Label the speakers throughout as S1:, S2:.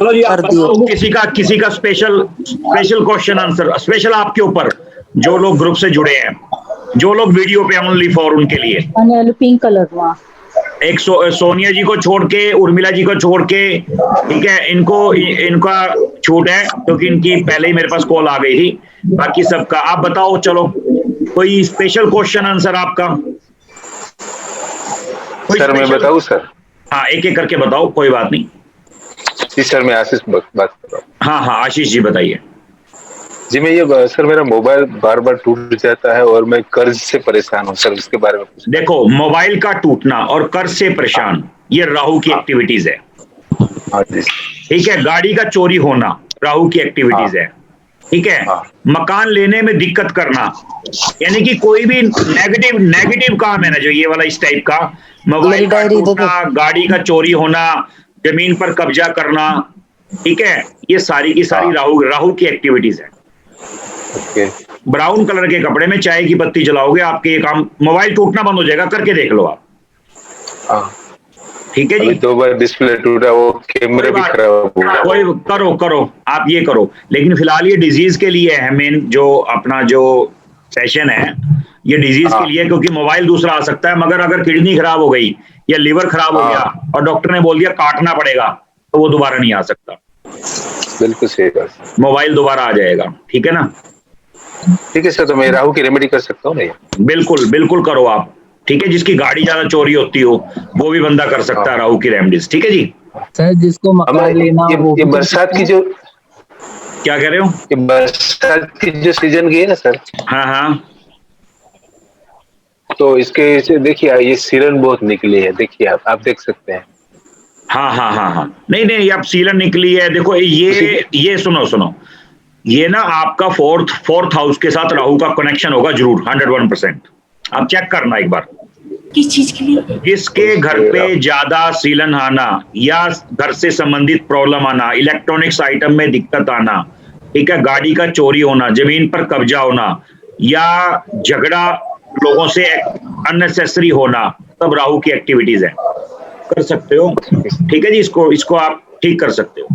S1: चलो जी, आप
S2: कर दिए।
S1: किसी का स्पेशल क्वेश्चन आंसर स्पेशल आपके ऊपर, जो लोग ग्रुप से जुड़े हैं, जो लोग वीडियो पे ओनली फॉर उनके लिए।
S2: पिंक कलर हुआ।
S1: एक सोनिया जी को छोड़ के, उर्मिला जी को छोड़ के, ठीक है, इनका छूट है क्योंकि इनकी पहले ही मेरे पास कॉल आ गई थी। बाकी सबका आप बताओ। चलो, कोई स्पेशल क्वेश्चन आंसर आपका? कोई
S3: सर मैं बताऊं सर?
S1: हाँ, एक एक करके बताओ, कोई बात नहीं।
S3: जी सर, मैं आशीष बात कर रहा हूँ।
S1: हाँ हाँ, आशीष जी बताइए।
S3: जी मैं ये सर, मेरा मोबाइल बार बार टूट जाता है और मैं कर्ज से परेशान हूँ सर, उसके बारे में कुछ।
S1: देखो, मोबाइल का टूटना और कर्ज से परेशान, ये राहु की एक्टिविटीज है।
S3: हाँ जी।
S1: ठीक है, गाड़ी का चोरी होना राहु की एक्टिविटीज है। ठीक है, मकान लेने में दिक्कत करना, यानी कि कोई भी नेगेटिव काम है ना, जो ये वाला इस टाइप का, मोबाइल का टूटना, गाड़ी का चोरी होना, जमीन पर कब्जा करना, ठीक है, ये सारी की सारी राहु की एक्टिविटीज है। ब्राउन कलर के कपड़े में चाय की पत्ती जलाओगे, आपके ये काम, मोबाइल टूटना बंद हो जाएगा, करके देख लो आप। ठीक है जी।
S3: 2 बार डिस्प्ले टूटा, वो कैमरा भी खराब हो गया।
S1: कोई करो आप ये करो, लेकिन फिलहाल ये डिजीज के लिए है। मेन जो अपना जो सेशन है, ये डिजीज के लिए, क्योंकि मोबाइल दूसरा आ सकता है, मगर अगर किडनी खराब हो गई या लिवर खराब हो गया और डॉक्टर ने बोल दिया काटना पड़ेगा, तो वो दोबारा नहीं आ सकता।
S3: बिल्कुल सही बात,
S1: मोबाइल दोबारा आ जाएगा। ठीक है ना?
S3: ठीक है सर, तो मैं राहु की रेमेडी कर सकता हूँ ना?
S1: बिल्कुल करो आप। ठीक है, जिसकी गाड़ी ज्यादा चोरी होती हो वो भी बंदा कर सकता है राहु की रेमेडीज। ठीक है जी
S2: सर, जिसको मकान लेना हो,
S3: ये बरसात की जो,
S1: क्या कह रहे हो?
S3: ये बरसात की जो सीजन गई है ना सर।
S1: हाँ,
S3: तो इसके देखिए, ये सीलन बहुत निकली है, देखिए आप देख सकते हैं।
S1: हाँ, नहीं, अब सीलन निकली है। देखो ये सुनो, ये ना आपका फोर्थ हाउस के साथ राहु का कनेक्शन होगा जरूर, 101%। आप चेक करना एक बार।
S2: किस चीज के लिए?
S1: जिसके घर पे ज्यादा सीलन आना, या घर से संबंधित प्रॉब्लम आना, इलेक्ट्रॉनिक्स आइटम में दिक्कत आना, ठीक है, गाड़ी का चोरी होना, जमीन पर कब्जा होना, या झगड़ा लोगों से अननेसेसरी होना, तब राहु की एक्टिविटीज है। कर सकते हो। ठीक है जी, इसको आप ठीक कर सकते हो।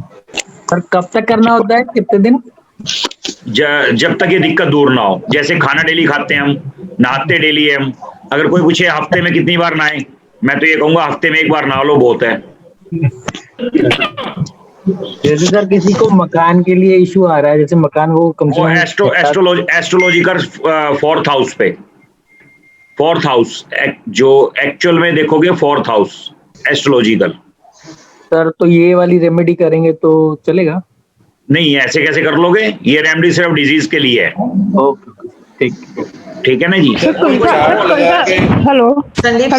S2: सर, कब तक करना होता है, कितने दिन?
S1: जब तक ये दिक्कत दूर ना हो। जैसे खाना डेली खाते हैं हम, नहाते डेली है हम। अगर कोई पूछे हफ्ते में कितनी बार नहाए, मैं तो ये कहूंगा हफ्ते में 1 बार नहा लो, बहुत है।
S2: जैसे सर किसी को मकान के लिए इशू आ रहा है, जैसे मकान वो कम से कम
S1: एस्ट्रोलॉजिकल फोर्थ हाउस जो एक्चुअल में देखोगे, फोर्थ हाउस एस्ट्रोलॉजिकल।
S2: सर, तो ये वाली रेमेडी करेंगे तो चलेगा?
S1: नहीं, ऐसे कैसे कर लोगे? ये रेमेडी सिर्फ डिजीज के लिए है।
S2: ओके, ठीक
S1: है ना जी।
S4: हेलो संदीप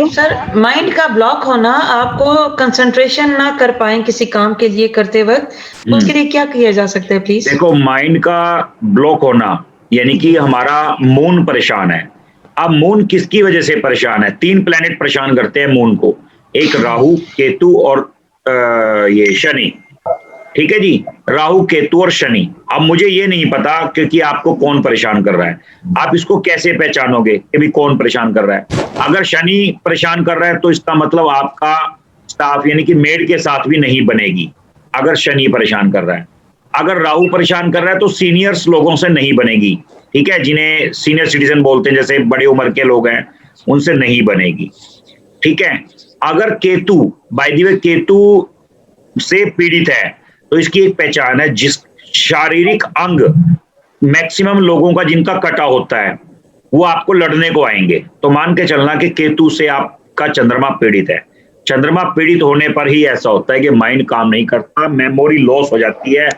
S4: सर, माइंड का ब्लॉक होना, आपको कंसंट्रेशन ना कर पाए किसी काम के लिए करते वक्त, उसके लिए क्या किया जा सकता है प्लीज?
S1: देखो, माइंड का ब्लॉक होना यानी कि हमारा मून परेशान है। अब मून किसकी वजह से परेशान है? 3 प्लैनेट परेशान करते हैं मून को, एक राहु, केतु और ये शनि। ठीक है जी, राहु, केतु और शनि। अब मुझे ये नहीं पता क्योंकि आपको कौन परेशान कर रहा है, आप इसको कैसे पहचानोगे कि भी कौन परेशान कर रहा है? अगर शनि परेशान कर रहा है तो इसका मतलब आपका स्टाफ यानी कि मेड के साथ भी नहीं बनेगी, अगर शनि परेशान कर रहा है। अगर राहु परेशान कर रहा है तो सीनियर्स लोगों से नहीं बनेगी, ठीक है, जिन्हें सीनियर सिटीजन बोलते हैं, जैसे बड़े उम्र के लोग हैं, उनसे नहीं बनेगी। ठीक है, अगर Ketu, by the way Ketu से पीड़ित है तो इसकी एक पहचान है, जिस शारीरिक अंग मैक्सिमम लोगों का जिनका कटा होता है वो आपको लड़ने को आएंगे। तो मान के चलना कि केतु से आपका चंद्रमा पीड़ित है। चंद्रमा पीड़ित होने पर ही ऐसा होता है कि माइंड काम नहीं करता, मेमोरी लॉस हो जाती है,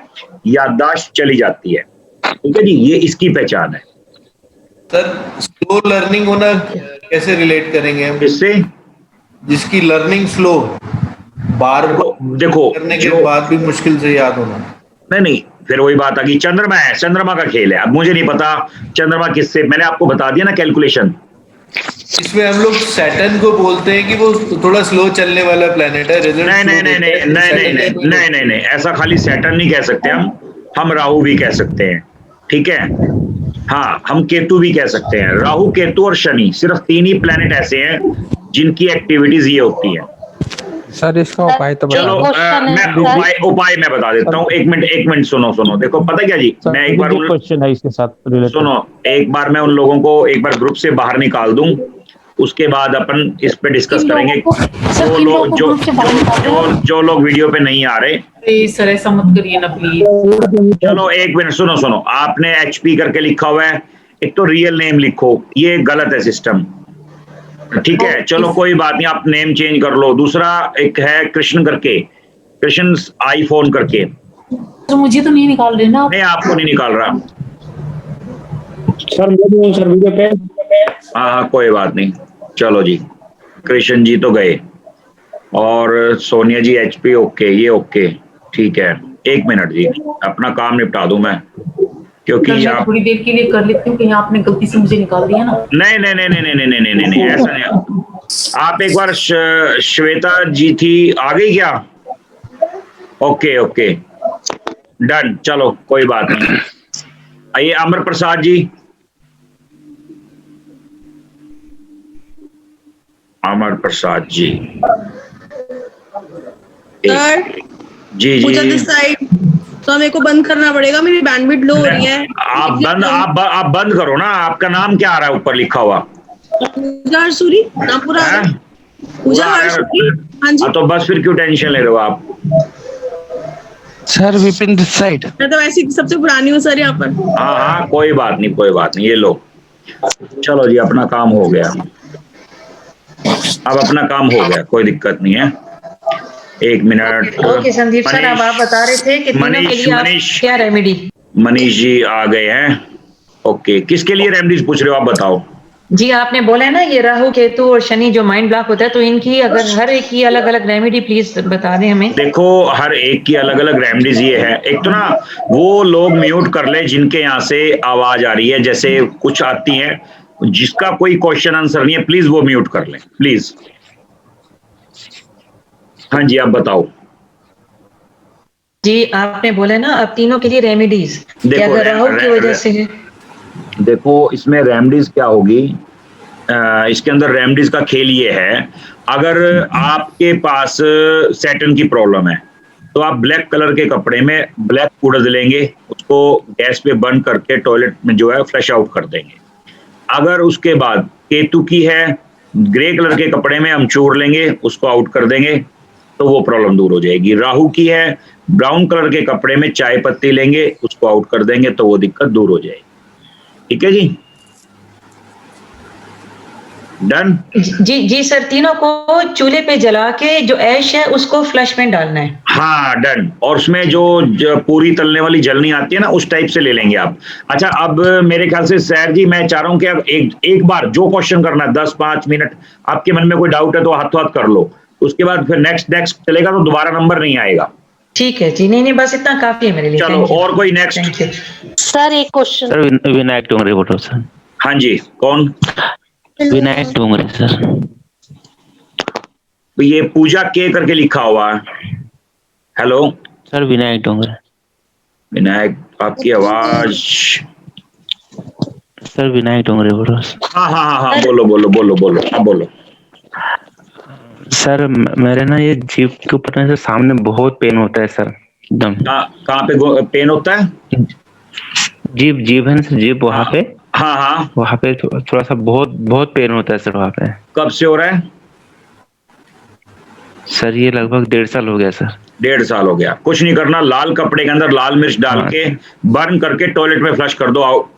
S1: याददाश्त चली जाती है। ठीक है जी, ये इसकी पहचान है।
S5: सर, स्लो लर्निंग होना कैसे रिलेट करेंगे हम
S1: इससे?
S5: जिसकी लर्निंग स्लो, बार
S1: देखो
S5: करने के बाद भी मुश्किल से याद होना।
S1: नहीं, फिर वही बात आ गई, चंद्रमा है, चंद्रमा का खेल है। अब मुझे नहीं पता चंद्रमा किससे, मैंने आपको बता दिया ना कैलकुलेशन।
S5: इसमें हम लोग सैटर्न को बोलते हैं कि वो थोड़ा स्लो चलने वाला प्लेनेट है।
S1: नहीं, ऐसा खाली सैटर्न नहीं कह सकते हम राहु भी कह सकते हैं। ठीक है, हाँ, हम केतु भी कह सकते हैं। राहु, केतु और शनि, सिर्फ 3 ही प्लेनेट ऐसे हैं जिनकी एक्टिविटीज ये होती है।
S6: सर इसका उपाय तो
S1: चलो मैं उपाय मैं बता देता हूँ। एक मिनट सुनो देखो, पता क्या जी, मैं एक बार
S6: क्वेश्चन है इसके साथ
S1: सुनो, एक बार मैं उन लोगों को एक बार ग्रुप से बाहर निकाल दूं, उसके बाद अपन इस पे डिस्कस करेंगे। वो लोग जो लोग वीडियो पे नहीं आ रहे,
S4: प्लीज सर ऐसा मत करिए ना प्लीज।
S1: चलो एक मिनट सुनो, आपने HP करके लिखा हुआ है, एक तो रियल नेम लिखो, ये गलत है सिस्टम, ठीक है। चलो कोई बात नहीं, आप नेम चेंज कर लो। दूसरा एक है कृष्ण करके, कृष्ण आईफोन करके।
S4: तो मुझे तो नहीं निकाल रहे ना?
S1: नहीं, आपको नहीं निकाल रहा
S6: सर वीडियो पे।
S1: हाँ कोई बात नहीं। चलो जी, कृष्ण जी तो गए और सोनिया जी HP ओके, ये ओके, ठीक है। एक मिनट जी, अपना काम निपटा दूं मैं, क्योंकि आप
S4: थोड़ी देर के लिए कर लेती हूँ, कहीं आपने गलती से मुझे निकाल दिया ना।
S1: नहीं, ऐसा नहीं। आप एक बार श्वेता जी थी, आ गई क्या? ओके डन, चलो कोई बात नहीं। आइए Amar Prasad ji. Amar Prasad ji
S7: sir
S1: ji
S7: Puja this side, तो मेरे को बंद करना पड़ेगा, मेरी बैंडविड्थ लो हो रही है।
S1: आप बंद करो ना। आपका नाम क्या आ रहा है ऊपर लिखा हुआ?
S7: पूजा हरसूरी नाम पूरा है? पूजा हरसूरी। हाँ जी।
S1: तो बस फिर क्यों टेंशन ले रहे हो आप?
S6: Sir Vipin this side.
S7: मैं तो वैसे सबसे पुरानी हूँ सर यहाँ पर।
S1: हाँ कोई बात नहीं, ये लो। चलो जी, अपना काम हो गया, अब अपना काम हो गया, कोई दिक्कत नहीं है। एक मिनट।
S4: ओके संदीप सर, अब आप बता रहे थे कि तीनों के लिए आप क्या रेमेडी?
S1: मनीष जी आ गए हैं। ओके, किसके लिए रेमेडीज पूछ रहे हो आप बताओ?
S4: जी आपने बोला है ना ये राहु केतु और शनि जो माइंड ब्लॉक होता है, तो इनकी अगर हर एक की अलग अलग रेमेडी प्लीज बता दें हमें।
S1: देखो, हर एक की अलग अलग रेमेडीज ये है। एक तो ना वो लोग म्यूट कर ले जिनके यहाँ से आवाज आ रही है, जैसे कुछ आती है, जिसका कोई क्वेश्चन आंसर नहीं है प्लीज वो म्यूट कर ले प्लीज। हाँ जी, आप बताओ
S4: जी। आपने बोला ना अब तीनों के लिए रेमेडीज, अगर राहु की वजह से है।
S1: देखो इसमें रेमेडीज क्या होगी, इसके अंदर रेमेडीज का खेल ये है, अगर आपके पास सैटर्न की प्रॉब्लम है तो आप ब्लैक कलर के कपड़े में ब्लैक उड़द लेंगे, उसको गैस पे बंद करके टॉयलेट में जो है फ्लश आउट कर देंगे। अगर उसके बाद केतु की है, ग्रे कलर के कपड़े में अमचूर लेंगे, उसको आउट कर देंगे तो वो प्रॉब्लम दूर हो जाएगी। राहु की है, ब्राउन कलर के कपड़े में चाय पत्ती लेंगे, उसको आउट कर देंगे तो वो दिक्कत दूर हो जाएगी। ठीक है जी, डन।
S4: जी सर, तीनों को चूल्हे पे जला के जो ऐश है उसको फ्लश में डालना है।
S1: हाँ डन। और उसमें जो पूरी तलने वाली जलनी आती है ना, उस टाइप से ले लेंगे आप। अच्छा, अब मेरे ख्याल से सर जी मैं चाह रहा हूँ कि अब एक बार जो क्वेश्चन करना है 10-5 मिनट, आपके मन में कोई डाउट है तो हाथों हाथ कर लो, उसके बाद फिर नेक्स्ट चलेगा तो दोबारा नंबर नहीं आएगा।
S4: ठीक है जी, नहीं बस इतना काफी है मेरे लिए।
S1: चलो और कोई नेक्स्ट?
S7: सर एक क्वेश्चन।
S8: सर विनायक डोंगरे बोलो सर।
S1: हाँ जी, कौन?
S8: विनायक डोंगरे सर।
S1: ये पूजा के करके लिखा हुआ है। Hello
S8: sir, Vinayak Dongre.
S1: विनायक, आपकी आवाज।
S8: सर विनायक डोंगरे बोलो।
S1: हाँ बोलो। हाँ बोलो।
S8: सर मेरे ना ये जीभ के ऊपर ना सामने बहुत पेन होता है सर, एकदम।
S1: कहाँ पे पेन होता है?
S8: जीभ है ना सर, जीभ वहाँ पे।
S1: हाँ
S8: वहाँ पे थोड़ा सा बहुत पेन होता है सर वहाँ पे।
S1: कब से हो रहा है?
S8: सर ये लगभग 1.5 साल हो गया सर।
S1: 1.5 साल हो गया। कुछ नहीं करना, लाल कपड़े के अंदर लाल मिर्च डाल के बर्न करके टॉयलेट में फ्लश कर दो।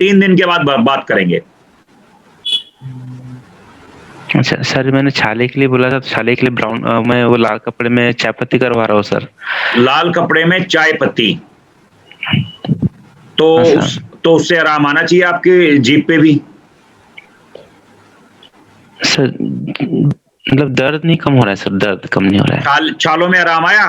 S1: 3 दिन के बाद बात करेंगे।
S8: अच्छा सर, मैंने छाले के लिए बोला था, छाले के लिए ब्राउन मैं वो लाल कपड़े में चाय पत्ती करवा रहा हूँ सर।
S1: लाल कपड़े में चाय पत्ती तो उससे आराम आना चाहिए आपके जीभ पे भी।
S8: सर मतलब दर्द नहीं कम हो रहा है सर, दर्द कम नहीं हो रहा है।
S1: छालों में आराम आया?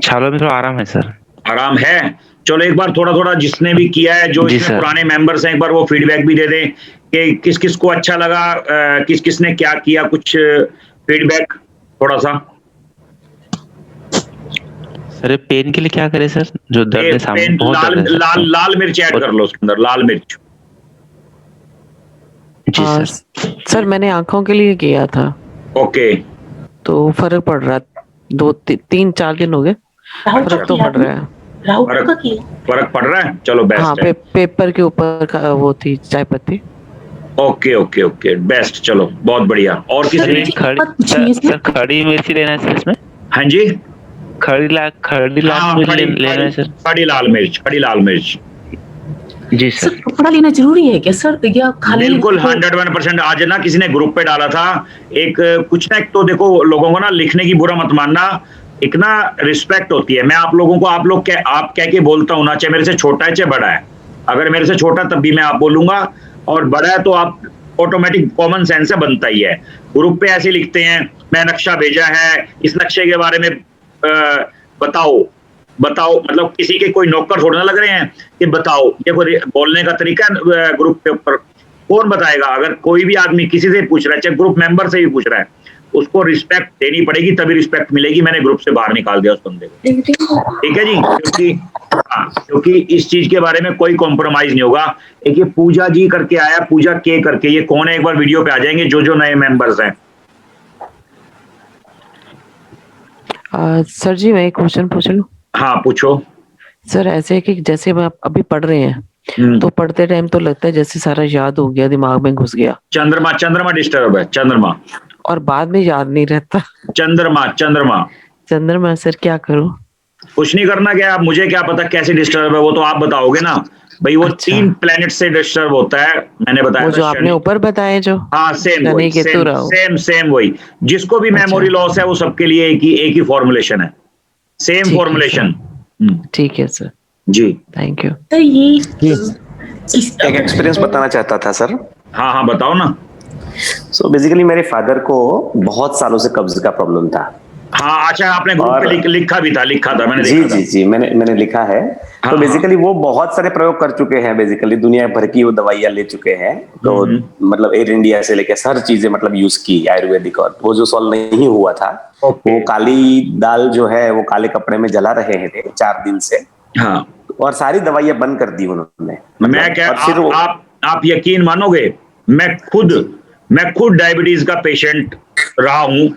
S8: छालों में थोड़ा आराम है सर।
S1: आराम है? चलो एक बार थोड़ा जिसने भी किया है, जो इसमें पुराने मेंबर्स हैं, एक बार वो फीडबैक भी दे दें कि किस किस को अच्छा लगा, किस किस ने क्या किया, कुछ फीडबैक थोड़ा सा।
S8: सर पेन के लिए क्या करें सर? जो दर्द है सामने बहुत
S1: लाल मिर्च ऐड कर लो उसके अंदर, लाल मिर्च।
S8: जी
S9: सर मैंने आंखों के लिए किया था।
S1: ओके,
S9: तो फर्क पड़ रहा है, 2-3-4 दिन हो गए, फर्क तो पड़ रहा है।
S1: फर्क पड़ रहा है, चलो बेस्ट
S9: हाँ,
S1: है।
S9: पेपर के ऊपर वो थी चाय पत्ती।
S1: ओके ओके ओके, बेस्ट, चलो बहुत बढ़िया। और किसी ने?
S8: सर खड़ी मिर्ची लेना है सर इसमें?
S1: हाँ जी,
S8: खड़ी लाल मिर्च लेना है सर।
S1: खड़ी लाल मिर्च
S8: जी
S7: सर
S8: सर।
S7: कपड़ा लेना जरूरी है क्या सर, या खाली?
S1: बिल्कुल 101%। आज ना किसी ने ग्रुप पे डाला था एक कुछ ना, एक तो देखो लोगों को ना लिखने की बुरा मत मानना, एक ना रिस्पेक्ट होती है। मैं आप लोगों को आप कह के बोलता हूँ ना, चाहे मेरे से छोटा है चाहे बड़ा है। अगर मेरे से छोटा तब भी मैं आप बोलूंगा, और बड़ा है तो आप ऑटोमेटिक कॉमन सेंस से बनता ही है। ग्रुप पे ऐसे लिखते हैं, मैं नक्शा भेजा है, इस नक्शे के बारे में बताओ, मतलब किसी के कोई नौकर थोड़ा ना लग रहे हैं कि बताओ। ये कोई बोलने का तरीका है ग्रुप के ऊपर? कौन बताएगा? अगर कोई भी आदमी किसी से पूछ रहा है, चाहे ग्रुप मेंबर से भी पूछ रहा है, उसको रिस्पेक्ट देनी पड़ेगी, तभी रिस्पेक्ट मिलेगी। मैंने ग्रुप से बाहर निकाल दिया उस बंदे को, ठीक है जी, क्योंकि इस चीज के बारे में कोई कॉम्प्रोमाइज नहीं होगा। एक ये पूजा जी करके आया, पूजा के करके, ये कौन है? एक बार वीडियो पे आ जाएंगे जो नए मेंबर्स हैं।
S9: सर जी मैं एक क्वेश्चन पूछ लूं?
S1: हाँ पूछो।
S9: सर ऐसे है कि जैसे हम अभी पढ़ रहे हैं, तो पढ़ते टाइम तो लगता है जैसे सारा याद हो गया, दिमाग में घुस गया।
S1: चंद्रमा डिस्टर्ब है, चंद्रमा।
S9: और बाद में याद नहीं रहता। चंद्रमा सर क्या करूं?
S1: कुछ नहीं करना, क्या मुझे क्या पता कैसे डिस्टर्ब है, वो तो आप बताओगे ना भाई। वो 3 प्लैनेट से डिस्टर्ब होता है, मैंने बताया
S9: वो जो आपने ऊपर बताए जो।
S1: हाँ सेम वही। जिसको भी मेमोरी लॉस है वो सबके लिए एक ही फॉर्मुलेशन है, सेम फॉर्मुलेशन।
S9: ठीक है सर
S1: जी,
S9: थैंक यू।
S7: तो ये
S10: एक एक्सपीरियंस बताना चाहता था सर।
S1: हाँ बताओ ना।
S10: सो बेसिकली मेरे फादर को बहुत सालों से कब्ज का प्रॉब्लम था।
S1: हाँ अच्छा, आपने ग्रुप पे लिखा था मैंने देखा था।
S10: जी मैंने लिखा है। तो बेसिकली वो बहुत सारे प्रयोग कर चुके हैं, बेसिकली दुनिया भर की वो दवाइयां ले चुके हैं। तो मतलब एयर इंडिया से लेकर हर चीजें मतलब यूज की आयुर्वेदिक, और वो जो सॉल्व नहीं हुआ था, वो काली दाल जो है वो काले कपड़े में जला रहे थे 4 दिन से।
S1: हाँ,
S10: और सारी दवाइयां बंद कर दी उन्होंने।
S1: मैं क्या आप यकीन मानोगे, मैं खुद डायबिटीज का पेशेंट रहा हूं,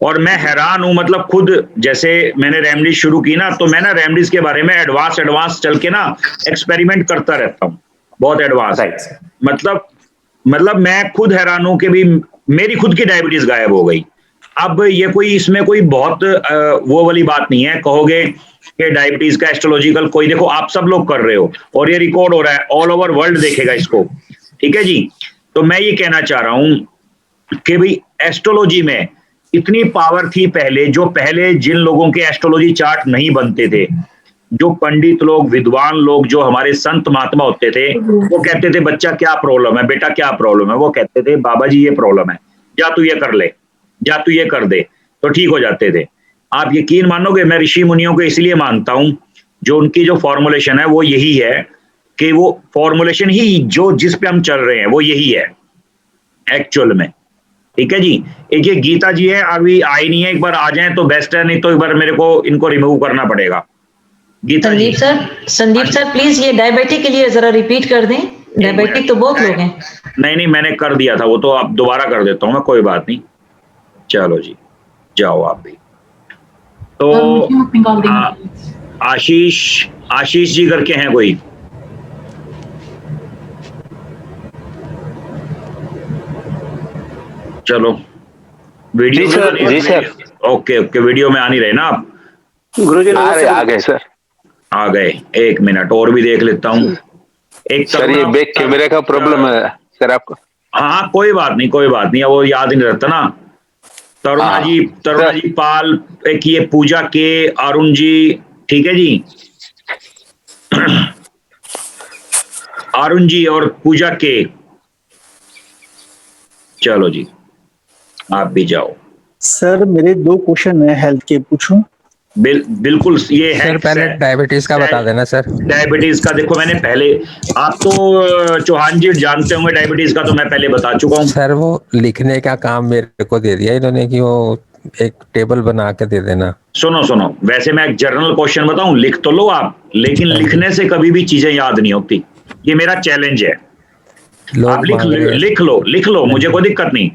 S1: और मैं हैरान हूं। मतलब खुद जैसे मैंने रेमडीज शुरू की ना, तो मैं ना रेमडीज के बारे में एडवांस चल के ना एक्सपेरिमेंट करता रहता हूं, बहुत एडवांस। मतलब मैं खुद हैरान हूं कि भी मेरी खुद की डायबिटीज गायब हो गई। अब ये इसमें कोई बहुत वो वाली बात नहीं है। कहोगे कि डायबिटीज का एस्ट्रोलॉजिकल कोई, देखो आप सब लोग कर रहे हो और ये रिकॉर्ड हो रहा है, ऑल ओवर वर्ल्ड देखेगा इसको, ठीक है जी। तो मैं ये कहना चाह रहा हूं कि भाई एस्ट्रोलॉजी में इतनी पावर थी पहले जिन लोगों के एस्ट्रोलॉजी चार्ट नहीं बनते थे, जो पंडित लोग, विद्वान लोग, जो हमारे संत महात्मा होते थे, वो कहते थे बच्चा क्या प्रॉब्लम है, बेटा क्या प्रॉब्लम है, वो कहते थे बाबा जी ये प्रॉब्लम है, जा तू ये कर ले, जा तू ये कर दे, तो ठीक हो जाते थे। आप यकीन मानोगे, मैं ऋषि मुनियों को इसलिए मानता हूं, जो उनकी जो फॉर्मुलेशन है वो यही है कि वो फॉर्मुलेशन ही जो जिस पे हम चल रहे हैं वो यही है एक्चुअल में, ठीक है जी। एक ये गीता जी है, अभी आई नहीं है, एक बार आ जाए तो बेस्ट है, नहीं तो एक बार मेरे को इनको रिमूव करना पड़ेगा। गीता
S4: संदीप सर प्लीज ये डायबिटिक के लिए जरा रिपीट कर दें। डायबिटिक तो बहुत लोग हैं।
S1: नहीं मैंने कर दिया था वो, तो आप दोबारा कर देता हूँ मैं, कोई बात नहीं। चलो जी जाओ आप भी। तो आशीष जी करके हैं कोई? चलो वीडियो
S3: जी सर।
S1: ओके वीडियो में आ नहीं रहे ना आप?
S3: गुरुजी आ गए सर,
S1: आ गए। 1 मिनट और भी देख लेता हूँ। एक
S3: सर ये बैक कैमरे का प्रॉब्लम है सर आपको?
S1: हाँ कोई बात नहीं, वो याद ही नहीं रहता ना। तरुणा जी पाल, एक ये पूजा के, अरुण जी, ठीक है जी। अरुण जी और पूजा के, चलो जी आप भी जाओ।
S6: सर मेरे 2 क्वेश्चन है हेल्थ के, पूछूं?
S1: बिल्कुल। ये
S6: सर पहले डायबिटीज का बता देना सर।
S1: डायबिटीज का देखो, मैंने पहले, आप तो चौहान जी जानते होंगे डायबिटीज का, तो मैं पहले बता चुका हूँ
S6: सर। वो लिखने का काम मेरे को दे दिया इन्होंने कि वो एक टेबल बना के दे देना।
S1: सुनो, वैसे मैं एक जनरल क्वेश्चन बताऊं, लिख तो लो आप, लेकिन लिखने से कभी भी चीजें याद नहीं होती, ये मेरा चैलेंज है। आप लिख लो, मुझे कोई दिक्कत नहीं।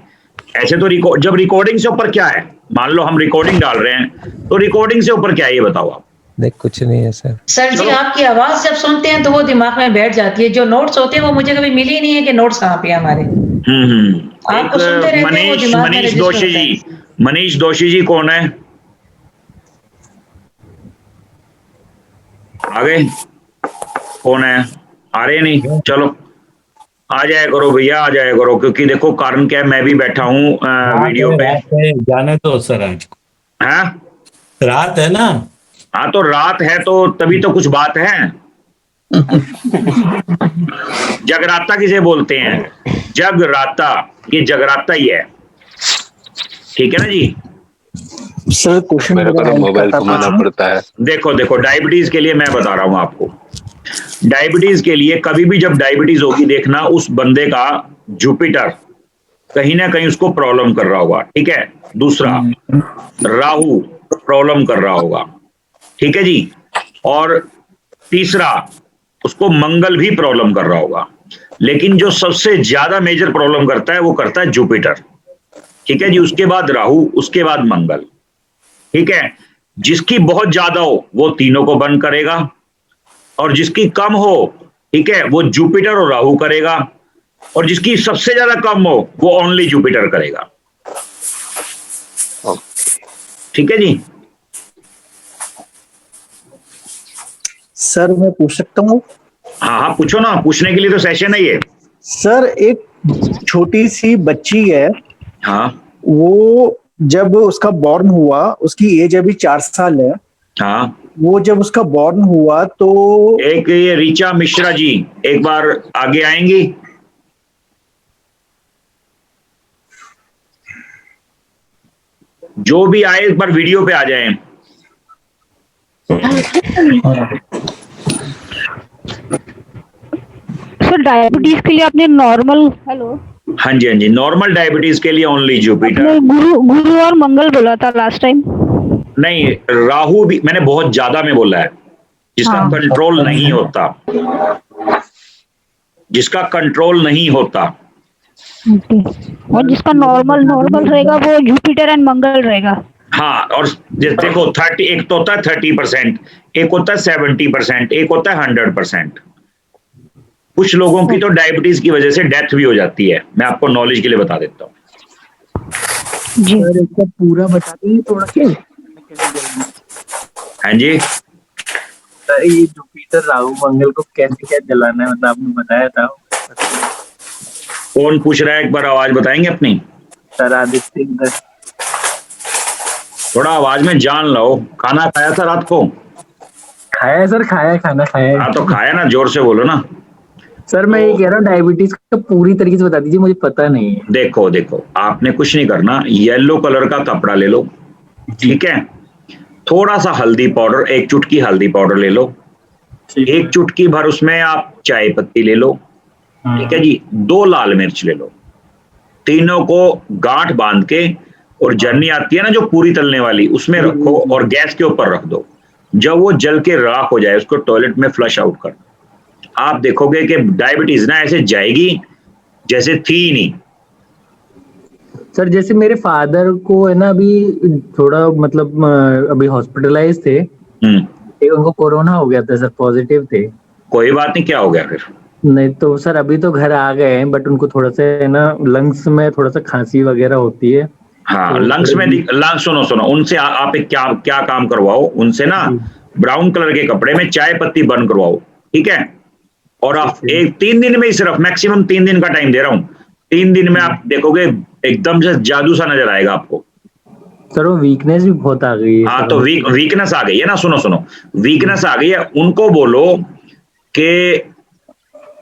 S1: ऐसे तो जब रिकॉर्डिंग से ऊपर क्या है, मान लो हम रिकॉर्डिंग डाल रहे हैं तो रिकॉर्डिंग से ऊपर क्या है ये बताओ आप।
S6: नहीं कुछ नहीं है सर।
S4: सर जी आपकी आवाज जब सुनते हैं तो वो दिमाग में बैठ जाती है, जो नोट्स होते हैं वो मुझे कभी मिली नहीं है कि नोट्स कहाँ पे हमारे। आपको सुनते रहते हैं वो दिमाग में
S1: मनीष
S4: रजिस्टर
S1: दोषी
S4: होता है।
S1: जी, मनीष दोषी जी कौन है? आ गए? कौन है? आ रहे नहीं, चलो आ जाया करो भैया, आ जाया करो, क्योंकि देखो कारण क्या है, मैं भी बैठा हूँ वीडियो पे।
S11: जाने तो सर आज
S1: हाँ
S11: रात है ना।
S1: हाँ तो रात है तो तभी तो कुछ बात है। जगराता किसे बोलते हैं? जगराता, ये जगराता ही है, ठीक है ना जी।
S2: सर क्वेश्चन
S3: मेरे को तो मोबाइल घुमाना पड़ता है।
S1: देखो देखो डायबिटीज के लिए मैं बता रहा हूं आपको, डायबिटीज के लिए कभी भी जब डायबिटीज होगी देखना उस बंदे का जुपिटर कहीं ना कहीं उसको प्रॉब्लम कर रहा होगा, ठीक है। दूसरा राहु प्रॉब्लम कर रहा होगा, ठीक है जी। और तीसरा उसको मंगल भी प्रॉब्लम कर रहा होगा, लेकिन जो सबसे ज्यादा मेजर प्रॉब्लम करता है वो करता है जुपिटर, ठीक है जी। उसके बाद राहु, उसके बाद मंगल, ठीक है। जिसकी बहुत ज्यादा हो वो तीनों को बंद करेगा, और जिसकी कम हो, ठीक है, वो जुपिटर और राहु करेगा, और जिसकी सबसे ज्यादा कम हो वो ओनली जुपिटर करेगा, ठीक है जी।
S2: सर मैं पूछ सकता हूँ?
S1: हाँ हाँ पूछो ना, पूछने के लिए तो सेशन है ये।
S2: सर एक छोटी सी बच्ची है,
S1: हाँ
S2: वो जब उसका बॉर्न हुआ, उसकी एज अभी 4 साल है।
S1: हाँ
S2: वो जब उसका बॉर्न हुआ तो
S1: एक ये ऋचा मिश्रा जी एक बार आगे आएंगी। जो भी आए एक बार वीडियो पे आ जाएं।
S12: सर डायबिटीज के लिए आपने नॉर्मल, हेलो
S1: हाँ जी हाँ जी, नॉर्मल डायबिटीज के लिए ओनली जुपिटर।
S12: गुरु और मंगल बोला था लास्ट टाइम।
S1: नहीं, राहु भी मैंने बहुत ज्यादा में बोला है, जिसका कंट्रोल नहीं होता, जिसका कंट्रोल नहीं होता।
S12: और जिसका नॉर्मल रहेगा वो जुपिटर एंड मंगल रहेगा।
S1: हाँ, और देखो 30, एक तो होता है 30%, एक होता है 70%, एक होता है 100%। कुछ लोगों की तो डायबिटीज की वजह से डेथ भी हो जाती है, मैं आपको नॉलेज के लिए बता देता हूँ।
S2: सर इसका पूरा बता देंगे थोड़ा सा?
S1: हाँ जी,
S2: ये जुपिटर राहु मंगल को कैसे क्या जलाना है, मतलब आपने बताया था।
S1: कौन पूछ रहा है, एक बार आवाज बताएंगे अपनी?
S2: सर आदित्य इधर।
S1: थोड़ा आवाज में जान लो। खाना खाया था रात को?
S2: खाया सर, खाना खाया।
S1: हाँ तो खाया ना, जोर से बोलो ना।
S2: सर मैं ये कह रहा हूँ डायबिटीज का पूरी तरीके से बता दीजिए, मुझे पता नहीं है।
S1: देखो देखो आपने कुछ नहीं करना, येलो कलर का कपड़ा ले लो, ठीक है। थोड़ा सा हल्दी पाउडर, एक चुटकी हल्दी पाउडर ले लो, एक चुटकी भर उसमें आप चाय पत्ती ले लो, ठीक है जी। 2 लाल मिर्च ले लो, तीनों को गांठ बांध के, और जर्नी आती है ना जो पूरी तलने वाली, उसमें रखो और गैस के ऊपर रख दो। जब वो जल के राख हो जाए उसको टॉयलेट में फ्लश आउट कर दो। आप देखोगे कि डायबिटीज ना ऐसे जाएगी जैसे थी ही नहीं।
S2: सर जैसे मेरे फादर को है ना, अभी थोड़ा मतलब अभी हॉस्पिटलाइज थे, उनको कोरोना हो गया था सर, पॉजिटिव थे।
S1: कोई बात नहीं, क्या हो गया फिर?
S2: नहीं तो सर अभी तो घर आ गए हैं, बट उनको थोड़ा सा है ना लंग्स में थोड़ा सा खांसी वगैरह होती है।
S1: हाँ
S2: तो
S1: लंग्स में लंग्स, सुनो उनसे आप एक क्या काम करवाओ उनसे ना, ब्राउन कलर के कपड़े में चाय पत्ती बंद करवाओ, ठीक है। और आप 3 दिन में ही, सिर्फ मैक्सिमम 3 दिन का टाइम दे रहा हूँ, 3 दिन में आप देखोगे एकदम से जादू सा नजर आएगा आपको।
S2: सर वो वीकनेस भी बहुत आ गई है।
S1: हाँ तो वीकनेस आ गई है ना, सुनो वीकनेस आ गई है। उनको बोलो कि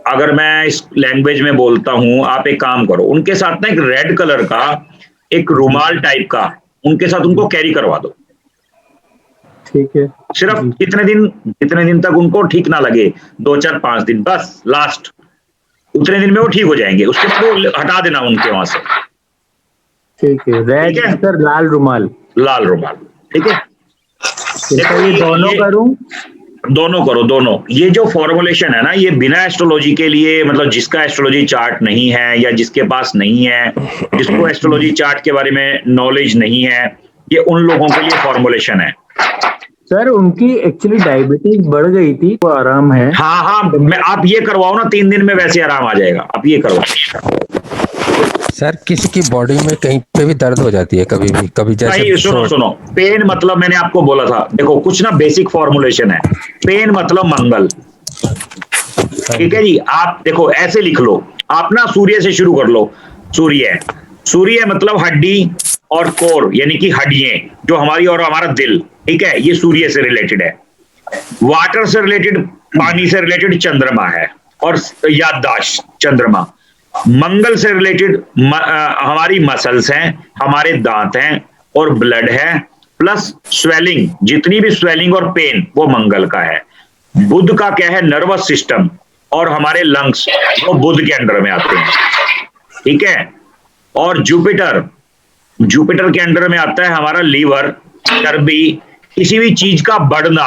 S1: अगर मैं इस लैंग्वेज में बोलता हूं, आप एक काम करो, उनके साथ ना एक रेड कलर का एक रुमाल टाइप का उनके साथ उनको कैरी करवा दो,
S2: ठीक है।
S1: सिर्फ जितने दिन तक उनको ठीक ना लगे, 2 4 5 दिन बस, लास्ट उतने दिन में वो ठीक हो जाएंगे। उसके बाद वो हटा देना उनके वहां से,
S2: ठीक है। रेड सर, लाल रुमाल,
S1: लाल रुमाल, ठीक है।
S2: ये दोनों करूं?
S1: दोनों करो, दोनों। ये जो फॉर्मुलेशन है ना, ये बिना एस्ट्रोलॉजी के लिए, मतलब जिसका एस्ट्रोलॉजी चार्ट नहीं है या जिसके पास नहीं है, जिसको एस्ट्रोलॉजी चार्ट के बारे में नॉलेज नहीं है, ये उन लोगों के लिए फॉर्मुलेशन है।
S2: सर उनकी एक्चुअली डायबिटीज बढ़ गई थी, वो आराम है।
S1: हाँ हाँ, आप ये करवाओ ना, 3 दिन में वैसे आराम आ जाएगा, आप ये करवाओ।
S6: सर किसी की बॉडी में कहीं पे भी दर्द हो जाती है कभी भी, कभी जैसे
S1: सुनो, पेन मतलब मैंने आपको बोला था, देखो कुछ ना बेसिक फॉर्मुलेशन है। पेन मतलब मंगल, ठीक है जी। आप देखो ऐसे लिख लो, आप ना सूर्य से शुरू कर लो। सूर्य मतलब हड्डी और कोर, यानी कि हड्डियां जो हमारी और हमारा दिल, ठीक है, ये सूर्य से रिलेटेड है। वाटर से रिलेटेड, पानी से रिलेटेड चंद्रमा है और याददाश्त चंद्रमा। मंगल से रिलेटेड हमारी मसल्स हैं, हमारे दांत हैं और ब्लड है, प्लस स्वेलिंग, जितनी भी स्वेलिंग और पेन वो मंगल का है। बुध का क्या है, नर्वस सिस्टम और हमारे लंग्स, वो बुध के अंडर में आते हैं, ठीक है। और जुपिटर के अंडर में आता है हमारा लीवर, चर्बी, किसी भी चीज का बढ़ना,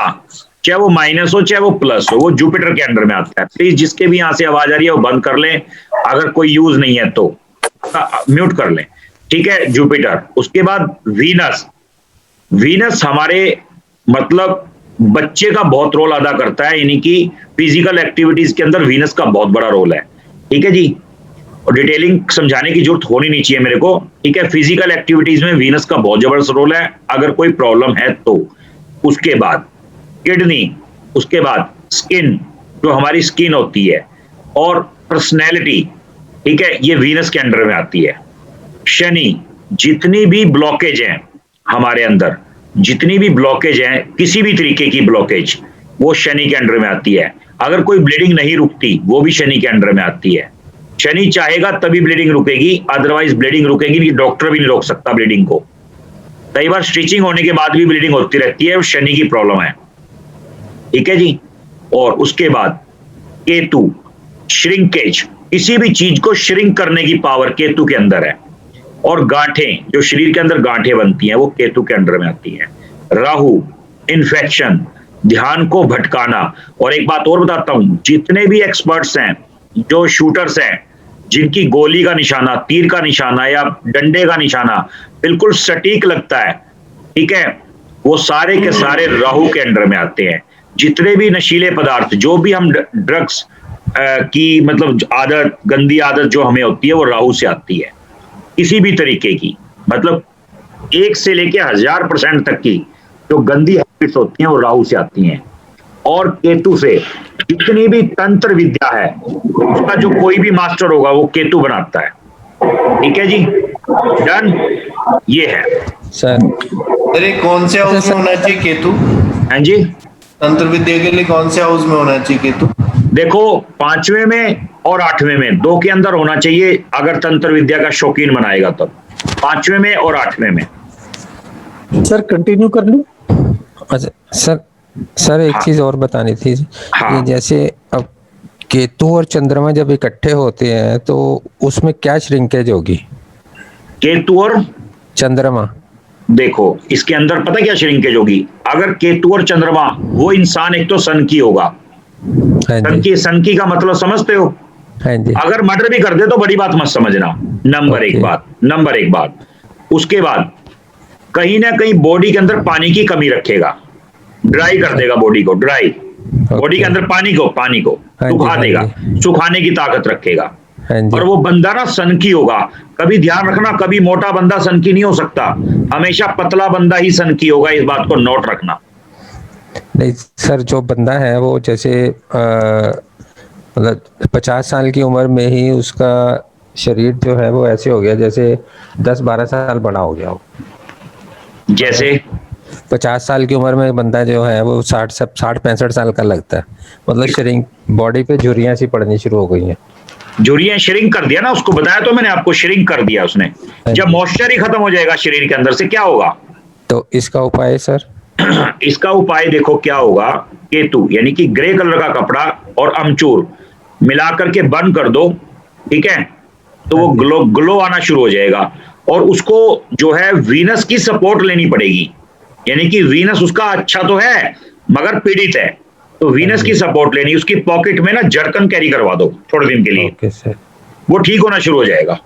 S1: चाहे वो माइनस हो चाहे वो प्लस हो, वो जुपिटर के अंडर में आता है। प्लीज जिसके भी यहां से आवाज आ रही है वो बंद कर लें, अगर कोई यूज नहीं है तो म्यूट कर लें, ठीक है। जुपिटर, उसके बाद वीनस हमारे मतलब बच्चे का बहुत रोल अदा करता है, यानी कि फिजिकल एक्टिविटीज के अंदर वीनस का बहुत बड़ा रोल है, ठीक है जी। और डिटेलिंग समझाने की जरूरत होनी नहीं चाहिए मेरे को, ठीक है। फिजिकल एक्टिविटीज में वीनस का बहुत जबरदस्त रोल है, अगर कोई प्रॉब्लम है तो। उसके बाद किडनी, उसके बाद स्किन, जो हमारी स्किन होती है, और पर्सनैलिटी, ठीक है, ये वीनस के अंडर में आती है। शनि, जितनी भी ब्लॉकेज हैं हमारे अंदर, जितनी भी ब्लॉकेज हैं, किसी भी तरीके की ब्लॉकेज, वो शनि के अंडर में आती है। अगर कोई ब्लीडिंग नहीं रुकती, वो भी शनि के अंडर में आती है। शनि चाहेगा तभी ब्लीडिंग रुकेगी, अदरवाइज ब्लीडिंग रुकेगी नहीं, डॉक्टर भी नहीं रोक सकता ब्लीडिंग को। कई बार स्टिचिंग होने के बाद भी ब्लीडिंग होती रहती है, शनि की प्रॉब्लम है, ठीक है जी। और उसके बाद केतु, श्रिंकेज, किसी भी चीज को श्रिंक करने की पावर केतु के अंदर है। और गांठें, जो शरीर के अंदर गांठें बनती हैं, वो केतु के अंडर में आती हैं। राहु, इन्फेक्शन, ध्यान को भटकाना। और एक बात और बताता हूं, जितने भी एक्सपर्ट्स हैं, जो शूटर्स हैं, जिनकी गोली का निशाना, तीर का निशाना या डंडे का निशाना बिल्कुल सटीक लगता है, ठीक है, वो सारे के सारे राहु के अंडर में आते हैं। जितने भी नशीले पदार्थ, जो भी हम ड्रग्स की मतलब आदत, गंदी आदत जो हमें होती है, वो राहु से आती है। किसी भी तरीके की, मतलब 1 से लेके 1000% तक की जो गंदी हैबिट्स होती हैं, वो राहु से आती हैं। और केतु से जितनी भी तंत्र विद्या है, उसका जो कोई भी मास्टर होगा वो केतु बनाता है, ठीक है जी। डन, ये है
S6: सर।
S5: अरे कौन से हाउस में होना चाहिए केतु?
S1: हाँ जी,
S5: तंत्र विद्या के लिए कौन से हाउस में होना चाहिए केतु?
S1: देखो 5वें में और 8वें में, 2 के अंदर होना चाहिए अगर तंत्र विद्या का शौकीन बनाएगा तो। 5वें में और 8वें में।
S2: सर कंटिन्यू कर लूं?
S6: अच्छा सर एक चीज और बतानी थी। ये जैसे अब केतु और चंद्रमा जब इकट्ठे होते हैं तो उसमें क्या श्रिंकेज होगी? केतु और चंद्रमा,
S1: देखो इसके अंदर पता क्या श्रिंकेज होगी? अगर केतु और चंद्रमा, वो इंसान एक तो सन की होगा, सन की का मतलब समझते हो?
S6: हाँ जी।
S1: अगर मर्डर भी कर दे तो बड़ी बात मत समझना, नंबर एक बात। उसके बाद कहीं ना कहीं बॉडी के अंदर पानी की कमी रखेगा, ड्राई कर देगा बॉडी को, ड्राई बॉडी के अंदर पानी को सुखा देगा, सुखाने की ताकत रखेगा। और वो बंदा ना सन की होगा। कभी ध्यान रखना, कभी मोटा बंदा सन की नहीं हो सकता, हमेशा पतला बंदा ही सन की होगा, इस बात को नोट रखना।
S6: नहीं सर, जो बंदा है वो जैसे मतलब 50 साल की उम्र में ही उसका शरीर जो है वो ऐसे हो गया जैसे 10-12 साल बड़ा हो गया हो।
S1: जैसे
S6: 50 साल की उम्र में बंदा जो है वो 60-65 साल का लगता है, मतलब शरीर बॉडी पे झुर्रियां सी पड़नी शुरू हो गई हैं।
S1: झुर्रियां श्रिंक कर दिया ना, उसको बताया तो मैंने आपको, श्रिंक कर दिया उसने। जब मॉइस्चर ही खत्म हो जाएगा शरीर के अंदर से, क्या होगा?
S6: तो इसका उपाय सर?
S1: इसका उपाय देखो क्या होगा, केतु यानी कि ग्रे कलर का कपड़ा और अमचूर मिला करके बर्न कर दो, ठीक है, तो वो ग्लो आना शुरू हो जाएगा। और उसको जो है वीनस की सपोर्ट लेनी पड़ेगी, यानी कि वीनस उसका अच्छा तो है मगर पीड़ित है, तो वीनस की सपोर्ट लेनी, उसकी पॉकेट में ना जर्कन कैरी करवा दो थोड़े दिन के लिए।
S6: Okay sir.
S1: वो ठीक होना शुरू हो जाएगा।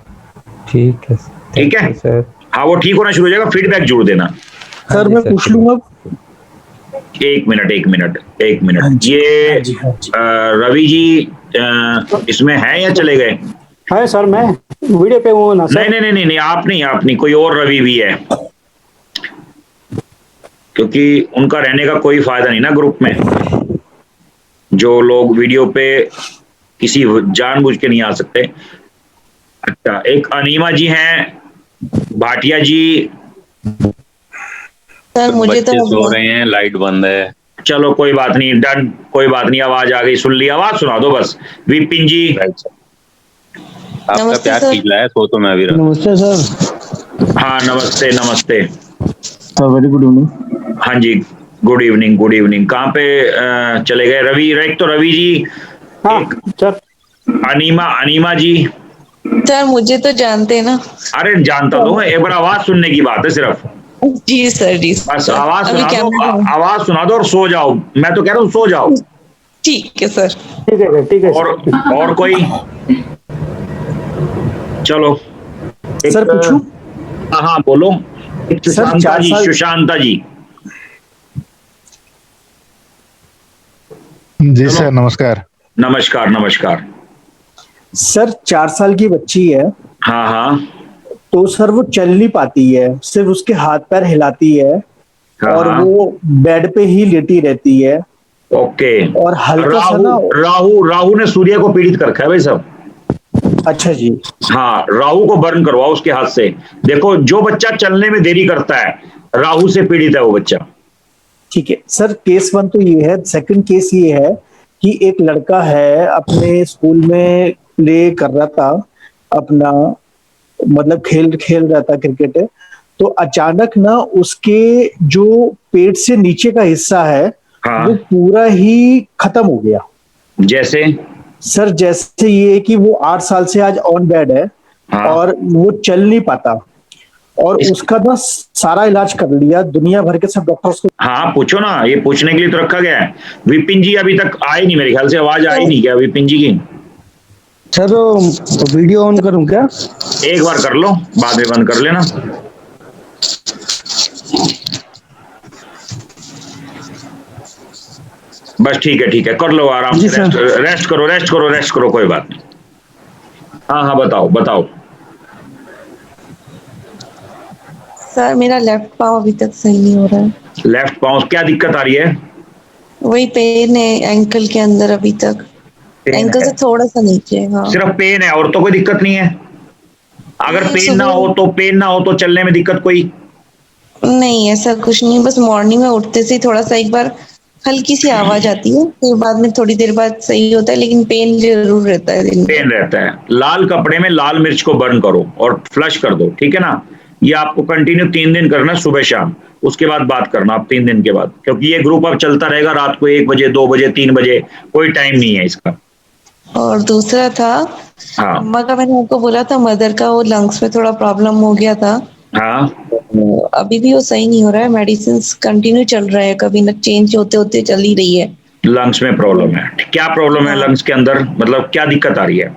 S6: ठीक है
S1: ठीक है
S6: सर।
S1: हाँ वो ठीक होना शुरू हो जाएगा, फीडबैक जरूर देना।
S13: सर मैं पूछ लूंगा।
S1: एक मिनट ये रवि जी इसमें है या चले गए?
S13: है सर, मैं वीडियो पे हूँ ना सर।
S1: नहीं आप नहीं, कोई और रवि भी है, क्योंकि उनका रहने का कोई फायदा नहीं ना ग्रुप में। जो लोग वीडियो पे किसी जानबूझ के नहीं आ सकते। अच्छा, एक अनीमा जी हैं, भाटिया जी।
S4: सर मुझे तो
S3: सो रहे हैं, लाइट बंद है।
S1: चलो कोई बात नहीं, डन, कोई बात नहीं, आवाज आ गई, सुन ली, आवाज सुना दो बस। विपिन जी
S3: आपका प्यार खींच है, सो तो मैं भी रहा।
S13: नमस्ते सर।
S1: हाँ नमस्ते
S13: वेरी गुड इवनिंग।
S1: हाँ जी गुड इवनिंग। कहाँ पे चले गए रवि? एक तो रवि जी,
S13: हाँ सर।
S1: अनीमा जी।
S4: सर मुझे तो जानते हैं ना।
S1: अरे जानता तो एक बार आवाज सुनने की बात है सिर्फ।
S4: जी सर जी।
S1: बस आवाज सुना दो और सो जाओ। मैं तो कह रहा हूँ सो जाओ।
S4: ठीक है सर।
S13: ठीक है
S1: और कोई? चलो
S13: सर पूछूं?
S1: हाँ बोलो। सुशांता जी।
S14: जी सर नमस्कार।
S13: सर 4 साल की बच्ची है।
S1: हाँ।
S13: तो सर वो चल नहीं पाती है, सिर्फ उसके हाथ पैर हिलाती है।
S1: हाँ।
S13: और वो बेड पे ही लेटी रहती है।
S1: ओके।
S13: और हल्का सा ना
S1: राहु ने सूर्य को पीड़ित कर रखा है भाई साहब।
S13: अच्छा जी।
S1: हाँ, राहु को बर्न करवाओ उसके हाथ से। देखो जो बच्चा चलने में देरी करता है राहु से पीड़ित है वो बच्चा।
S13: ठीक है सर, केस 1 तो ये है। सेकंड केस ये है कि एक लड़का है, अपने स्कूल में प्ले कर रहा था, अपना मतलब खेल रहा था क्रिकेट। तो अचानक ना उसके जो पेट से नीचे का हिस्सा है वो पूरा ही खत्म हो गया।
S1: जैसे
S13: सर जैसे ये कि वो 8 साल से आज ऑन बेड है। और वो चल नहीं पाता। और उसका ना सारा इलाज कर लिया, दुनिया भर के सब डॉक्टर्स को।
S1: हाँ पूछो ना, ये पूछने के लिए तो रखा गया है। विपिन जी अभी तक आए नहीं, मेरे ख्याल से आवाज आई नहीं क्या विपिन जी की?
S13: सर वीडियो ऑन करूं क्या?
S1: एक बार कर लो, बाद में बंद कर लेना। बस ठीक है कर लो आराम से। रेस्ट करो कोई बात नहीं। हाँ बताओ।
S4: सर मेरा लेफ्ट पाँव अभी तक सही नहीं हो रहा है।
S1: लेफ्ट पाँव क्या दिक्कत आ रही है?
S4: वही पेन है एंकल के अंदर अभी तक, एंकल से थोड़ा सा नीचे। हाँ
S1: सिर्फ पेन है और तो कोई दिक्कत नहीं है? अगर पेन ना हो तो चलने में दिक्कत कोई
S4: नहीं है सर, कुछ नहीं, बस मॉर्निंग में उठते से थोड़ा सा एक बार हल्की सी आवाज आती है, फिर बाद में थोड़ी देर बाद सही होता है, लेकिन पेन जरूर रहता है।
S1: पेन रहता है। लाल कपड़े में लाल मिर्च को बर्न करो और फ्लश कर दो, ठीक है ना? ये आपको कंटिन्यू 3 दिन करना, सुबह शाम। उसके बाद बात करना आप 3 दिन के बाद, क्योंकि ये ग्रुप अब चलता रहेगा रात को 1 बजे 2 बजे 3 बजे, कोई टाइम नहीं है इसका।
S4: और दूसरा था अम्मा का, मैंने आपको बोला था मदर का वो लंग्स में थोड़ा प्रॉब्लम हो गया था।
S1: हाँ
S4: अभी भी वो सही नहीं हो रहा है, मेडिसिन कंटिन्यू चल रहा है, कभी न चेंज होते चल ही रही है।
S1: लंग्स में प्रॉब्लम है? क्या प्रॉब्लम है लंग्स के अंदर? मतलब क्या दिक्कत आ रही है?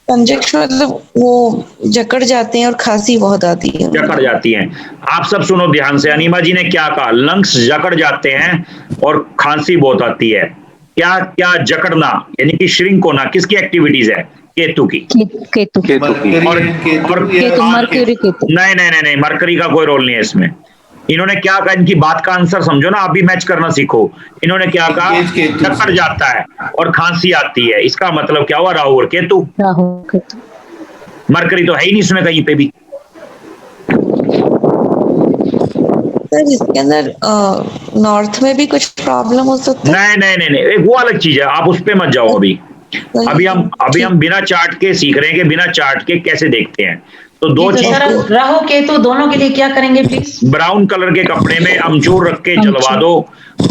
S4: कंजक्शन, मतलब वो जकड़ जाते हैं और खांसी बहुत आती है।
S1: जकड़ जाती हैं। आप सब सुनो ध्यान से, अनीमा जी ने क्या कहा, लंग्स जकड़ जाते हैं और खांसी बहुत आती है। क्या जकड़ना यानी कि श्रिंक होना किसकी एक्टिविटीज है? केतु की।
S12: केतु
S1: नहीं, मरकरी का कोई रोल नहीं है इसमें। इन्होंने क्या कहा, इनकी बात का आंसर समझो ना, आप भी मैच करना सीखो। इन्होंने क्या कहा, जकड़ जाता है और खांसी आती है, इसका मतलब क्या हुआ? राहु और केतु। मरकरी तो है ही नहीं इसमें कहीं पे भी।
S4: सर इसके अंदर नॉर्थ में भी कुछ प्रॉब्लम हो सकता है?
S1: नहीं, वो अलग चीज है, आप उस पे मत जाओ। अभी हम बिना चार्ट के सीख रहे हैं कि बिना चार्ट के कैसे देखते हैं। तो दो चीज,
S4: राहु केतु दोनों के लिए क्या करेंगे प्लीज?
S1: ब्राउन कलर के कपड़े में अमचूर रख के जलवा दो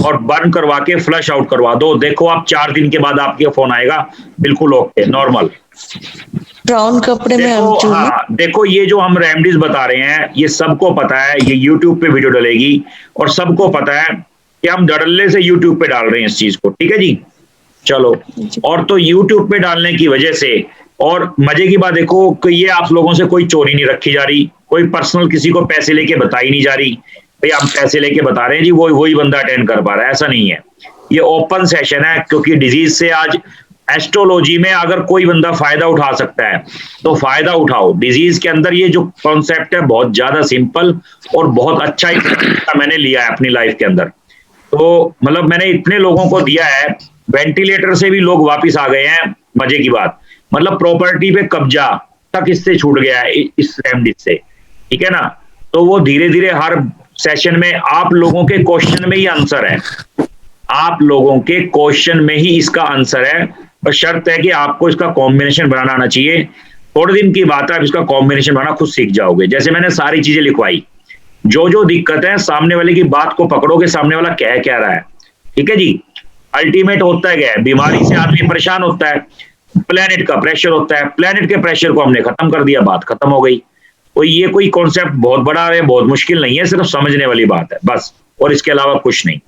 S1: और बर्न करवा के फ्लश आउट करवा दो। देखो आप 4 दिन के बाद आपके फोन आएगा बिल्कुल ओके, नॉर्मल।
S4: ब्राउन कपड़े में अमचूर।
S1: हाँ देखो, ये जो हम रेमेडीज बता रहे हैं ये सबको पता है, ये यूट्यूब पे वीडियो डलेगी और सबको पता है कि हम धड़ल्ले से यूट्यूब पे डाल रहे हैं इस चीज को, ठीक है जी। चलो, और तो यूट्यूब पे डालने की वजह से, और मजे की बात देखो कि ये आप लोगों से कोई चोरी नहीं रखी जा रही, कोई पर्सनल किसी को पैसे लेके बताई नहीं जा रही, भाई हम पैसे लेके बता रहे हैं जी, वही बंदा अटेंड कर पा रहा है, ऐसा नहीं है। ये ओपन सेशन है, क्योंकि डिजीज से आज एस्ट्रोलॉजी में अगर कोई बंदा फायदा उठा सकता है तो फायदा उठाओ। डिजीज के अंदर ये जो कॉन्सेप्ट है बहुत ज्यादा सिंपल और बहुत अच्छा मैंने लिया है अपनी लाइफ के अंदर। तो मतलब मैंने इतने लोगों को दिया है, वेंटिलेटर से भी लोग वापिस आ गए हैं, मजे की बात, मतलब प्रॉपर्टी पे कब्जा तक इससे छूट गया है, इस रेमेडी से, ठीक है ना। तो वो धीरे धीरे हर सेशन में आप लोगों के क्वेश्चन में ही आंसर है, आप लोगों के क्वेश्चन में ही इसका आंसर है, और शर्त है कि आपको इसका कॉम्बिनेशन बनाना आना चाहिए। थोड़े दिन की बात है, आप इसका कॉम्बिनेशन बनाना खुद सीख जाओगे। जैसे मैंने सारी चीजें लिखवाई, जो दिक्कत है सामने वाले की बात को पकड़ोगे, सामने वाला कह क्या रहा है, ठीक है जी। अल्टीमेट होता है क्या है, बीमारी से आदमी परेशान होता है, प्लेनेट का प्रेशर होता है, प्लेनेट के प्रेशर को हमने खत्म कर दिया, बात खत्म हो गई। ये कोई कॉन्सेप्ट बहुत बड़ा है, बहुत मुश्किल नहीं है, सिर्फ समझने वाली बात है बस, और इसके अलावा कुछ नहीं।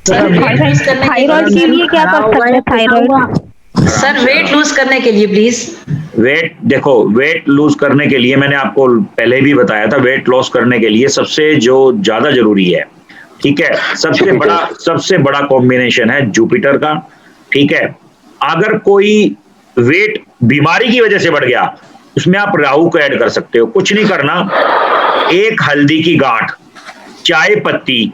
S12: थायराइड के लिए क्या कर सकते हैं? थायराइड
S4: सर वेट लूज करने के लिए प्लीज।
S1: वेट देखो, वेट लूज करने के लिए मैंने आपको पहले भी बताया था, वेट लॉस करने के लिए सबसे जो ज्यादा जरूरी है, ठीक है, सबसे बड़ा कॉम्बिनेशन है जुपिटर का, ठीक है। अगर कोई वेट बीमारी की वजह से बढ़ गया, उसमें आप राहु को ऐड कर सकते हो। कुछ नहीं करना, एक हल्दी की गांठ, चाय पत्ती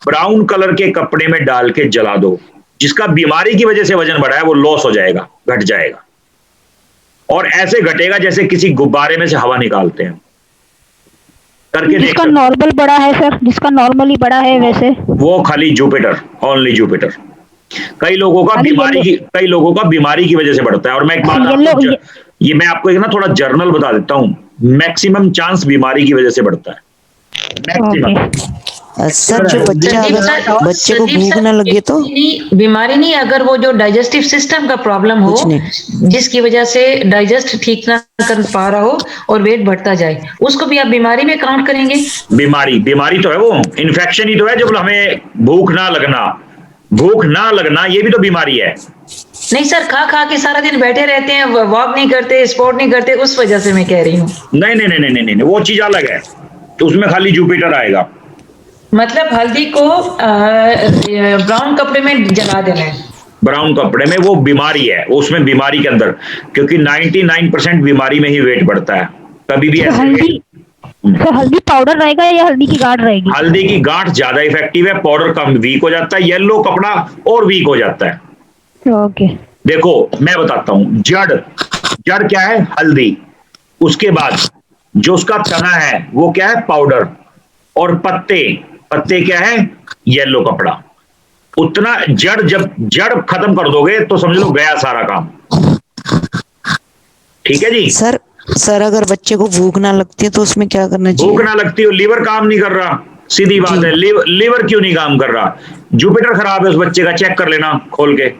S1: ब्राउन कलर के कपड़े में डाल के जला दो। जिसका बीमारी की वजह से वजन बढ़ा है वो लॉस हो जाएगा, घट जाएगा, और ऐसे घटेगा जैसे किसी गुब्बारे में से हवा निकालते हैं, करके देख।
S12: जिसका नॉर्मल बड़ा है सर, जिसका नॉर्मली बड़ा है वैसे, वो
S1: खाली जुपिटर, ओनली जुपिटर। कई लोगों का बीमारी की वजह से बढ़ता है। और मैं एक बात ये मैं आपको एक ना थोड़ा जर्नल बता देता हूं, मैक्सिमम चांस बीमारी की वजह से बढ़ता है, मैक्सिमम।
S15: सर जो बच्चे को भूख ना लगे तो
S4: बीमारी नहीं, अगर वो जो डाइजेस्टिव सिस्टम का प्रॉब्लम हो, जिसकी वजह से डाइजेस्ट ठीक ना कर पा रहा हो और वेट बढ़ता जाए, उसको भी आप बीमारी में काउंट करेंगे?
S1: बीमारी तो है, वो इन्फेक्शन ही तो है। जब हमें भूख ना लगना ये भी तो बीमारी है।
S4: नहीं सर, खा के सारा दिन बैठे रहते हैं, वॉक नहीं करते, स्पोर्ट नहीं करते, उस वजह से मैं कह रही हूँ।
S1: नहीं, वो चीज अलग है, तो उसमें खाली जुपिटर आएगा।
S4: मतलब हल्दी को ब्राउन कपड़े में जला देना है।
S1: ब्राउन कपड़े में, वो बीमारी है, उसमें बीमारी के अंदर, क्योंकि 99% बीमारी में ही वेट बढ़ता है। कभी भी
S12: हल्दी पाउडर रहेगा या हल्दी की गांठ रहेगी?
S1: हल्दी की गांठ ज्यादा इफेक्टिव है, पाउडर कम वीक हो जाता है, येलो कपड़ा और वीक हो जाता है।
S12: ओके, देखो
S1: मैं बताता हूँ, जड़ क्या है? हल्दी। उसके बाद जो उसका तना है वो क्या है? पाउडर। और पत्ते क्या है? येलो कपड़ा। उतना जड़ खत्म कर दोगे तो समझ लो गया सारा काम। ठीक है जी।
S15: सर अगर बच्चे को भूख ना लगती है तो उसमें क्या करना चाहिए?
S1: भूख ना लगती हो, लीवर काम नहीं कर रहा, सीधी बात है। लीवर क्यों नहीं काम कर रहा? जुपिटर खराब है उस बच्चे का, चेक कर लेना खोल के।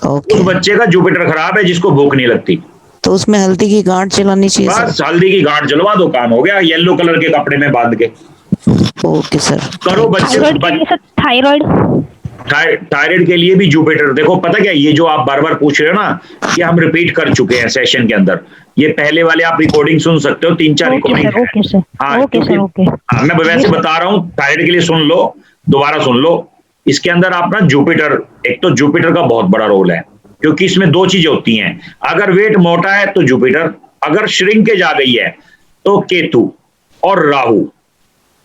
S1: उस बच्चे का जुपिटर खराब है जिसको भूख नहीं लगती,
S15: तो उसमें हल्दी की गांठ जलानी चाहिए।
S1: बस हल्दी की गांठ जलवा दो, काम हो गया। येलो कलर के कपड़े में बांध के।
S15: Okay sir.
S1: करो बच्चे। थायराइड के लिए भी जुपिटर। देखो पता क्या, ये जो आप बार बार पूछ रहे हो ना, ये हम रिपीट कर चुके हैं सेशन के अंदर। ये पहले वाले आप रिकॉर्डिंग सुन सकते हो, 3-4 रिकॉर्डिंग। हाँ, मैं वैसे बता रहा हूँ, थायराइड के लिए सुन लो, दोबारा सुन लो। इसके अंदर आप ना जुपिटर, एक तो जुपिटर का बहुत बड़ा रोल है, क्योंकि इसमें 2 चीजें होती हैं। अगर वेट मोटा है तो जुपिटर, अगर श्रिंकेज आ गई है तो केतु और राहु।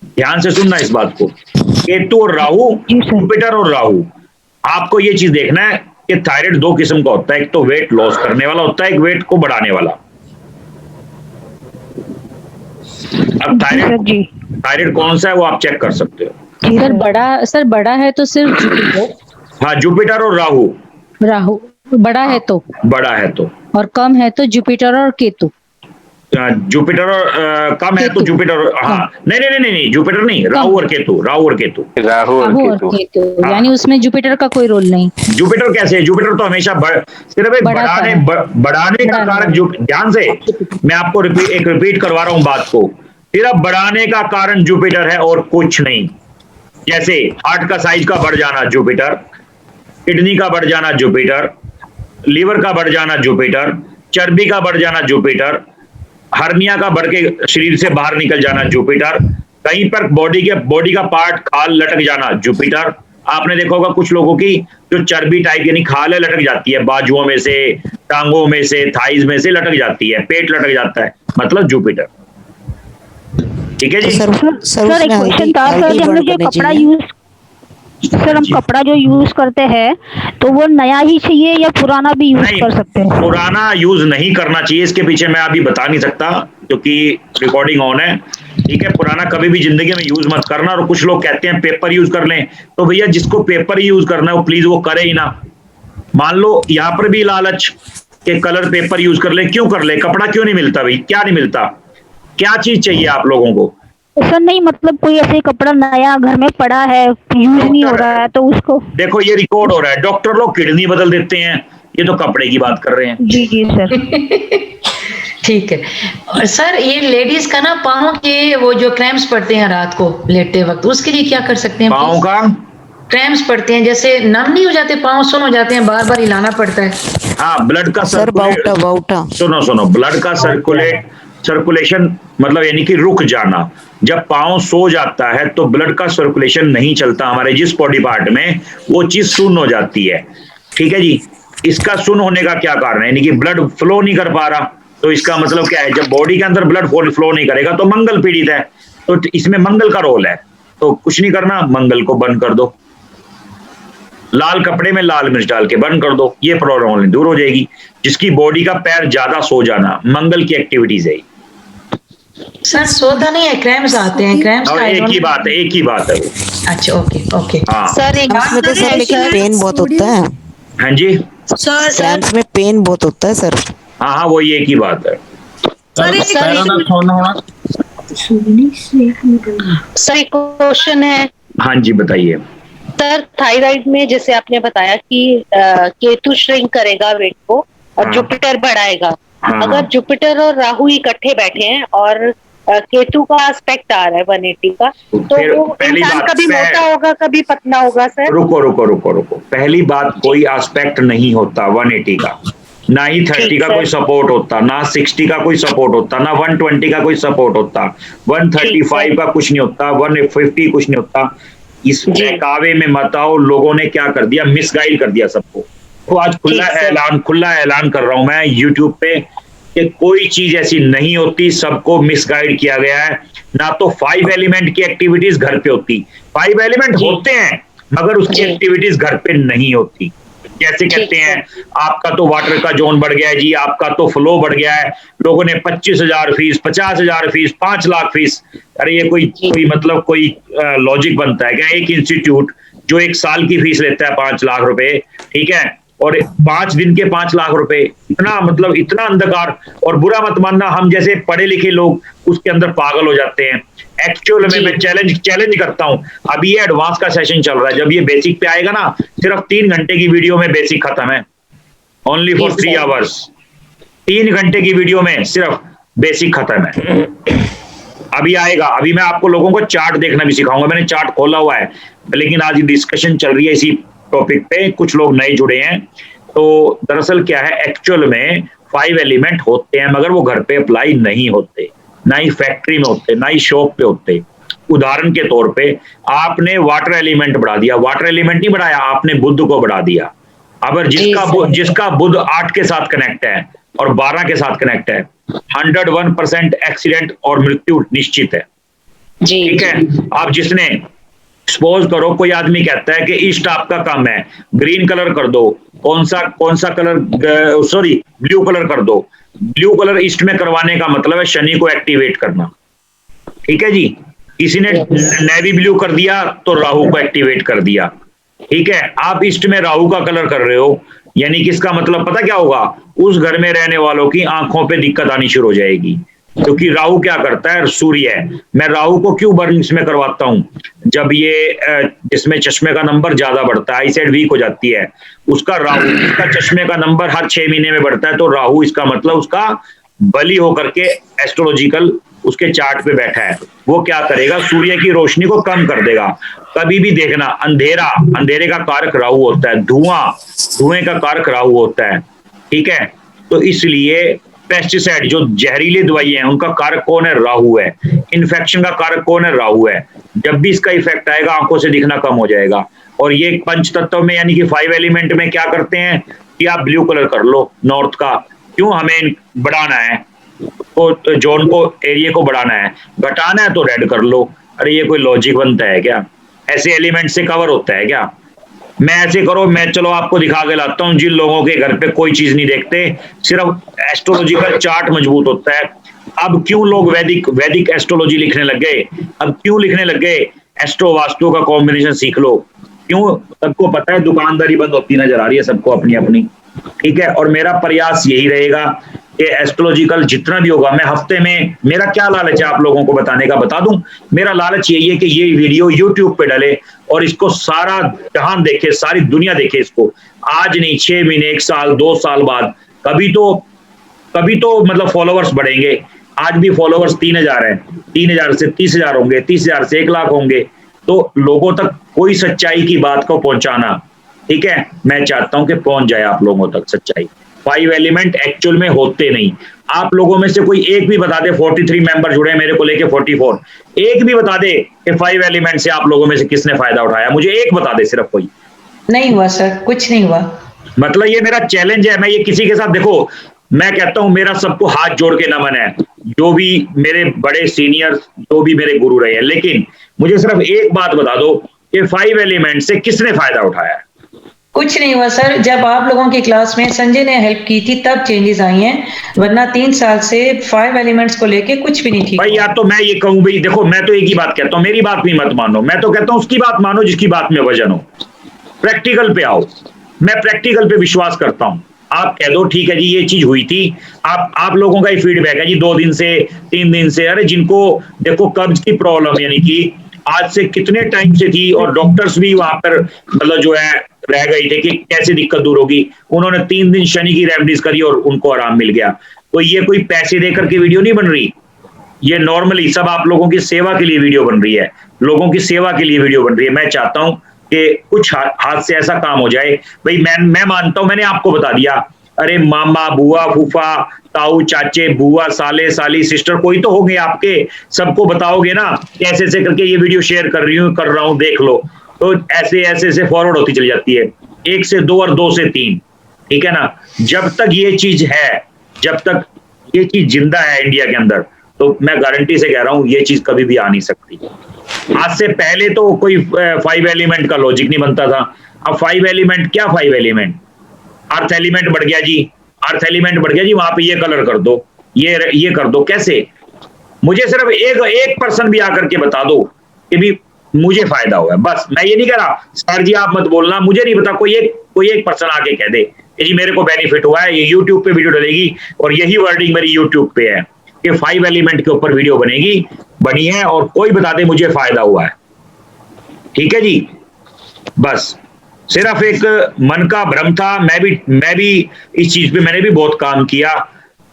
S1: ध्यान से सुनना इस बात को, केतु और राहु, जुपिटर और राहु। आपको ये चीज देखना है कि थायराइड 2 किस्म का होता है, एक तो वेट लॉस करने वाला होता है, एक वेट को बढ़ाने वाला। अब थायराइड कौन सा है वो आप चेक कर सकते हो।
S16: सर बड़ा है तो सिर्फ जुपिटर।
S1: हाँ, जुपिटर और राहु
S16: बड़ा है तो और कम है तो जुपिटर और केतु।
S1: जुपिटर और कम है तो जुपिटर। हाँ, नहीं, जुपिटर नहीं, राहु और केतु।
S16: यानी उसमें जुपिटर का कोई रोल नहीं।
S1: जुपिटर कैसे? जुपिटर तो हमेशा सिर्फ एक बढ़ाने का कारक। ध्यान से मैं आपको रिपीट करवा रहा हूं बात को, सिर्फ बढ़ाने का कारण जुपिटर है और कुछ नहीं। जैसे हार्ट का साइज का बढ़ जाना जुपिटर, किडनी का बढ़ जाना जुपिटर, लीवर का बढ़ जाना जुपिटर, चर्बी का बढ़ जाना जुपिटर, हर्निया का बढ़ के शरीर से बाहर निकल जाना जुपिटर, कहीं पर बॉडी का पार्ट खाल लटक जाना जुपिटर। आपने देखा होगा कुछ लोगों की जो चर्बी टाइप यानी खाल है लटक जाती है, बाजुओं में से, टांगों में से, थाइज में से लटक जाती है, पेट लटक जाता है, मतलब जुपिटर। ठीक है जी।
S12: सर एक क्वेश्चन था सर, हमने जो कपड़ा यूज सर हम कपड़ा जो यूज करते हैं तो वो नया ही चाहिए या पुराना भी यूज कर सकते हैं?
S1: पुराना यूज नहीं करना चाहिए, इसके पीछे मैं अभी बता नहीं सकता क्योंकि रिकॉर्डिंग ऑन है। ठीक है, पुराना कभी भी जिंदगी में यूज मत करना। और कुछ लोग कहते हैं पेपर यूज कर लें, तो भैया जिसको पेपर यूज करना है वो प्लीज वो करे ही ना। मान लो यहाँ पर भी लालच के कलर पेपर यूज कर ले, क्यों कर ले? कपड़ा क्यों नहीं मिलता भाई? क्या नहीं मिलता? क्या चीज चाहिए आप लोगों को?
S12: सर नहीं, मतलब कोई ऐसे कपड़ा नया घर में पड़ा है, यूज नहीं हो रहा है, तो उसको
S1: देखो ये रिकॉर्ड हो रहा है, डॉक्टर लोग किडनी बदल देते हैं, ये तो कपड़े की बात कर रहे हैं।
S12: जी जी सर।
S4: ठीक है। और सर ये लेडीज का ना पाँव के वो जो क्रैम्प्स पड़ते हैं रात को लेटते वक्त, उसके लिए क्या कर सकते हैं?
S1: पाँव का
S4: क्रैम्प्स पड़ते हैं, जैसे नम नहीं हो जाते पाँव, सुन हो जाते हैं, बार बार हिलाना पड़ता है।
S1: हाँ, ब्लड का
S15: सर बाउटा
S1: सुनो ब्लड का सर्कुलेशन मतलब यानी कि रुक जाना। जब पाँव सो जाता है तो ब्लड का सर्कुलेशन नहीं चलता हमारे जिस बॉडी पार्ट में, वो चीज शून्य हो जाती है। ठीक है जी। इसका शून्य होने का क्या कारण है? यानी कि ब्लड फ्लो नहीं कर पा रहा, तो इसका मतलब क्या है? जब बॉडी के अंदर ब्लड फ्लो नहीं करेगा तो मंगल पीड़ित है, तो इसमें मंगल का रोल है। तो कुछ नहीं करना, मंगल को बंद कर दो, लाल कपड़े में लाल मिर्च डाल के बंद कर दो, ये प्रॉब्लम दूर हो जाएगी। जिसकी बॉडी का पैर ज्यादा सो जाना, मंगल की एक्टिविटीज है।
S4: सर सोता नहीं है, क्रैम्प्स आते हैं, क्रैम्प्स का
S1: एक ही बात है वो।
S4: अच्छा ओके।
S1: हाँ
S15: सर एक उसमें तो सर लेकिन पेन बहुत होता है।
S1: हाँ जी
S15: सर क्रैम्प्स में पेन बहुत होता है सर।
S1: हाँ वो एक ही बात है।
S17: सर एक क्वेश्चन है।
S1: हाँ जी बताइए।
S17: सर थायराइड में जैसे आपने बताया कि केतु श्रिंक करेगा वेट को और जुपिटर बढ़ाएगा। अगर जुपिटर और राहु इकट्ठे बैठे हैं और केतु का एस्पेक्ट आ रहा है 180 का, तो वो इंसान कभी मोटा होगा कभी पतला होगा सर?
S1: रुको। पहली बात, कोई एस्पेक्ट नहीं होता 180 का, ना ही 30 का कोई सपोर्ट होता, ना 60 का कोई सपोर्ट होता, ना 120 का कोई सपोर्ट होता, 135 का कुछ नहीं होता, 150 कुछ नहीं होता। इस बहकावे में मत आओ। लोगों ने क्या कर दिया, मिसगाइड कर दिया सबको। तो आज खुला ऐलान कर रहा हूं मैं यूट्यूब पे कि कोई चीज ऐसी नहीं होती, सबको मिसगाइड किया गया है। ना तो 5 एलिमेंट की एक्टिविटीज घर पे होती, 5 एलिमेंट होते हैं मगर उसकी एक्टिविटीज घर पे नहीं होती। जैसे कहते हैं आपका तो वाटर का जोन बढ़ गया है जी, आपका तो फ्लो बढ़ गया है, लोगों ने 25,000 फीस, 50,000 फीस, 5 लाख फीस। अरे ये कोई मतलब कोई लॉजिक बनता है क्या? एक इंस्टीट्यूट जो 1 साल की फीस लेता है 5 लाख रुपए, ठीक है, और 5 दिन के 5 लाख रुपए, इतना मतलब इतना अंधकार। और बुरा मत मानना, हम जैसे पढ़े लिखे लोग उसके अंदर पागल हो जाते हैं। एक्चुअल में मैं चैलेंज करता हूं, अभी ये एडवांस का सेशन चल रहा है, जब ये बेसिक पे आएगा ना, सिर्फ 3 घंटे की वीडियो में बेसिक खत्म है, ओनली फॉर 3 आवर्स। 3 घंटे की वीडियो में सिर्फ बेसिक खत्म है। अभी आएगा, अभी मैं आपको लोगों को चार्ट देखना भी सिखाऊंगा, मैंने चार्ट खोला हुआ है, लेकिन आज डिस्कशन चल रही है इसी टॉपिक पे, कुछ लोग नए जुड़े हैं। तो दरअसल क्या है, एक्चुअल में 5 एलिमेंट होते हैं मगर वो घर पे अप्लाई नहीं होते, ना ही फैक्ट्री में होते, ना ही शॉप पे होते। उदाहरण के तौर पे आपने वाटर एलिमेंट बढ़ा दिया, वाटर एलिमेंट नहीं बढ़ाया, आपने बुध को बढ़ा दिया। अब जिसका बुध 8 के साथ कनेक्ट है और 12 के साथ कनेक्ट है, 101% एक्सीडेंट और मृत्यु निश्चित है। ठीक है। आप जिसने सपोज करो कोई आदमी कहता है कि ईस्ट आपका काम है, ग्रीन कलर कर दो, कौन सा कलर, ब्लू कलर कर दो। ब्लू कलर ईस्ट में करवाने का मतलब है शनि को एक्टिवेट करना। ठीक है जी। किसी ने नेवी ब्लू कर दिया तो राहु को एक्टिवेट कर दिया। ठीक है। आप ईस्ट में राहु का कलर कर रहे हो, यानी कि इसका मतलब पता क्या होगा, उस घर में रहने वालों की आंखों पे दिक्कत आनी शुरू हो जाएगी, क्योंकि राहु क्या करता है, सूर्य है। मैं राहु को क्यों बर्न इसमें करवाता हूं, जब ये जिसमें चश्मे का नंबर ज्यादा बढ़ता है, आईसाइट वीक हो जाती है, उसका राहु, इसका चश्मे का नंबर हर 6 महीने में बढ़ता है, तो राहु इसका मतलब उसका बली होकर के एस्ट्रोलॉजिकल उसके चार्ट पे बैठा है, वो क्या करेगा, सूर्य की रोशनी को कम कर देगा। कभी भी देखना, अंधेरे का कारक राहु होता है, धुएं का कारक राहु होता है, ठीक है। तो इसलिए पेस्टिसाइड जो जहरीली दवाइयां हैं उनका कारक कौन है, राहु है। इन्फेक्शन का कारक कौन है, राहु है। जब भी इसका इफेक्ट आएगा आंखों से दिखना कम हो जाएगा। और ये पंच तत्व में यानी कि 5 एलिमेंट में क्या करते हैं कि आप ब्लू कलर कर लो नॉर्थ का, क्यों, हमें बढ़ाना है तो जोन को, एरिया को बढ़ाना है, घटाना है तो रेड कर लो। अरे ये कोई लॉजिक बनता है क्या? ऐसे एलिमेंट से कवर होता है क्या? मैं ऐसे करो, मैं चलो आपको दिखा के लाता हूं, जिन लोगों के घर पे कोई चीज नहीं देखते, सिर्फ एस्ट्रोलॉजिकल चार्ट मजबूत होता है। अब क्यों लोग वैदिक एस्ट्रोलॉजी लिखने लग गए? अब क्यों लिखने लग गए? एस्ट्रो वास्तु का कॉम्बिनेशन सीख लो। क्यों? सबको पता है दुकानदारी बंद होती नजर आ रही है सबको अपनी अपनी, ठीक है। और मेरा प्रयास यही रहेगा कि एस्ट्रोलॉजिकल जितना भी होगा, मैं हफ्ते में, मेरा क्या लालच है आप लोगों को बताने का बता दूं, मेरा लालच यही है कि ये वीडियो YouTube पे डाले और इसको सारा जहान देखे, सारी दुनिया देखे इसको। आज नहीं, 6 महीने, 1 साल, 2 साल बाद कभी तो मतलब फॉलोवर्स बढ़ेंगे। आज भी फॉलोवर्स 3000 हैं, 3000 से 30,000 होंगे, 30,000 से 1 लाख होंगे। तो लोगों तक कोई सच्चाई की बात को पहुंचाना, ठीक है, मैं चाहता हूं कि पहुंच जाए आप लोगों तक सच्चाई। 5 एलिमेंट एक्चुअल में होते नहीं। आप लोगों में से कोई एक भी बता दे, 43 मेंबर जुड़े मेरे को लेके 44, एक भी बता दे कि 5 एलिमेंट से आप लोगों में से किसने फायदा उठाया, मुझे एक बता दे सिर्फ कोई।
S4: नहीं हुआ सर, कुछ नहीं हुआ।
S1: मतलब ये मेरा चैलेंज है, मैं ये किसी के साथ, देखो मैं कहता हूं मेरा सबको हाथ जोड़ के नमन है, जो भी मेरे बड़े सीनियर, जो भी मेरे गुरु रहे हैं, लेकिन मुझे सिर्फ एक बात बता दो कि 5 एलिमेंट से किसने फायदा उठाया है?
S4: कुछ नहीं हुआ सर। जब आप लोगों की क्लास में संजय ने हेल्प की थी तब चेंजेस आई हैं, वरना 3 साल से 5 एलिमेंट्स को लेके कुछ भी नहीं ठीक
S1: भाई। यार तो मैं ये कहूं भाई, देखो मैं तो एक ही बात कहता हूं, मेरी बात भी मत मानो, मैं तो कहता हूं उसकी बात मानो जिसकी बात में वजन हो। प्रैक्टिकल पे आओ, मैं प्रैक्टिकल पे विश्वास करता हूं। आप कह दो ठीक है जी ये चीज हुई थी, आप लोगों का ही फीडबैक है जी 2 दिन से 3 दिन से, अरे जिनको देखो कब्ज की प्रॉब्लम यानी कि आज से कितने टाइम से थी, और डॉक्टर्स भी वहां पर मतलब जो है रह गए थे कि कैसे दिक्कत दूर होगी, उन्होंने 3 दिन शनि की रेमेडीज करी और उनको आराम मिल गया। तो ये कोई पैसे देकर के वीडियो नहीं बन रही, ये नॉर्मली सब आप लोगों की सेवा के लिए वीडियो बन रही है, लोगों की सेवा के लिए वीडियो बन रही है। मैं चाहता हूं कि कुछ हाथ से ऐसा काम हो जाए भाई। मैं मानता हूं, मैंने आपको बता दिया, अरे मामा, बुआ, फूफा, ताऊ, चाचे, बुआ, साले, साली, सिस्टर कोई तो होंगे आपके, सबको बताओगे ना कैसे ऐसे करके ये वीडियो शेयर कर रहा हूं देख लो। तो ऐसे फॉरवर्ड होती चली जाती है, 1 से 2 और 2 से 3, ठीक है ना। जब तक ये चीज है, जब तक ये चीज जिंदा है इंडिया के अंदर, तो मैं गारंटी से कह रहा हूं ये चीज कभी भी आ नहीं सकती। आज से पहले तो कोई 5 एलिमेंट का लॉजिक नहीं बनता था। अब 5 एलिमेंट क्या, 5 एलिमेंट, अर्थ एलिमेंट बढ़ गया जी, अर्थ एलिमेंट बढ़ गया जी, वहां पे ये कलर कर दो, ये कर दो। कैसे? मुझे सिर्फ एक पर्सन भी आकर के बता दो कि भी मुझे फायदा हुआ है, बस। मैं ये नहीं कह रहा सर जी आप मत बोलना, मुझे नहीं पता, कोई एक पर्सन आके कह दे कि जी मेरे को बेनिफिट हुआ है। ये YouTube पे वीडियो डलेगी और यही वर्डिंग मेरी YouTube पे है कि 5 एलिमेंट के ऊपर वीडियो बनी है और कोई बता दे मुझे फायदा हुआ है, ठीक है जी। बस सिर्फ एक मन का भ्रम था। मैं भी इस चीज पे मैंने भी बहुत काम किया,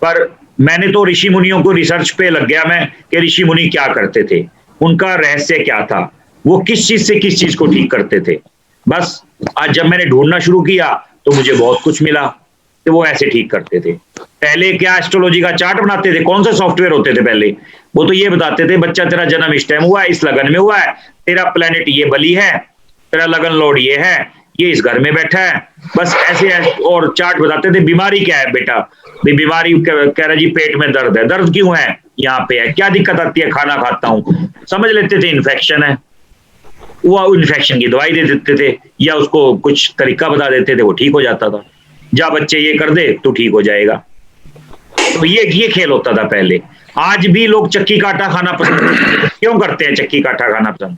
S1: पर मैंने तो ऋषि मुनियों को रिसर्च पे लग गया मैं कि ऋषि मुनि क्या करते थे, उनका रहस्य क्या था, वो किस चीज से किस चीज को ठीक करते थे। बस आज जब मैंने ढूंढना शुरू किया तो मुझे बहुत कुछ मिला कि वो ऐसे ठीक करते थे। पहले क्या एस्ट्रोलॉजी का चार्ट बनाते थे, कौन से सॉफ्टवेयर होते थे पहले, वो तो ये बताते थे बच्चा तेरा जन्म इस टाइम हुआ है, इस लगन में हुआ है, तेरा प्लेनेट ये बली है, तेरा लगन लॉर्ड ये है, ये इस घर में बैठा है, बस ऐसे। और चार्ट बताते थे बीमारी क्या है बेटा, बीमारी कह रहा जी पेट में दर्द है, दर्द क्यों है, यहाँ पे है, क्या दिक्कत आती है, खाना खाता हूँ, समझ लेते थे इन्फेक्शन है, वो इन्फेक्शन की दवाई दे देते थे या उसको कुछ तरीका बता देते थे, वो ठीक हो जाता था। जा बच्चे ये कर दे तो ठीक हो जाएगा। तो ये खेल होता था पहले। आज भी लोग चक्की काटा खाना पसंद क्यों करते हैं? चक्की काटा खाना पसंद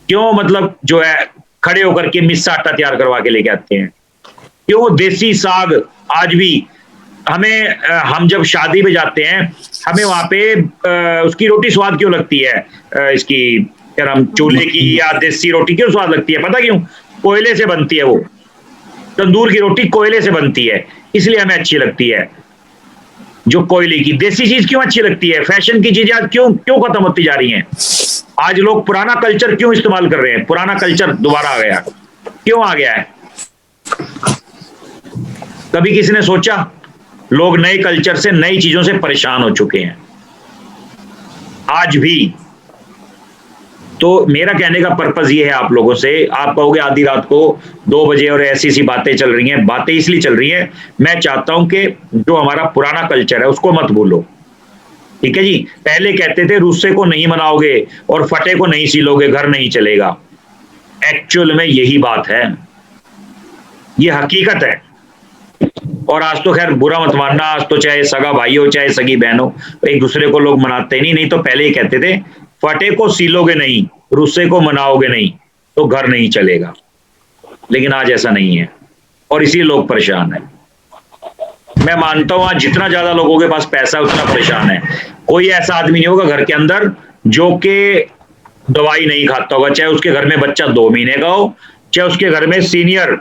S1: क्यों? मतलब जो है खड़े होकर के मिस्सा आटा तैयार करवा के लेके आते हैं क्यों? देसी साग आज भी हम जब शादी में जाते हैं हमें वहां पे उसकी रोटी स्वाद क्यों लगती है, इसकी क्या नाम, चूल्हे की या देसी रोटी क्यों स्वाद लगती है? पता क्यों? कोयले से बनती है, वो तंदूर की रोटी कोयले से बनती है, इसलिए हमें अच्छी लगती है। जो कोयले की। देसी चीज क्यों अच्छी लगती है? फैशन की चीजें आज क्यों क्यों खत्म होती जा रही हैं? आज लोग पुराना कल्चर क्यों इस्तेमाल कर रहे हैं? पुराना कल्चर दोबारा आ गया, क्यों आ गया है? कभी किसी ने सोचा? लोग नए कल्चर से, नई चीजों से परेशान हो चुके हैं आज भी। तो मेरा कहने का पर्पस ये है आप लोगों से, आप कहोगे आधी रात को 2 बजे और ऐसी सी बातें चल रही हैं। बातें इसलिए चल रही हैं, मैं चाहता हूं कि जो हमारा पुराना कल्चर है उसको मत भूलो, ठीक है जी। पहले कहते थे रुस्से को नहीं मनाओगे और फटे को नहीं सीलोगे घर नहीं चलेगा। एक्चुअल में यही बात है, ये हकीकत है। और आज तो खैर बुरा मत मानना, आज तो चाहे सगा भाई हो चाहे सगी बहन हो, एक दूसरे को लोग मनाते नहीं तो पहले ही कहते थे फटे को सीलोगे नहीं, रुस्से को मनाओगे नहीं तो घर नहीं चलेगा। लेकिन आज ऐसा नहीं है और इसीलिए लोग परेशान हैं। मैं मानता हूं आज जितना ज्यादा लोगों के पास पैसा है उतना परेशान है। कोई ऐसा आदमी नहीं होगा घर के अंदर जो कि दवाई नहीं खाता होगा, चाहे उसके घर में बच्चा 2 महीने का हो, चाहे उसके घर में सीनियर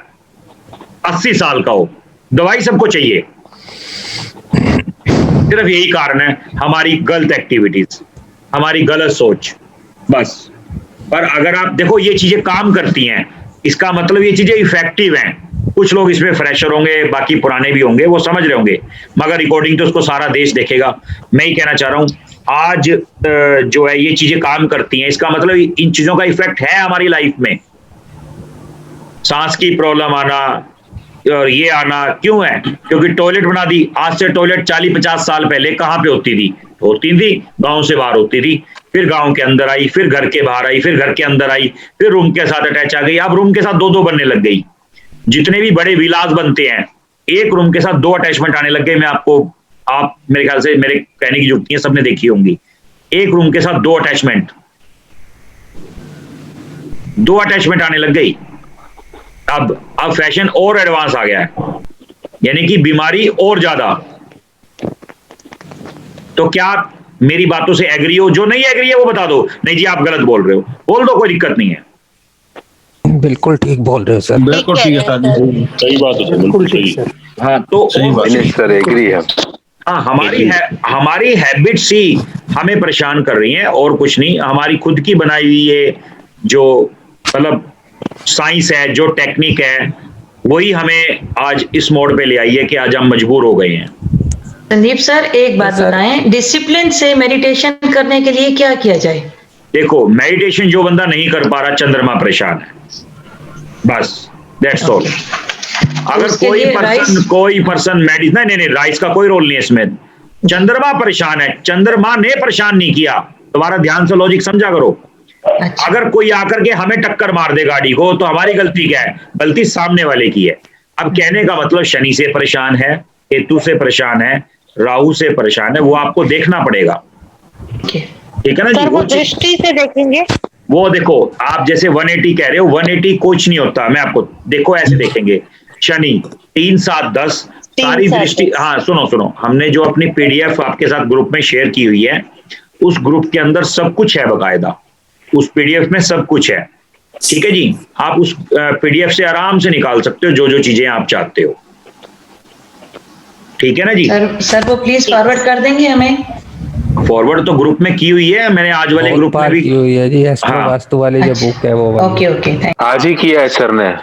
S1: 80 साल का हो, दवाई सबको चाहिए। सिर्फ यही कारण है, हमारी गलत एक्टिविटीज, हमारी गलत सोच, बस। पर अगर आप देखो ये चीजें काम करती हैं, इसका मतलब ये चीजें इफेक्टिव हैं। कुछ लोग इसमें फ्रेशर होंगे, बाकी पुराने भी होंगे, वो समझ रहे होंगे, मगर रिकॉर्डिंग तो उसको सारा देश देखेगा। मैं ही कहना चाह रहा हूं आज जो है ये चीजें काम करती हैं, इसका मतलब इन चीजों का इफेक्ट है हमारी लाइफ में। सांस की प्रॉब्लम आना और ये आना क्यों है? क्योंकि टॉयलेट बना दी। आज से टॉयलेट 40-50 साल पहले कहां पे होती थी? गांव से बाहर होती थी, फिर गांव के अंदर आई, फिर घर के बाहर आई, फिर घर के अंदर आई, फिर रूम के साथ अटैच आ गई। अब रूम के साथ 2-2 बनने लग गई। जितने भी बड़े विलास बनते हैं, एक रूम के साथ 2 अटैचमेंट आने लग गए। आप मेरे ख्याल से मेरे कहने की युक्तियां सबने देखी होंगी। एक रूम के साथ 2 अटैचमेंट आने लग गई। अब फैशन और एडवांस आ गया है, यानी कि बीमारी और ज्यादा। तो क्या आप मेरी बातों से एग्री हो? जो नहीं एग्री है वो बता दो, नहीं जी आप गलत बोल रहे हो, बोल दो, कोई दिक्कत नहीं है।
S6: बिल्कुल ठीक बोल रहे हो सर,
S14: बिल्कुल ठीक है, सही बात है, बिल्कुल सही।
S1: हाँ तो
S3: सर एग्री है।
S1: हाँ, हमारी हैबिट्स ही हमें परेशान कर रही हैं और कुछ नहीं। हमारी खुद की बनाई हुई ये जो मतलब साइंस है, जो टेक्निक है, वही हमें आज इस मोड़ पे ले आई है कि आज हम मजबूर हो गए हैं।
S4: संदीप सर एक बात बताएं, डिसिप्लिन से मेडिटेशन करने के लिए क्या किया जाए?
S1: देखो मेडिटेशन जो बंदा नहीं कर पा रहा, चंद्रमा परेशान है, बस दैट्स ऑल। अगर कोई पर्सन नहीं, राइस का कोई रोल नहीं है इसमें। चंद्रमा परेशान है, चंद्रमा ने परेशान नहीं किया। तुम्हारा ध्यान से लॉजिक समझा करो। अगर कोई आकर के हमें टक्कर मार दे गाड़ी को तो हमारी गलती क्या है? गलती सामने वाले की है। अब कहने का मतलब शनि से परेशान है, केतु से परेशान है, राहु से परेशान है, वो आपको देखना पड़ेगा, ठीक है ना जी?
S17: वो दृष्टि से देखेंगे।
S1: वो देखो आप जैसे 180 कह रहे हो, 180 कुछ नहीं होता। मैं आपको देखो ऐसे देखेंगे, शनि 3, 7, 10 सारी दृष्टि। हाँ सुनो, हमने जो अपनी PDF आपके साथ ग्रुप में शेयर की हुई है, उस ग्रुप के अंदर सब कुछ है बकायदा, उस PDF में सब कुछ है, ठीक है जी। आप उस PDF से आराम से निकाल सकते हो जो चीजें आप चाहते हो, ठीक है ना जी?
S4: सर वो प्लीज फॉरवर्ड कर देंगे हमें।
S1: फॉरवर्ड तो ग्रुप में की हुई है, मैंने आज वाले ग्रुप में भी
S6: की हुई है जी। एस्ट्रो वास्तु वाले जो बुक है वो
S4: ओके
S3: आज ही किया है सर ने,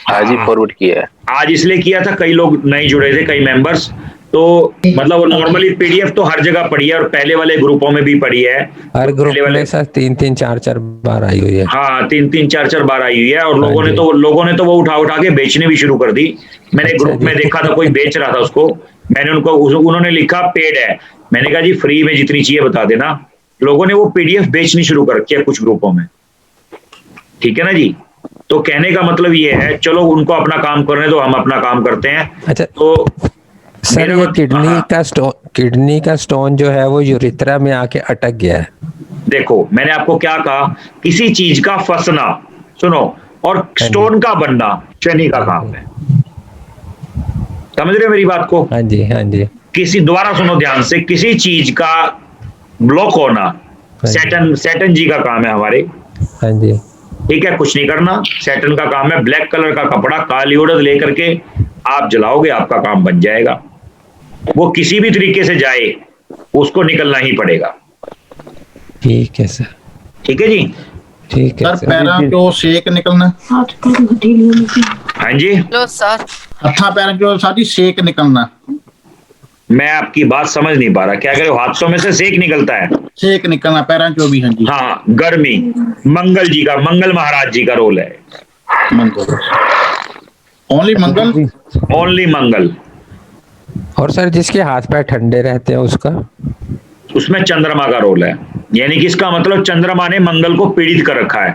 S3: आज ही फॉरवर्ड किया है।
S1: आज इसलिए किया था, कई लोग नहीं जुड़े थे, कई मेंबर्स, तो मतलब नॉर्मली PDF तो हर जगह पड़ी है और पहले वाले ग्रुपों में भी पड़ी है।
S6: हर ग्रुप में सर 3-3, 4-4 बार आई हुई है।
S1: हाँ 3-3, 4-4 बार आई हुई है। और लोगों ने तो वो उठा के बेचने भी शुरू कर दी। मैंने ग्रुप में देखा था कोई बेच रहा था उसको, मैंने उन्होंने लिखा पेड है, मैंने कहा जी फ्री में जितनी चाहिए बता देना। लोगों ने वो PDF बेचनी शुरू कर रखी है कुछ ग्रुपों में, ठीक है ना जी? तो कहने का मतलब ये है, चलो उनको अपना काम करने दो, हम अपना काम करते हैं।
S6: अच्छा
S1: तो
S6: सर ये किडनी का स्टोन जो है वो यूरिथ्रा में आके अटक गया है।
S1: देखो मैंने आपको क्या कहा, किसी चीज का फंसना, सुनो, और स्टोन का बनना शनि का काम है। समझ रहे हो मेरी बात को?
S6: हाँ जी।
S1: दोबारा सुनो ध्यान से, किसी चीज का ब्लॉक होना सैटर्न जी का काम है हमारे।
S6: हाँ जी,
S1: ठीक है, कुछ नहीं करना, सैटर्न का काम है। ब्लैक कलर का कपड़ा, काली उड़द लेकर के आप जलाओगे, आपका काम बन जाएगा। वो किसी भी तरीके से जाए उसको निकलना ही पड़ेगा।
S6: ठीक है सर।
S1: ठीक है जी,
S6: ठीक है
S18: सर। पैरों को सेक निकलना।
S1: हाँ जी,
S19: लो सर।
S18: हथा पैरों को साथी सेक निकलना।
S1: मैं आपकी बात समझ नहीं पा रहा, क्या कह रहे हो? हाथों में से सेक निकलता है?
S18: सेक निकलना पैरों को भी। हाँ जी,
S1: हाँ, गर्मी। मंगल जी का, मंगल महाराज जी का रोल है।
S18: मंगल, ओनली मंगल,
S1: ओनली मंगल।
S6: और सर जिसके हाथ पैर ठंडे रहते हैं उसका?
S1: उसमें चंद्रमा का रोल है, यानी कि इसका मतलब चंद्रमा ने मंगल को पीड़ित कर रखा है।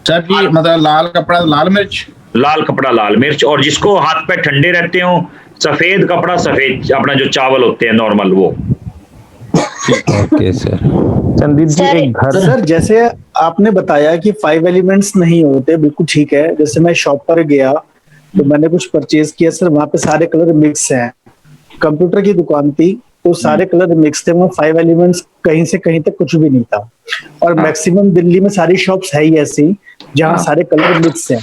S18: सर जी मतलब लाल कपड़ा लाल मिर्च,
S1: लाल कपड़ा लाल मिर्च। और जिसको हाथ पैर ठंडे रहते हो, सफेद कपड़ा सफेद, अपना जो चावल होते हैं नॉर्मल, वो।
S6: Okay sir.
S13: संदीप जी एक घर। सर जैसे आपने बताया कि 5 एलिमेंट्स नहीं होते, बिल्कुल ठीक है। जैसे मैं शॉप पर गया तो मैंने कुछ परचेज किया सर, वहां पे सारे कलर मिक्स हैं। कंप्यूटर की दुकान थी तो सारे कलर मिक्स थे, वहाँ 5 एलिमेंट्स कहीं से कहीं तक कुछ भी नहीं था। और मैक्सिमम दिल्ली में सारी शॉप्स है ही ऐसी जहाँ सारे कलर मिक्स हैं।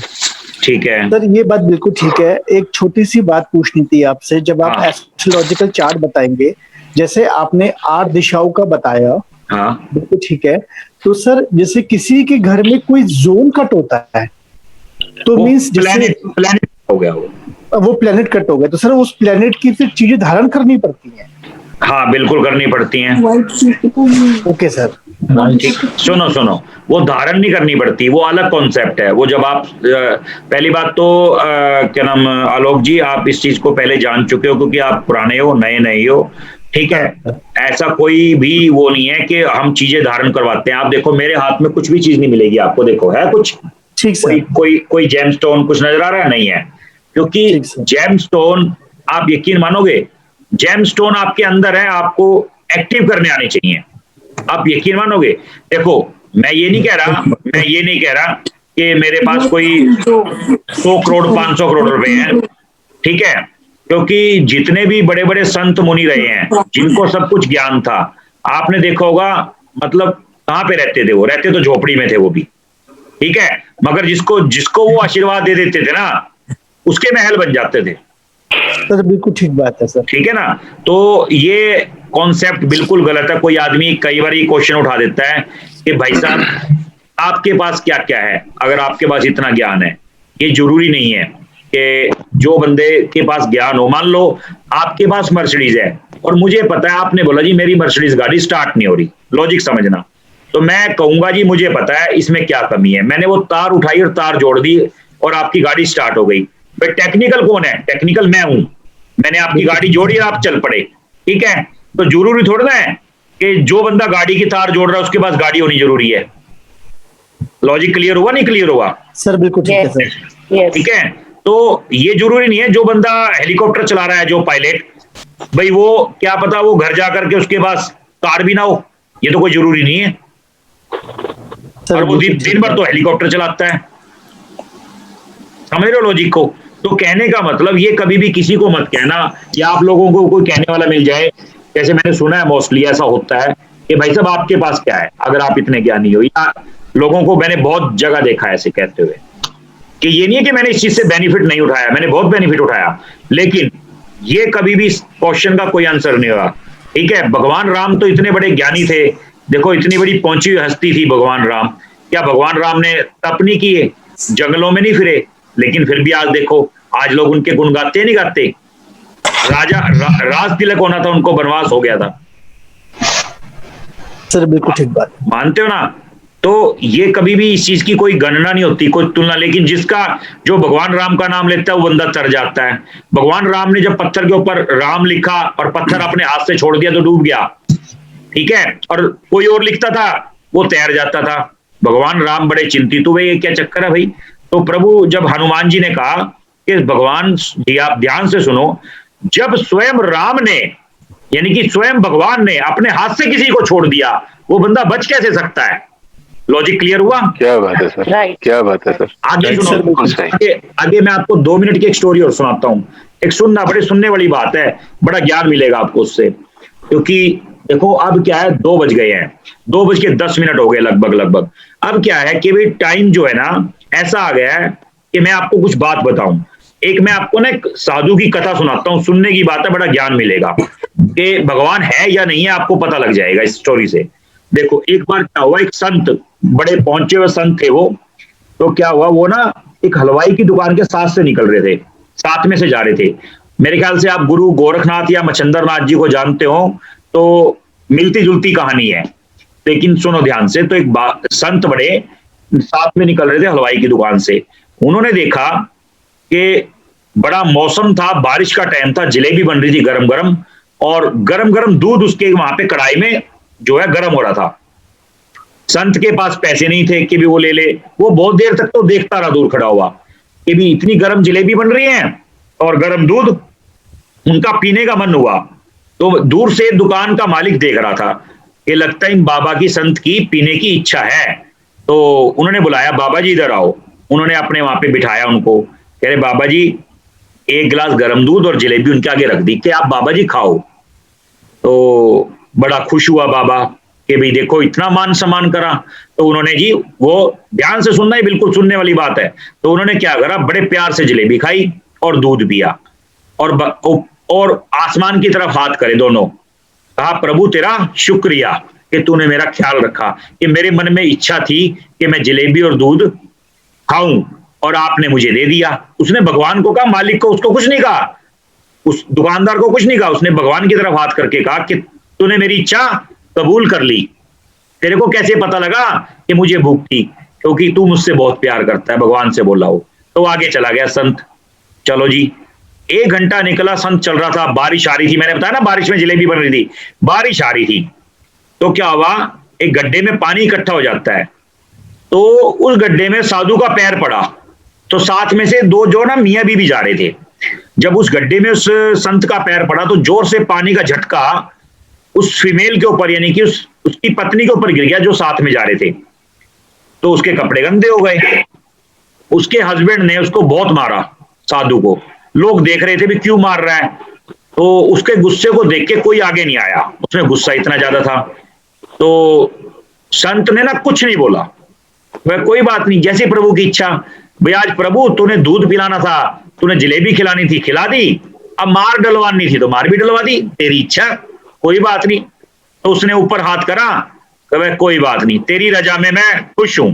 S1: ठीक है
S13: सर, ये बात बिल्कुल ठीक है। एक छोटी सी बात पूछनी थी आपसे, जब आप एस्ट्रोलॉजिकल चार्ट बताएंगे, जैसे आपने 8 दिशाओं का बताया, बिल्कुल ठीक है। तो सर जैसे किसी के घर में कोई जोन कट होता है तो मीन्स
S1: प्लेनेट हो गया,
S13: वो प्लेनेट कट हो गया, तो सर उस प्लेनेट की फिर चीजें धारण करनी पड़ती हैं?
S1: हाँ बिल्कुल करनी पड़ती हैं।
S13: Okay sir.
S1: ठीक, सुनो, वो धारण नहीं करनी पड़ती, वो अलग कॉन्सेप्ट है। वो जब आप पहली बात तो क्या नाम आलोक जी, आप इस चीज को पहले जान चुके हो क्योंकि आप पुराने हो, नए नहीं हो। ठीक है, ऐसा कोई भी वो नहीं है कि हम चीजें धारण करवाते हैं। आप देखो मेरे हाथ में कुछ भी चीज नहीं मिलेगी आपको, देखो है कुछ?
S13: ठीक सर।
S1: कोई जेमस्टोन कुछ नजर आ रहा है? नहीं है, क्योंकि जेमस्टोन, आप यकीन मानोगे, जेमस्टोन आपके अंदर है, आपको एक्टिव करने आने चाहिए। आप यकीन मानोगे, देखो मैं ये नहीं कह रहा कि मेरे पास कोई 100 करोड़ 500 करोड़ रुपए हैं, ठीक है, क्योंकि जितने भी बड़े बड़े संत मुनि रहे हैं जिनको सब कुछ ज्ञान था, आपने देखा होगा मतलब कहाँ पे रहते थे? वो रहते तो झोपड़ी में थे वो भी, ठीक है, मगर जिसको वो आशीर्वाद दे देते थे ना, उसके महल बन जाते थे।
S13: सर बिल्कुल ठीक बात है सर।
S1: ठीक है ना? तो ये कॉन्सेप्ट बिल्कुल गलत है। कोई आदमी कई बार ये क्वेश्चन उठा देता है कि भाई साहब आपके पास क्या क्या है? अगर आपके पास इतना ज्ञान है, ये जरूरी नहीं है कि जो बंदे के पास ज्ञान हो, मान लो आपके पास मर्सिडीज है और मुझे पता है, आपने बोला जी मेरी मर्सिडीज गाड़ी स्टार्ट नहीं हो रही, लॉजिक समझना, तो मैं कहूंगा जी मुझे पता है इसमें क्या कमी है, मैंने वो तार उठाई और तार जोड़ दी और आपकी गाड़ी स्टार्ट हो गई। भाई टेक्निकल कौन है? टेक्निकल मैं हूं, मैंने आपकी गाड़ी जोड़ी और आप चल पड़े, ठीक है। तो जरूरी थोड़ा ना है कि जो बंदा गाड़ी की तार जोड़ रहा है उसके पास गाड़ी होनी जरूरी है। लॉजिक क्लियर हुआ? नहीं क्लियर हुआ?
S13: सर बिल्कुल ठीक है सर।
S1: ठीक है, तो ये जरूरी नहीं है जो बंदा हेलीकॉप्टर चला रहा है, जो पायलट, भाई वो क्या पता वो घर जाकर के उसके पास कार भी ना हो, ये तो कोई जरूरी नहीं है। और वो दिन भर तो हेलीकॉप्टर चलाता है, समझ रहे हो लॉजिक को? तो कहने का मतलब ये कभी भी किसी को मत कहना या आप लोगों को कोई कहने वाला मिल जाए, जैसे मैंने सुना है मोस्टली ऐसा होता है कि भाई साहब आपके पास क्या है अगर आप इतने ज्ञानी हो, या लोगों को मैंने बहुत जगह देखा है ऐसे कहते हुए। कि ये नहीं है कि मैंने इस चीज से बेनिफिट नहीं उठाया, मैंने बहुत बेनिफिट उठाया, लेकिन ये कभी भी क्वेश्चन का कोई आंसर नहीं होगा। ठीक है, भगवान राम तो इतने बड़े ज्ञानी थे, देखो इतनी बड़ी पहुंची हुई हस्ती थी भगवान राम, क्या भगवान राम ने तप नहीं किए, जंगलों में नहीं फिरे, लेकिन फिर भी आज देखो आज लोग उनके गुण गाते नहीं गाते। राजा राज तिलक होना था, उनको वनवास हो गया था।
S13: सर बिल्कुल ठीक बात,
S1: मानते हो ना? तो ये कभी भी इस चीज की कोई गणना नहीं होती, कोई तुलना, लेकिन जिसका जो भगवान राम का नाम लेता है वो बंदा तर जाता है। भगवान राम ने जब पत्थर के ऊपर राम लिखा और पत्थर अपने हाथ से छोड़ दिया तो डूब गया, ठीक है, और कोई और लिखता था वो तैर जाता था। भगवान राम बड़े चिंतित हुए, ये क्या चक्कर है भाई? तो प्रभु जब हनुमान जी ने कहा कि भगवान जी आप ध्यान से सुनो, जब स्वयं राम ने यानी कि स्वयं भगवान ने अपने हाथ से किसी को छोड़ दिया, वो बंदा बच कैसे सकता है? लॉजिक क्लियर हुआ?
S3: क्या बात है सर, क्या बात है सर।
S1: आगे सुनो, आगे मैं आपको 2 मिनट की एक स्टोरी और सुनाता हूँ, एक सुनना, बड़े सुनने वाली बात है, बड़ा ज्ञान मिलेगा आपको उससे। क्योंकि देखो अब क्या है, 2 बज गए हैं, 2:10 हो गए लगभग। अब क्या है कि भाई टाइम जो है ना ऐसा आ गया है कि मैं आपको कुछ बात बताऊं। एक मैं आपको ना एक साधु की कथा सुनाता हूँ, सुनने की बात है, बड़ा ज्ञान मिलेगा कि भगवान है या नहीं है, आपको पता लग जाएगा इस स्टोरी से। देखो एक बार क्या हुआ, एक संत, बड़े पहुंचे हुए संत थे वो, तो क्या हुआ, वो ना एक हलवाई की दुकान के साथ से निकल रहे थे, साथ में से जा रहे थे। मेरे ख्याल से आप गुरु गोरखनाथ या मच्छिंद्र नाथ जी को जानते हो, तो मिलती जुलती कहानी है, लेकिन सुनो ध्यान से। तो एक संत बड़े साथ में निकल रहे थे हलवाई की दुकान से। उन्होंने देखा कि बड़ा मौसम था, बारिश का टाइम था, जलेबी बन रही थी गरम गरम, और गरम गरम दूध उसके वहां पे कढ़ाई में जो है गरम हो रहा था। संत के पास पैसे नहीं थे कि भी वो ले ले। वो बहुत देर तक तो देखता रहा दूर खड़ा हुआ कि भी इतनी गरम जलेबी बन रही है और गरम दूध, उनका पीने का मन हुआ। तो दूर से दुकान का मालिक देख रहा था कि लगता है इन बाबा की, संत की पीने की इच्छा है। तो उन्होंने बुलाया, बाबा जी इधर आओ। उन्होंने अपने वहां पे बिठाया उनको, कह रहे बाबा जी एक गिलास गरम दूध और जलेबी उनके आगे रख दी कि आप बाबा जी खाओ। तो बड़ा खुश हुआ बाबा कि भाई देखो इतना मान सम्मान करा। तो उन्होंने जी, वो ध्यान से सुनना ही बिल्कुल सुनने वाली बात है, तो उन्होंने क्या करा, बड़े प्यार से जलेबी खाई और दूध पिया और आसमान की तरफ हाथ करे दोनों, कहा प्रभु तेरा शुक्रिया कि तूने मेरा ख्याल रखा, कि मेरे मन में इच्छा थी कि मैं जलेबी और दूध खाऊं और आपने मुझे दे दिया। उसने भगवान को कहा, मालिक को, उसको कुछ नहीं कहा, उस दुकानदार को कुछ नहीं कहा, उसने भगवान की तरफ हाथ करके कहा कि तूने मेरी इच्छा कबूल कर ली। तेरे को कैसे पता लगा कि मुझे भूख थी? क्योंकि तू मुझसे बहुत प्यार करता है, भगवान से बोला हो। तो आगे चला गया संत। चलो जी, 1 घंटा निकला, संत चल रहा था, बारिश आ रही थी, मैंने बताया ना बारिश में जलेबी बन रही थी, बारिश आ रही थी। तो क्या हुआ, एक गड्ढे में पानी इकट्ठा हो जाता है, तो उस गड्ढे में साधु का पैर पड़ा। तो साथ में से 2 जो ना मियां बीबी जा रहे थे। जब उस गड्ढे में उस संत का पैर पड़ा तो जोर से पानी का झटका उस फीमेल के ऊपर, यानी कि उसकी पत्नी के ऊपर गिर गया जो साथ में जा रहे थे। तो उसके कपड़े गंदे हो गए। उसके हस्बैंड ने उसको बहुत मारा, साधु को। लोग देख रहे थे भी क्यों मार रहा है। तो उसके गुस्से को देख के कोई आगे नहीं आया, उसमें गुस्सा इतना ज्यादा था। तो संत ने ना कुछ नहीं बोला, वह कोई बात नहीं, जैसे प्रभु की इच्छा। भाई आज प्रभु तूने दूध पिलाना था, तूने जलेबी खिलानी थी, खिला दी, अब मार डलवानी थी तो मार भी डलवा दी, तेरी इच्छा, कोई बात नहीं। तो उसने ऊपर हाथ करा, कहा कोई बात नहीं, तेरी रजा में मैं खुश हूं।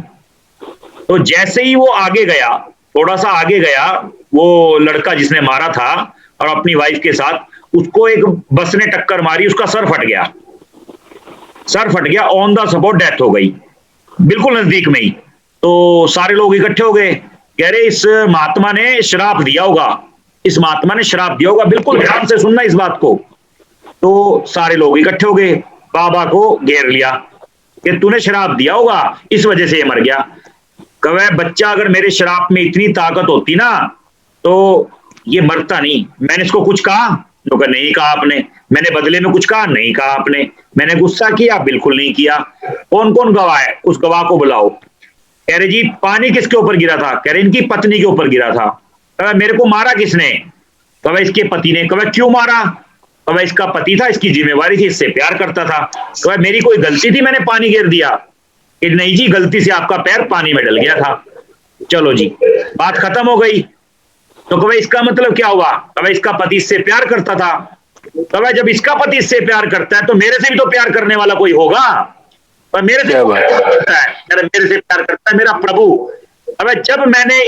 S1: तो जैसे ही वो आगे गया, थोड़ा सा आगे गया, वो लड़का जिसने मारा था और अपनी वाइफ के साथ, उसको एक बस ने टक्कर मारी, उसका सर फट गया, ऑन द स्पॉट डेथ हो गई, बिल्कुल नजदीक में ही। तो सारे लोग इकट्ठे हो गए, कह रहे इस महात्मा ने श्राप दिया होगा, इस महात्मा ने श्राप दिया होगा, बिल्कुल ध्यान से सुनना इस बात को। तो सारे लोग इकट्ठे हो गए, बाबा को घेर लिया कि तूने श्राप दिया होगा, इस वजह से ये मर गया। कहे बच्चा अगर मेरे श्राप में इतनी ताकत होती ना तो ये मरता नहीं। मैंने इसको कुछ कहा? तो कहा नहीं कहा आपने। मैंने बदले में कुछ कहा? नहीं कहा आपने। मैंने गुस्सा किया? बिल्कुल नहीं किया। कौन कौन गवाह है? उस गवाह को बुलाओ। कह रहे जी पानी किसके ऊपर गिरा था? कह रहे इनकी पत्नी के ऊपर गिरा था। कहा मेरे को मारा किसने? कहा इसके पति ने। कहा क्यों मारा? कहा इसका पति था, इसकी जिम्मेवारी थी, इससे प्यार करता था। कहा मेरी कोई गलती थी, मैंने पानी गिर दिया? कि नहीं जी, गलती से आपका पैर पानी में डल गया था। चलो जी, बात खत्म हो गई। तो कहा इसका मतलब क्या हुआ? कहा इसका पति इससे प्यार करता था। कहा जब इसका पति इससे प्यार करता है तो मेरे से भी तो प्यार करने वाला कोई होगा। पर मेरे से करता है, मेरे से प्यार करता है मेरा प्रभु। अब जब मैंने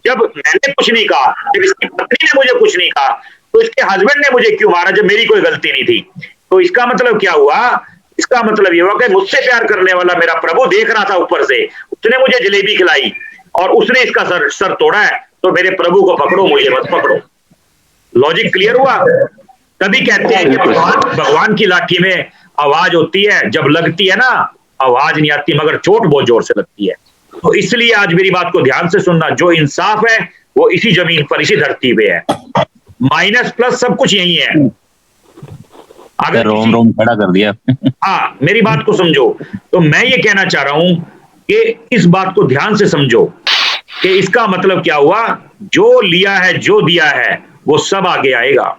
S1: कुछ नहीं कहा, जब इसकी पत्नी ने मुझे कुछ नहीं कहा, तो इसके हस्बैंड ने मुझे क्यों मारा जब मेरी कोई गलती नहीं थी? तो इसका मतलब क्या हुआ? इसका मतलब ये हुआ कि मुझसे प्यार करने वाला मेरा प्रभु देख रहा था ऊपर से, उसने मुझे जलेबी खिलाई और उसने इसका सर तोड़ा है। तो मेरे प्रभु को पकड़ो, मुझे मत पकड़ो। लॉजिक क्लियर हुआ? तभी कहते हैं कि भगवान की लाठी में आवाज होती है, जब लगती है ना आवाज नहीं आती, मगर चोट बहुत जोर से लगती है। तो इसलिए आज मेरी बात को ध्यान से सुनना, जो इंसाफ है वो इसी जमीन पर, इसी धरती पे है। माइनस प्लस सब कुछ यही है। अगर
S19: रोम खड़ा कर दिया।
S1: हाँ, मेरी बात को समझो। तो मैं ये कहना चाह रहा हूं कि इस बात को ध्यान से समझो कि इसका मतलब क्या हुआ? जो लिया है, जो दिया है, वो सब आगे आएगा,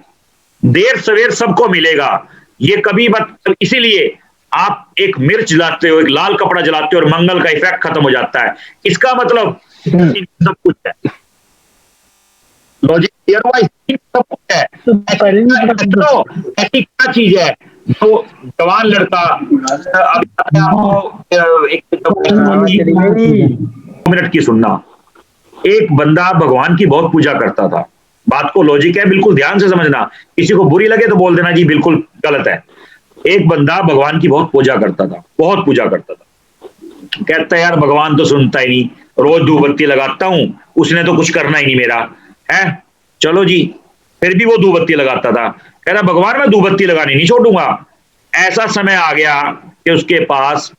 S1: देर सवेर सबको मिलेगा। ये कभी मत, इसीलिए आप एक मिर्च जलाते हो, एक लाल कपड़ा जलाते हो और मंगल का इफेक्ट खत्म हो जाता है। इसका मतलब सब कुछ है। लॉजिक क्लियर हुआ? सब कुछ है। ऐसी क्या चीज है जो जवान लड़का आपको एक मिनट की सुनना, एक बंदा भगवान की बहुत पूजा करता था, बात को लॉजिक है, बिल्कुल ध्यान से समझना, किसी को बुरी लगे तो बोल देना जी बिल्कुल गलत है। एक बंदा भगवान की बहुत पूजा करता था, बहुत पूजा करता था, कहता है यार भगवान तो सुनता ही नहीं, रोज धूपबत्ती लगाता हूं, उसने तो कुछ करना ही नहीं मेरा है, चलो जी, फिर भी वो धूपबत्ती लगाता था, कह रहा भगवान मैं धूपबत्ती लगानी नहीं छोड़ूंगा। ऐसा समय आ गया कि उसके पास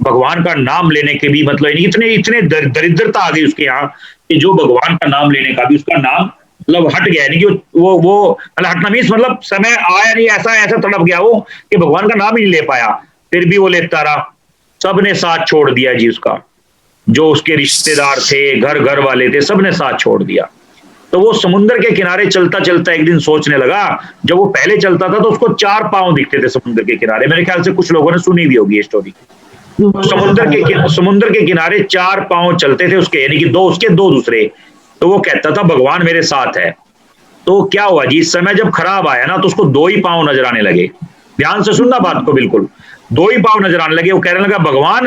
S1: भगवान का नाम लेने के भी मतलब इतने दरिद्रता आ गई उसके यहाँ कि जो भगवान का नाम लेने का भी उसका नाम मतलब हट गया, नहीं कि वो मतलब हटना मीन्स मतलब समय आया नहीं, ऐसा तड़प गया वो कि भगवान का नाम ही नहीं ले पाया, फिर भी वो लेता रहा। सबने साथ छोड़ दिया जी उसका, जो उसके रिश्तेदार थे, घर वाले थे, सबने साथ छोड़ दिया। तो वो समुद्र के किनारे चलता चलता एक दिन सोचने लगा, जब वो पहले चलता था तो उसको 4 पांव दिखते थे समुद्र के किनारे, मेरे ख्याल से कुछ लोगों ने सुनी भी होगी ये स्टोरी। समुद्र के किनारे 4 पांव चलते थे उसके, यानी कि 2 उसके 2 दूसरे। तो वो कहता था भगवान मेरे साथ है। तो क्या हुआ जी, इस समय जब खराब आया ना तो उसको 2 ही पांव नजर आने लगे। ध्यान से सुनना बात को, बिल्कुल 2 ही पांव नजर आने लगे। वो कहने लगा भगवान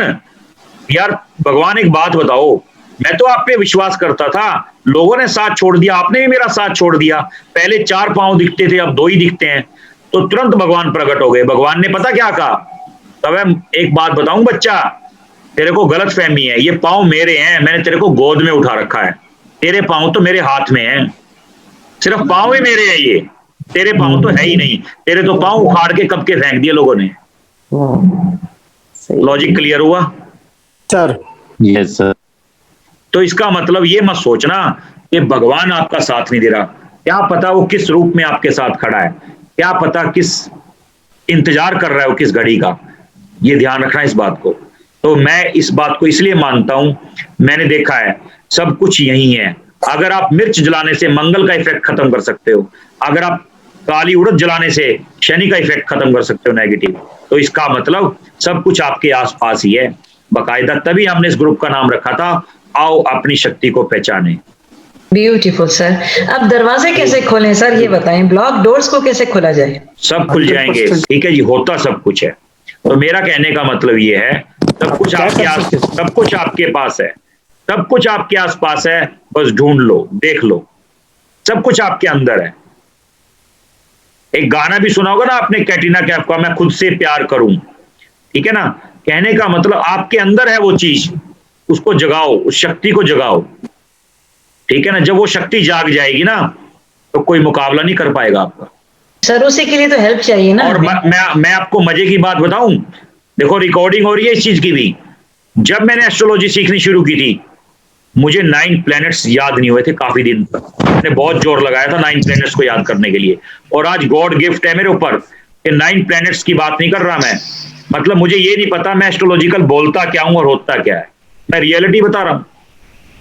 S1: यार, भगवान एक बात बताओ, मैं तो आप पे विश्वास करता था, लोगों ने साथ छोड़ दिया, आपने भी मेरा साथ छोड़ दिया, पहले 4 पांव दिखते थे अब 2 ही दिखते हैं। तो तुरंत भगवान प्रकट हो गए। भगवान ने पता क्या कहा, तब एक बात बताऊं बच्चा, तेरे को गलत फहमी है, ये पांव मेरे हैं, मैंने तेरे को गोद में उठा रखा है, तेरे पांव तो मेरे हाथ में हैं, सिर्फ पांव ही मेरे हैं, ये तेरे पांव तो है ही नहीं, तेरे तो पांव उखाड़ के कब के फेंक दिए लोगों ने। लॉजिक क्लियर हुआ
S13: सर?
S1: Yes sir. तो इसका मतलब ये मत सोचना कि भगवान आपका साथ नहीं दे रहा, क्या पता वो किस रूप में आपके साथ खड़ा है, क्या पता किस इंतजार कर रहा है वो किस घड़ी का, ये ध्यान रखना इस बात को। तो मैं इस बात को इसलिए मानता हूं, मैंने देखा है सब कुछ यही है। अगर आप मिर्च जलाने से मंगल का इफेक्ट खत्म कर सकते हो, अगर आप काली उड़द जलाने से शनि का इफेक्ट खत्म कर सकते हो नेगेटिव, तो इसका मतलब सब कुछ आपके आसपास ही है। बाकायदा तभी हमने इस ग्रुप का नाम रखा था, आओ अपनी शक्ति को पहचाने।
S4: Beautiful sir. अब दरवाजे कैसे खोलें सर, ये बताएं, ब्लॉक डोर्स को कैसे खोला जाए?
S1: सब खुल जाएंगे, ठीक है जी, होता सब कुछ है। तो मेरा कहने का मतलब ये है, सब कुछ आपके पास है, सब कुछ आपके आसपास है, बस ढूंढ लो, देख लो, सब कुछ आपके अंदर है। एक गाना भी सुना होगा ना आपने कैटरीना कैफ का, मैं खुद से प्यार करूं, ठीक है ना, कहने का मतलब आपके अंदर है वो चीज, उसको जगाओ, उस शक्ति को जगाओ, ठीक है ना। जब वो शक्ति जाग जाएगी ना तो कोई मुकाबला नहीं कर पाएगा आपका।
S4: सर उसी के लिए तो हेल्प चाहिए ना।
S1: और मैं आपको मजे की बात बताऊं, देखो रिकॉर्डिंग हो रही है इस चीज की भी, जब मैंने एस्ट्रोलॉजी सीखनी शुरू की थी मुझे 9 प्लैनेट्स याद नहीं हुए थे काफी दिन तक, मैंने बहुत जोर लगाया था 9 प्लैनेट्स को याद करने के लिए, और आज गॉड गिफ्ट है मेरे ऊपर कि 9 प्लैनेट्स की बात नहीं कर रहा मैं, मतलब मुझे ये नहीं पता मैं एस्ट्रोलॉजिकल बोलता क्या हूं और होता क्या है, मैं रियलिटी बता रहा हूं।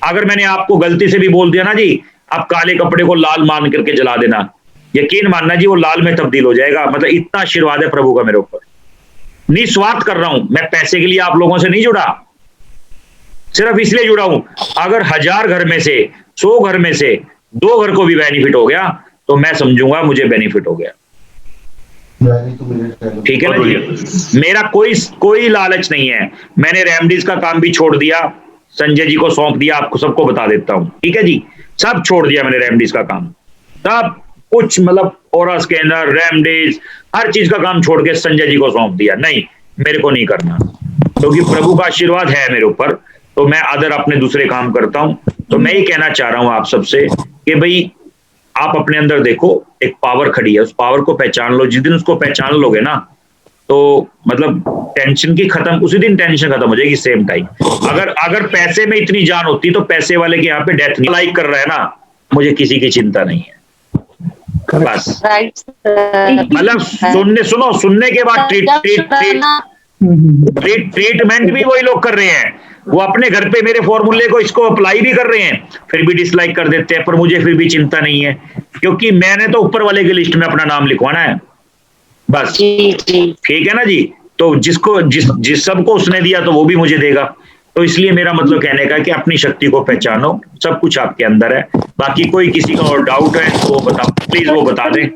S1: अगर मैंने आपको गलती से भी बोल दिया ना जी आप काले कपड़े को लाल मान करके जला देना, यकीन मानना जी वो लाल में तब्दील हो जाएगा। मतलब इतना आशीर्वाद है प्रभु का मेरे ऊपर, निस्वार्थ कर रहा हूं मैं, पैसे के लिए आप लोगों से नहीं जुड़ा, सिर्फ इसलिए जुड़ा हूं अगर 1000 घर में से 100 घर में से 2 घर को भी बेनिफिट हो गया तो मैं समझूंगा मुझे बेनिफिट हो गया, ठीक है ना जी। मेरा कोई लालच नहीं है, मैंने रेमडीज का काम भी छोड़ दिया, संजय जी को सौंप दिया, आपको सबको बता देता हूं, ठीक है जी, सब छोड़ दिया मैंने रेमडीज का काम, सब कुछ मतलब ऑरा स्कैनर, रेमडीज, हर चीज का काम छोड़ के संजय जी को सौंप दिया। नहीं, मेरे को नहीं करना, क्योंकि प्रभु का आशीर्वाद है मेरे ऊपर, तो मैं अदर अपने दूसरे काम करता हूं। तो मैं ही कहना चाह रहा हूं आप सबसे कि भाई आप अपने अंदर देखो, एक पावर खड़ी है, उस पावर को पहचान लो। जिस दिन उसको पहचान लोगे ना तो मतलब टेंशन की खत्म, उसी दिन टेंशन खत्म हो जाएगी सेम टाइम। अगर पैसे में इतनी जान होती तो पैसे वाले के यहाँ पे डेथ नहीं, लाइक कर रहा है ना, मुझे किसी की चिंता नहीं है, बस मतलब सुनने के बाद ट्रीटमेंट भी वही लोग कर रहे हैं, वो अपने घर पे मेरे फॉर्मूले को इसको अप्लाई भी कर रहे हैं, फिर भी डिसलाइक कर देते हैं, पर मुझे फिर भी चिंता नहीं है, क्योंकि मैंने तो ऊपर वाले की लिस्ट में अपना नाम लिखवाना है बस, ठीक है ना जी। तो जिस सबको उसने दिया तो वो भी मुझे देगा, तो इसलिए मेरा मतलब कहने का है कि अपनी शक्ति को पहचानो, सब कुछ आपके अंदर है। बाकी कोई किसी का और डाउट है तो वो बताओ प्लीज, वो बता दें।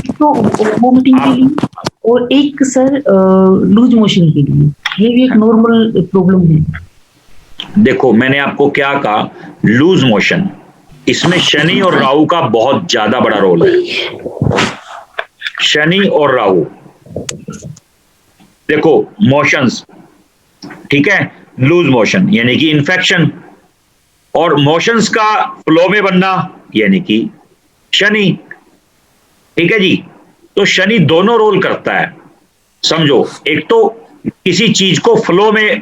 S4: तो वोमिटिंग के लिए और एक सर लूज मोशन के लिए, ये भी एक नॉर्मल प्रॉब्लम है।
S1: देखो मैंने आपको क्या कहा, लूज मोशन, इसमें शनि और राहु का बहुत ज्यादा बड़ा रोल है। शनि और राहु, देखो मोशंस, ठीक है, लूज मोशन यानी कि इंफेक्शन, और मोशंस का फ्लो में बनना यानी कि शनि, ठीक है जी। तो शनि दोनों रोल करता है, समझो, एक तो किसी चीज को फ्लो में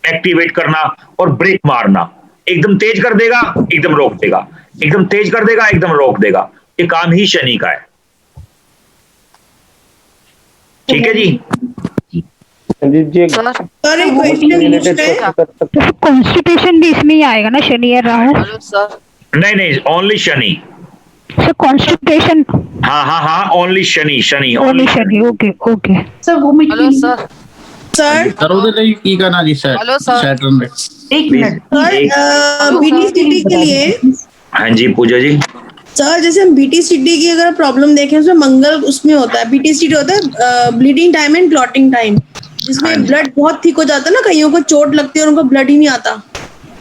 S1: एक्टिवेट करना और ब्रेक मारना, एकदम तेज कर देगा एकदम रोक देगा, एकदम तेज कर देगा एकदम रोक देगा, ये काम ही शनि का है, ठीक है जी।
S12: कॉन्स्टिपेशन भी इसमें ही आएगा ना, शनि और राहु?
S1: नहीं नहीं, ओनली शनि
S12: सर, कॉन्स्टिपेशन?
S1: हाँ हाँ हाँ, only Shani, Shani
S12: only Shani, okay okay
S4: sir.
S7: Hello sir. Sir
S18: करोगे की करना जी सर?
S7: Hello sir.
S18: सैटर्न में
S4: एक मिनट
S7: सर, बीटीसीटी के लिए।
S1: हाँ जी पूजा जी।
S7: सर जैसे हम बीटीसीटी की अगर प्रॉब्लम देखें, उसमें मंगल उसमें होता है, बीटीसीटी होता है bleeding time and clotting time, जिसमें ब्लड बहुत थिक हो जाता है ना, कईयों को चोट लगती है और उनको ब्लड ही नहीं आता।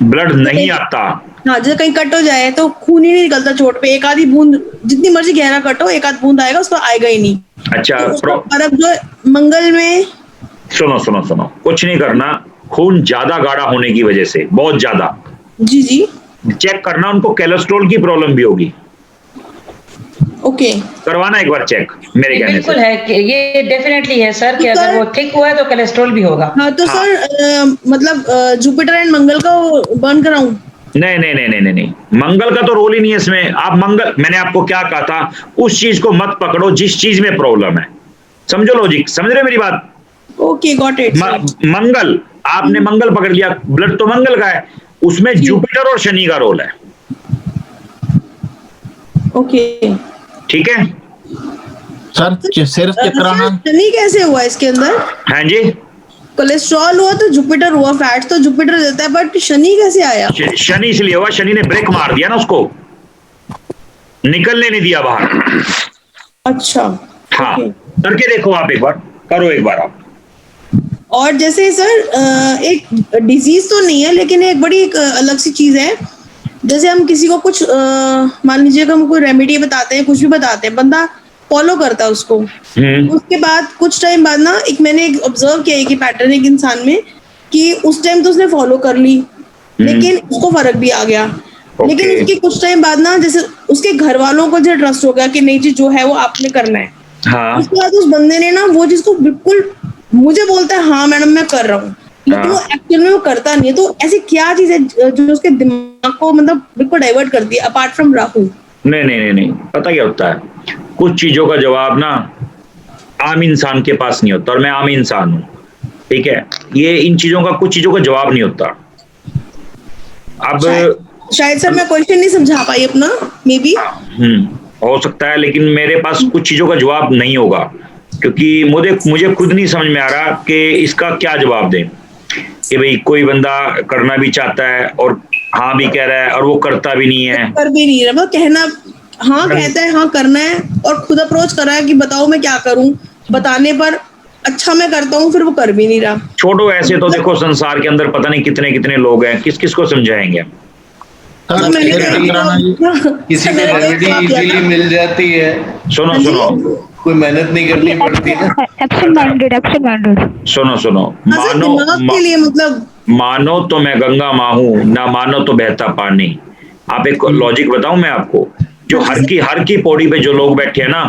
S1: ब्लड नहीं आता?
S7: हाँ, जैसे कहीं कट हो जाए तो खून ही नहीं निकलता चोट पे, एक आधी बूंद, जितनी मर्जी गहरा कट हो एक आध बूंद आएगा, उसको आएगा ही नहीं।
S1: अच्छा,
S7: तो और अब जो मंगल में,
S1: सुनो सुनो सुनो, कुछ नहीं करना, खून ज्यादा गाढ़ा होने की वजह से, बहुत ज्यादा,
S7: जी जी,
S1: चेक करना, उनको कोलेस्ट्रॉल की प्रॉब्लम भी होगी,
S7: ओके,
S1: करवाना एक बार चेक मेरे कहने
S4: बिल्कुल
S1: से।
S4: है कि ये डेफिनेटली है सर कि अगर वो थिक हुआ है तो कोलेस्ट्रॉल भी होगा।
S7: हाँ तो सर मतलब जुपिटर एंड मंगल का बर्न कराऊं?
S1: नहीं नहीं नहीं नहीं नहीं, मंगल का तो रोल ही नहीं है इसमें। आप मंगल, मैंने आपको क्या कहा था, उस चीज को मत पकड़ो जिस चीज में प्रॉब्लम है, समझो लॉजिक, समझ रहे मेरी बात?
S7: Okay, got it.
S1: मंगल, आपने मंगल पकड़ लिया, ब्लड तो मंगल का है, उसमें जुपिटर और शनि का रोल है,
S7: ओके,
S1: ठीक है
S18: सर। सिर चेक कराना,
S7: शनि कैसे हुआ इसके अंदर?
S1: हाँ जी,
S7: कोलेस्ट्रॉल हुआ तो जुपिटर हुआ, फैट तो जुपिटर देता है, बट शनि कैसे आया?
S1: शनि इसलिए हुआ, शनि ने ब्रेक मार दिया ना, उसको निकलने नहीं दिया बाहर।
S7: अच्छा,
S1: हाँ, करके देखो आप, एक बार करो, एक बार आप।
S7: और जैसे सर एक डिजीज तो नहीं है, लेकिन एक बड़ी एक अलग सी चीज है, जैसे हम किसी को कुछ मान लीजिए कि हम कोई रेमेडी बताते हैं, कुछ भी बताते हैं, बंदा फॉलो करता है उसको, उसके बाद कुछ टाइम बाद ना, मैंने एक ऑब्जर्व किया है कि पैटर्न एक इंसान में, कि उस टाइम तो उसने फॉलो कर ली, लेकिन उसको फर्क भी आ गया, लेकिन उसके कुछ टाइम बाद ना, जैसे उसके घर वालों को जो ट्रस्ट हो गया कि नहीं जी जो है वो आपने करना है, उसके बाद उस बंदे ने ना वो चीज को बिल्कुल, मुझे बोलता है हाँ मैडम मैं कर रहा हूँ, लेकिन वो एक्चुअल में वो करता नहीं है। तो ऐसी क्या चीज है जो उसके दिमाग को मतलब बिल्कुल डाइवर्ट कर दिया, अपार्ट फ्रॉम राहु?
S1: नहीं नहीं नहीं नहीं, पता क्या होता है, कुछ चीजों का जवाब ना आम इंसान के पास नहीं होता, और मैं आम इंसान हूँ, ठीक है, ये इन चीजों का, कुछ चीजों का जवाब नहीं होता। अब
S7: शायद सर मैं क्वेश्चन नहीं समझा पाई अपना, मे बी
S1: हो सकता है, लेकिन मेरे पास कुछ चीजों का जवाब नहीं होगा, क्योंकि मुझे खुद नहीं समझ में आ रहा कि इसका क्या जवाब दें, कि भाई कोई बंदा करना भी चाहता है और हाँ भी कह रहा है और वो करता भी नहीं है,
S7: कर भी नहीं रहा, मतलब कहना हाँ कहता है हाँ करना है, और खुद अप्रोच कर रहा है कि बताओ मैं क्या करूं, बताने पर अच्छा मैं करता हूँ, फिर वो कर भी नहीं रहा।
S1: छोड़ो, ऐसे तो देखो संसार के अंदर पता नहीं कितने कितने लोग हैं, किस किस को समझाएंगे।
S5: किसी को रेमेडी इजीली मिल जाती है,
S1: सुनो सुनो,
S5: कोई मेहनत नहीं करनी पड़ती ना,
S12: एब्सेंट माइंडेड।
S1: सुनो सुनो, मानो तो मैं गंगा माँ हूँ, ना मानो तो बहता पानी। आप एक लॉजिक बताऊं मैं आपको, जो हर की पौड़ी पे जो लोग बैठे हैं ना,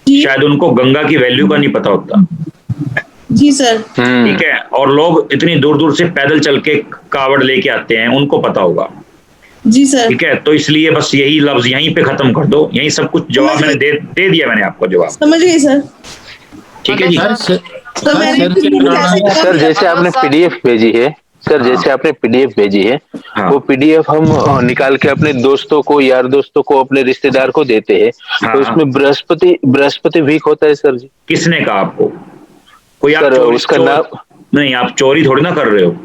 S1: शायद उनको गंगा की वैल्यू का नहीं पता होता।
S7: जी सर,
S1: ठीक है, और लोग इतनी दूर दूर से पैदल चल के कावड़ लेके आते हैं, उनको पता होगा।
S7: जी सर,
S1: ठीक है, तो इसलिए बस यही लफ्ज यहीं पे खत्म कर दो, यही सब कुछ जवाब मैंने दे दिया, मैंने आपको जवाब,
S7: समझ गई सर।
S1: ठीक है जी।
S3: सर जैसे आपने पीडीएफ भेजी है, सर जैसे आपने पीडीएफ भेजी है, वो पीडीएफ हम निकाल के अपने दोस्तों को, यार दोस्तों को, अपने रिश्तेदार को देते हैं, तो उसमें बृहस्पति वीक होता है सर जी?
S1: किसने कहा आपको? कोई आप
S3: उसका नाम
S1: नहीं, आप चोरी थोड़ी ना कर रहे हो,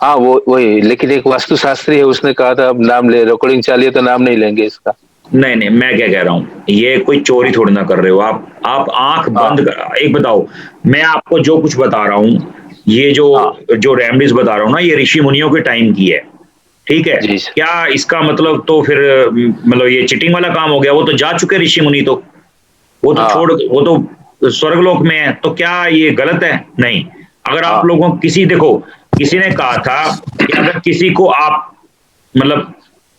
S3: हाँ वो वही, लेकिन एक वास्तुशास्त्री है, उसने कहा था अब नाम ले, रिकॉर्डिंग चालिए तो नाम नहीं लेंगे इसका।
S1: नहीं नहीं, मैं क्या कह रहा हूँ, ये कोई चोरी थोड़ी ना कर रहे हो आप आंख बंद कर, एक बताओ, मैं आपको जो कुछ बता रहा हूँ, ये जो रेमेडीज बता रहा हूँ ना, ये ऋषि मुनियों के टाइम की है, ठीक है? क्या इसका मतलब तो फिर मतलब ये चिटिंग वाला काम हो गया? वो तो जा चुके ऋषि मुनि, तो वो तो वो तो स्वर्गलोक में है, तो क्या ये गलत है? नहीं। अगर आप लोगों किसी ने कहा था कि अगर किसी को आप मतलब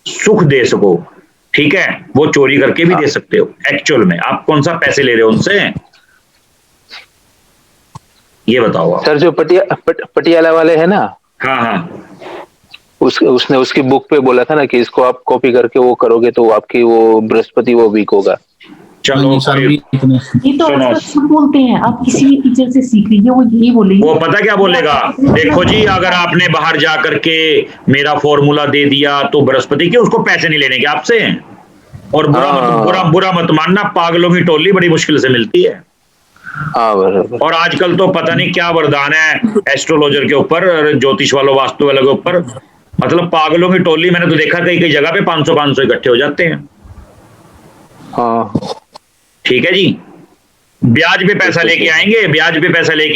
S1: सुख दे सको, ठीक है, वो चोरी करके भी दे सकते हो। एक्चुअल में आप कौन सा पैसे ले रहे हो उनसे, ये बताओ आप।
S3: सर जो पटियाला वाले हैं ना,
S1: हाँ हाँ,
S3: उसने उसकी बुक पे बोला था ना कि इसको आप कॉपी करके वो करोगे तो आपकी वो बृहस्पति वो वीक होगा।
S1: चलो
S19: ये तो सब बोलते हैं, आप किसी भी टीचर से सीख लीजिए, वो यही बोलेंगे।
S1: वो पता क्या बोलेगा, देखो जी अगर आपने बाहर जा करके मेरा फॉर्मूला दे दिया तो बृहस्पति के उसको पैसे नहीं लेने के आपसे। और बुरा मत मानना, पागलों की टोली बड़ी मुश्किल से मिलती है। और आजकल तो पता नहीं क्या वरदान है एस्ट्रोलॉजर के ऊपर, ज्योतिष वालों, वास्तु वालों के ऊपर, मतलब पागलों की टोली। मैंने तो देखा कई जगह पे 500 इकट्ठे हो जाते हैं।
S3: हाँ
S1: ठीक है जी, ब्याज पे पैसा लेके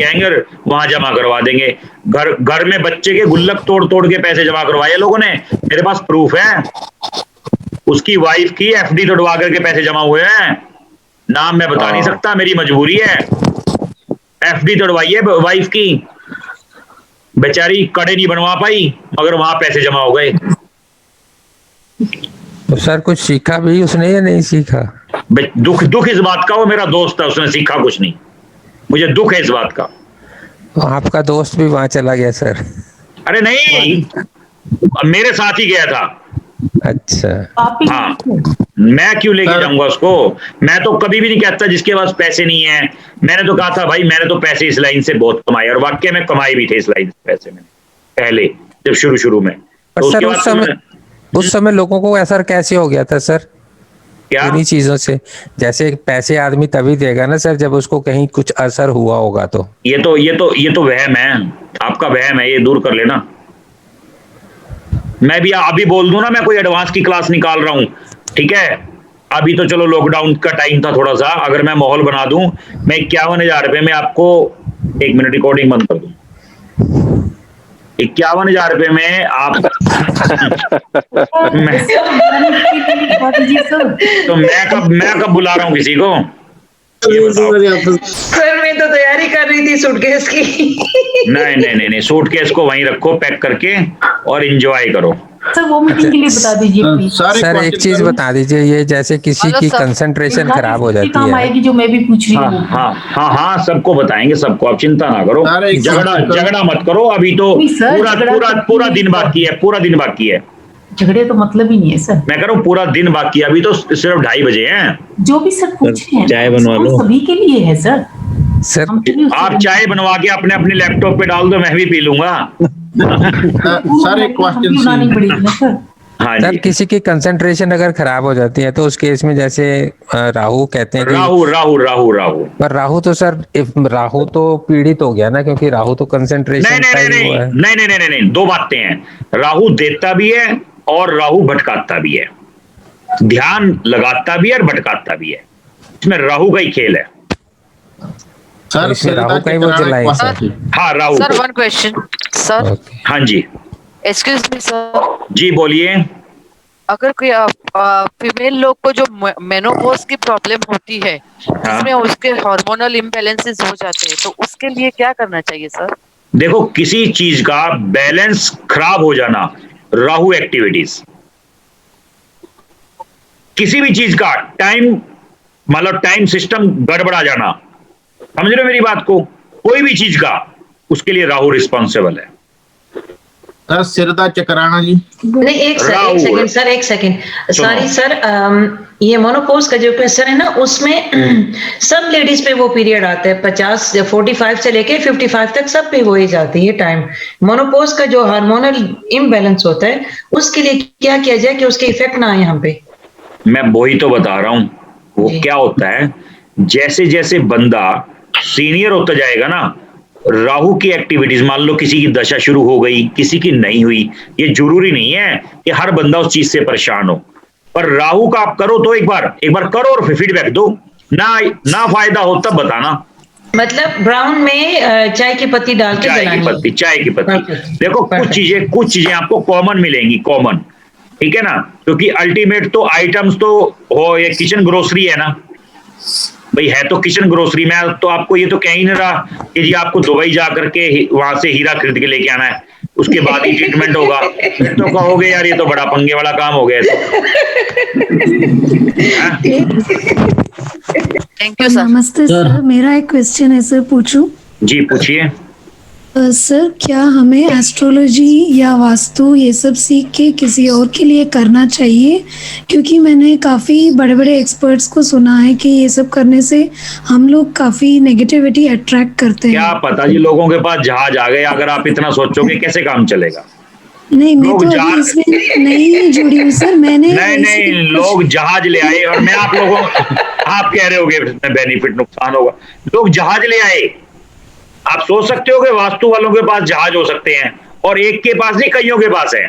S1: आएंगे और वहां जमा करवा देंगे। घर में बच्चे के गुल्लक तोड़ के पैसे जमा करवाए लोगों ने, मेरे पास प्रूफ है। उसकी वाइफ की एफडी तोड़वा करके पैसे जमा हुए हैं, नाम मैं बता नहीं सकता, मेरी मजबूरी है। एफडी तोड़वाइए वाइफ की, बेचारी कड़े नहीं बनवा पाई मगर वहां पैसे जमा हो गए।
S6: तो सर कुछ सीखा भी उसने या नहीं सीखा?
S1: दुख इस बात का, वो मेरा दोस्त है, उसने सीखा कुछ नहीं, मुझे दुख है इस बात का।
S6: तो आपका दोस्त भी वहां चला गया सर?
S1: अरे नहीं, मेरे साथ ही गया था।
S6: अच्छा,
S1: हाँ, मैं क्यों लेके जाऊंगा उसको? मैं तो कभी भी नहीं कहता जिसके पास पैसे नहीं है। मैंने तो कहा था भाई मैंने तो पैसे इस लाइन से बहुत कमाए, और वाकई में कमाए भी थे इस लाइन से पैसे में पहले, जब शुरू में।
S6: तो सर उस समय लोगों को असर कैसे हो गया था सर इन्हीं चीजों से? जैसे पैसे आदमी तभी देगा ना सर जब उसको कहीं कुछ असर हुआ होगा। तो
S1: ये तो वहम है, आपका वहम है, ये दूर कर लेना। मैं भी अभी बोल दूं ना, मैं कोई एडवांस की क्लास निकाल रहा हूं, ठीक है? अभी तो चलो लॉकडाउन का टाइम था थोड़ा सा, अगर मैं माहौल बना दूं, मैं 51,000 रुपए में आपको, 1 मिनट रिकॉर्डिंग बंद कर दूं, 51,000 रुपए में आप मैं कब बुला रहा हूँ किसी को?
S4: सर मैं तो तैयारी कर रही थी सूटकेस की।
S1: नहीं, सूटकेस को वहीं रखो पैक करके और एंजॉय करो।
S19: सर वो मीटिंग के लिए बता दीजिए प्लीज।
S6: सर एक चीज बता दीजिए, ये जैसे किसी की कंसंट्रेशन खराब हो जाती है,
S19: आएगी जो मैं भी पूछ रही हूँ।
S1: हाँ, सबको बताएंगे, सबको, आप चिंता ना करो, झगड़ा मत करो। अभी तो पूरा दिन बाकी है,
S19: झगड़े तो मतलब ही नहीं है सर।
S1: मैं कह रहा हूँ पूरा दिन बाकी है, अभी तो सिर्फ 2:30 बजे हैं।
S19: जो भी सर पूछ रहे हैं
S1: चाय बनवा लो,
S19: सभी के लिए है सर।
S1: आप चाय बनवा के अपने लैपटॉप पे डाल दो, मैं भी पी लूंगा।
S18: सर एक क्वेश्चन,
S1: हाँ
S6: सर किसी की कंसंट्रेशन अगर खराब हो जाती है तो उस केस में जैसे राहु कहते हैं कि
S1: राहु
S6: पर राहु तो सर राहु तो पीड़ित हो गया ना, क्योंकि राहु तो कंसंट्रेशन
S1: नहीं, 2 बातें हैं। राहु देता भी है और राहु भटकाता भी है, ध्यान लगाता भी है और भटकाता भी है, इसमें राहु का ही खेल है।
S6: सर राहु का ही वो चलाएंगे सर।
S1: हाँ राहु।
S9: Sir 1 question sir.
S1: हाँ जी,
S9: एक्सक्यूज मी सर।
S1: जी बोलिए।
S9: अगर कोई फीमेल लोग को जो मेनोपॉज की प्रॉब्लम होती है, जिसमें उसके हार्मोनल इम्बैलेंसेस हो जाते हैं, तो उसके लिए क्या करना चाहिए सर?
S1: देखो, किसी चीज का बैलेंस खराब हो जाना, राहु एक्टिविटीज, किसी भी चीज का टाइम सिस्टम गड़बड़ा जाना, समझ रहे हो मेरी बात को? कोई भी चीज का, उसके लिए राहु रिस्पॉन्सिबल है।
S18: सिरदा चकराना जी।
S4: नहीं, एक सेकंड सॉरी सर, ये मोनोपोज का जो क्वेश्चन है ना, उसमें सब लेडीज पे वो पीरियड आता है, 45 से लेके 55 तक सब पे वो एज आती है टाइम। मोनोपोज का जो हार्मोनल इम्बैलेंस होता है, उसके लिए क्या किया जाए कि उसके इफेक्ट ना आए हम पे?
S1: मैं वही तो बता रहा हूं, वो क्या होता है, जैसे जैसे बंदा सीनियर होता जाएगा ना, राहु की एक्टिविटीज, मान लो किसी की दशा शुरू हो गई, किसी की नहीं हुई, ये जरूरी नहीं है कि हर बंदा उस चीज से परेशान हो, पर राहु का आप करो तो एक बार करो और फीडबैक दो, ना फायदा हो तब बताना।
S4: मतलब ब्राउन में चाय की पत्ती डाल के
S1: चाय की पत्ती देखो कुछ चीजें आपको कॉमन मिलेंगी, कॉमन, ठीक है ना, क्योंकि अल्टीमेट तो आइटम्स तो हो, ये किचन ग्रोसरी है ना भाई, है तो किचन ग्रोसरी में, तो आपको ये तो कह ही नहीं रहा कि जी आपको दुबई जा करके वहां से हीरा खरीद के लेके आना है, उसके बाद ही ट्रीटमेंट होगा, फिर तो कहोगे यार ये तो बड़ा पंगे वाला काम हो गया।
S9: Thank you sir.
S20: नमस्ते सर, मेरा एक क्वेश्चन है सर, पूछूं?
S1: जी पूछिए।
S20: सर क्या हमें एस्ट्रोलॉजी या वास्तु ये सब सीख के किसी और के लिए करना चाहिए? क्योंकि मैंने काफ़ी बड़े बड़े एक्सपर्ट्स को सुना है कि ये सब करने से हम लोग काफ़ी नेगेटिविटी अट्रैक्ट करते हैं।
S1: क्या पता जी, लोगों के पास जहाज आ गए, अगर आप इतना सोचोगे कैसे काम चलेगा?
S20: नहीं, मैं तो अभी इसमें नहीं जुड़ी हूँ सर, मैंने
S1: नहीं लोग जहाज ले आए, और मैं आप लोगों आप कह रहे होगे बेनिफिट नुकसान होगा, लोग जहाज ले आए। आप सोच सकते हो कि वास्तु वालों के पास जहाज हो सकते हैं, और एक के पास नहीं, कईयों के पास है।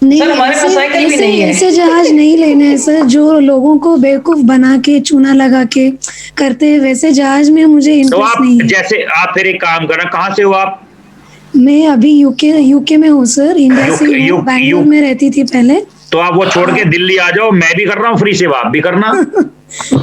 S20: नहीं, सर हमारे पास साइकिल भी नहीं है। ऐसे जहाज नहीं लेने हैं सर, जो लोगों को बेवकूफ बना के चूना लगा के करते हैं, वैसे जहाज में मुझे इंटरेस्ट नहीं है।
S1: जैसे आप फिर एक काम करना, कहाँ से हो आप?
S20: मैं अभी यूके में हूँ सर, इंडिया से हूँ, बैंगलोर में रहती थी पहले।
S1: तो आप वो छोड़ के दिल्ली आ जाओ, मैं भी कर रहा हूँ फ्री सेवा, आप भी करना।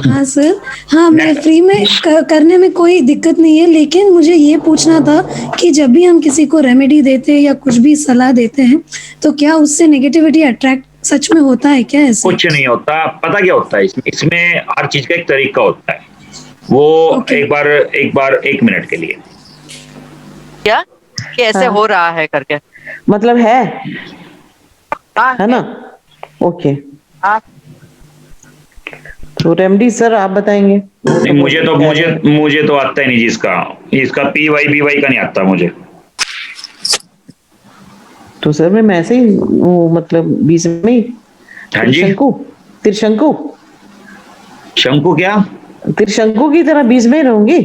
S20: हाँ सर, हाँ मैं फ्री में करने में कोई दिक्कत नहीं है, लेकिन मुझे ये पूछना था कि जब भी हम किसी को रेमेडी देते हैं या कुछ भी सलाह देते हैं, तो क्या उससे नेगेटिविटी अट्रैक्ट सच में होता है क्या? ऐसे
S1: कुछ नहीं होता, पता क्या होता है इसमें हर चीज का एक तरीका होता है। वो एक बार 1 मिनट के लिए
S9: क्या कैसे हो रहा है करके
S15: मतलब है ना? ओके, तो रेमेडी सर आप बताएंगे?
S1: नहीं, मुझे तो आता ही नहीं जी, इसका PY का नहीं आता मुझे।
S15: तो सर मैं ऐसे ही वो मतलब बीच में ही त्रिशंकु
S1: क्या
S15: त्रिशंकु की तरह बीच में रहूंगी?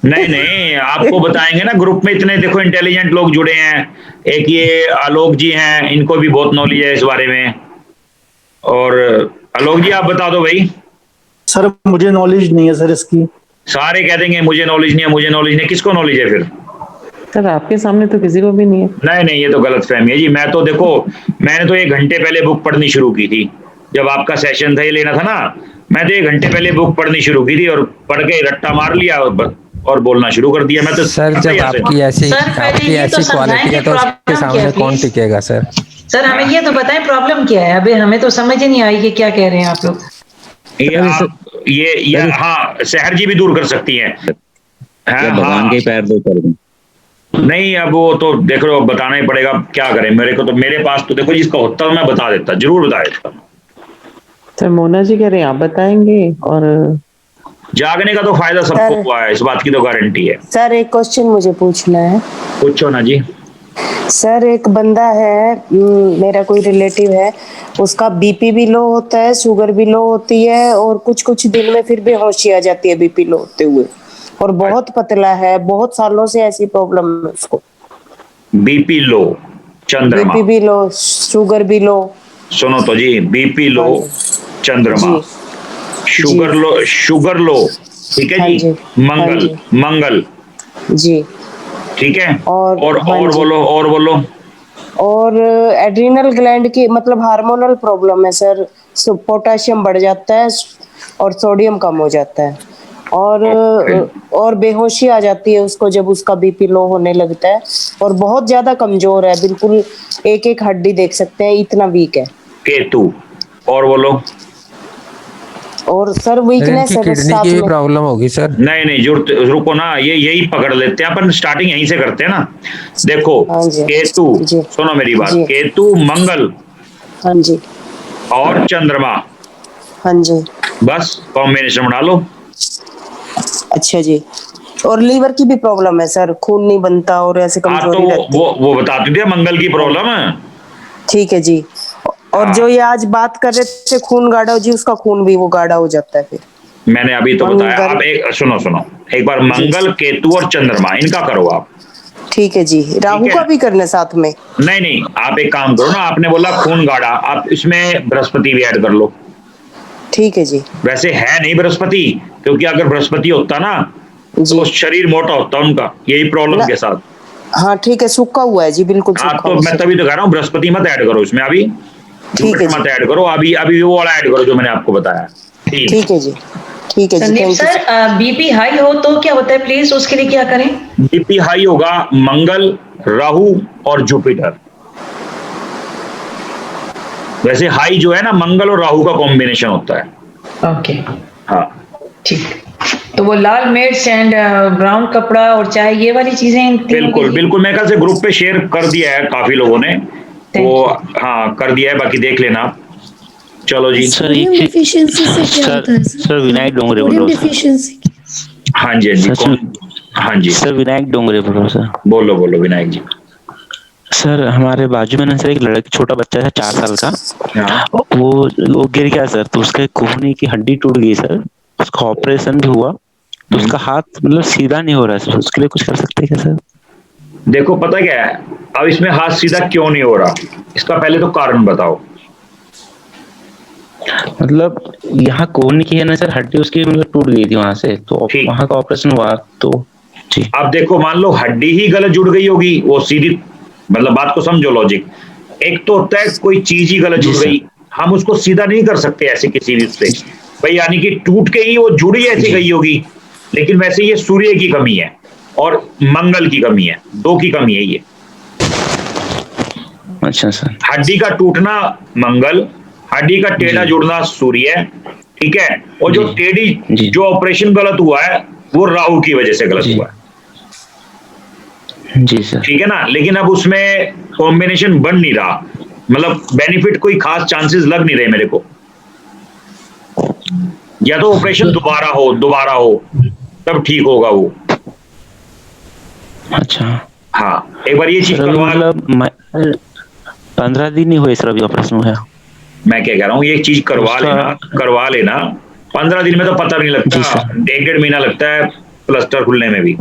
S1: नहीं आपको बताएंगे ना, ग्रुप में इतने देखो इंटेलिजेंट लोग जुड़े हैं, एक ये आलोक जी हैं, इनको भी बहुत नॉलेज है इस बारे में। और आलोक जी आप बता दो भाई।
S13: सर मुझे नॉलेज नहीं है सर इसकी।
S1: सारे कह देंगे मुझे नॉलेज नहीं है, किसको नॉलेज है फिर?
S15: सर आपके सामने तो किसी को भी नहीं है।
S1: नहीं ये तो गलत फहमी है जी। मैं तो देखो, मैंने तो 1 घंटे पहले बुक पढ़नी शुरू की थी, जब आपका सेशन था ये लेना था ना, मैं तो 1 घंटे पहले बुक पढ़नी शुरू की थी और पढ़ के रट्टा मार लिया और बोलना शुरू कर दिया। मैं तो
S6: सर जब आपकी ऐसी क्वालिटी है तो उसके सामने कौन टिकेगा सर?
S4: सर हमें ये तो बताएं प्रॉब्लम क्या है, अभी हमें तो समझ ही नहीं आई कि क्या कह रहे हैं आप लोग।
S1: ये हाँ, सहर जी भी दूर कर सकती हैं।
S21: भगवान के पैर दो कर दूं?
S1: नहीं, अब वो तो देख लो, बताना ही पड़ेगा, क्या करें। मेरे पास तो देखो जिसका होता मैं बता देता, जरूर बता देता।
S15: सर मोना जी कह रहे हैं आप बताएंगे, और
S1: जागने का तो फायदा सबको हुआ है, इस बात की तो गारंटी है।
S15: सर एक क्वेश्चन मुझे पूछना है।
S1: पूछो ना जी।
S15: सर एक बंदा है, मेरा कोई रिलेटिव है, उसका बीपी भी लो होता है, शुगर भी लो होती है, और कुछ दिन में फिर बेहोशी आ जाती है बीपी लो होते हुए, और बहुत पतला है, बहुत सालों से ऐसी प्रॉब्लम है उसको।
S1: बीपी लो, चंद्रमा,
S15: बीपी भी लो, शुगर भी लो।
S1: सुनो तो जी, बीपी लो, चंद्रमा, शुगर लो, ठीक है जी, मंगल जी, ठीक है, और बोलो।
S15: और एड्रिनल ग्लैंड की मतलब हार्मोनल प्रॉब्लम है सर, पोटेशियम बढ़ जाता है और सोडियम कम हो जाता है, और बेहोशी आ जाती है उसको जब उसका बीपी लो होने लगता है, और बहुत ज्यादा कमजोर है, बिल्कुल एक हड्डी देख सकते हैं, इतना वीक है।
S1: केतु, और बोलो।
S15: और सर वीकनेस है,
S6: किडनी की प्रॉब्लम होगी सर?
S1: नहीं रुको ना, यही पकड़ लेते हैं अपन, स्टार्टिंग यहीं से करते हैं ना। देखो केतु, सुनो मेरी बात, केतु, मंगल,
S15: हाँ जी,
S1: और चंद्रमा,
S15: हाँ जी,
S1: बस कॉम्बिनेशन बना लो।
S15: अच्छा जी, और लीवर की भी प्रॉब्लम है सर, खून नहीं बनता और ऐसे कमजोरी रहती है।
S1: वो बताती थी मंगल की प्रॉब्लम है।
S15: ठीक है जी, और जो ये आज बात कर रहे थे खून गाढ़ा जी, उसका खून भी वो गाढ़ा हो जाता है फिर।
S1: मैंने अभी तो बताया, आप एक सुनो एक बार, मंगल, केतु और चंद्रमा इनका करो आप,
S15: ठीक है जी, राहु का भी करना साथ में?
S1: नहीं, आप एक काम करो ना, आपने बोला खून गाढ़ा, आप इसमें बृहस्पति भी ऐड कर लो।
S15: ठीक है जी।
S1: वैसे है नहीं बृहस्पति, क्योंकि अगर बृहस्पति होता ना तो शरीर मोटा होता उनका, यही प्रॉब्लम के साथ।
S15: हाँ ठीक है, सूखा हुआ है जी, बिल्कुल सूखा।
S1: तो मैं तभी तो कह रहा हूँ बृहस्पति मत ऐड करो इसमें अभी,
S15: ठीक है,
S1: मत ऐड करो अभी वो वाला ऐड करो जो मैंने आपको बताया।
S15: ठीक है जी, ठीक है जी।
S4: संदीप सर, बीपी हाई हो तो क्या होता है प्लीज, उसके लिए क्या करें?
S1: बीपी हाई होगा मंगल, राहु और जुपिटर। वैसे हाई जो है ना मंगल और राहु का कॉम्बिनेशन होता है।
S4: ओके,
S1: हाँ
S4: ठीक। तो वो लाल मिर्च एंड ब्राउन कपड़ा और चाय, ये वाली चीजें
S1: बिल्कुल मेरे ख्याल से ग्रुप पे शेयर कर दिया है काफी लोगों ने, वो हाँ कर दिया है, बाकी देख लेना। चलो जी।
S8: सर डिफिशिएंसी से क्या होता है सर? विनायक डोंगरे बोलो। डिफिशिएंसी।
S1: हाँ जी हाँ जी
S8: सर विनायक डोंगरे बोलो सर।
S1: बोलो विनायक जी।
S8: सर हमारे बाजू में ना सर एक लड़का, छोटा बच्चा है 4 साल का, वो गिर गया सर, तो उसके कोहनी की हड्डी टूट गई सर, उसका ऑपरेशन भी हुआ, तो उसका हाथ मतलब सीधा नहीं हो रहा है सर, उसके लिए कुछ कर सकते हैं क्या सर?
S1: देखो पता क्या है, अब इसमें हाथ सीधा क्यों नहीं हो रहा, इसका पहले तो कारण बताओ।
S8: मतलब यहाँ कोहनी की है ना सर, हड्डी उसकी मतलब टूट गई थी वहां से, तो वहां का ऑपरेशन हुआ तो जी।
S1: अब देखो मान लो हड्डी ही गलत जुड़ गई होगी, वो सीधी, मतलब बात को समझो लॉजिक। एक तो होता है कोई चीज ही गलत जुड़ गई, हम उसको सीधा नहीं कर सकते ऐसे किसी भी उससे भाई, यानी कि टूट के ही वो जुड़ी ऐसे गई होगी। लेकिन वैसे ये सूर्य की कमी है और मंगल की कमी है, 2 की कमी है ये।
S8: अच्छा सर।
S1: हड्डी का टूटना मंगल, हड्डी का टेढ़ा जुड़ना सूर्य, ठीक है, और जो टेढ़ी जो ऑपरेशन गलत हुआ है वो राहु की वजह से गलत हुआ है।
S8: जी सर।
S1: ठीक है ना, लेकिन अब उसमें कॉम्बिनेशन बन नहीं रहा, मतलब बेनिफिट कोई खास चांसेस लग नहीं रहे मेरे को। या तो ऑपरेशन दोबारा हो तब ठीक होगा वो।
S8: अच्छा
S1: हाँ, एक बार ये चीज
S8: मतलब 15 दिन ही हुए सर अभी ऑपरेशन हुआ।
S1: मैं क्या कह रहा हूँ, ये चीज करवा लेना 15 दिन में तो पता भी नहीं लगता, 1.5 महीना लगता है प्लास्टर खुलने में भी।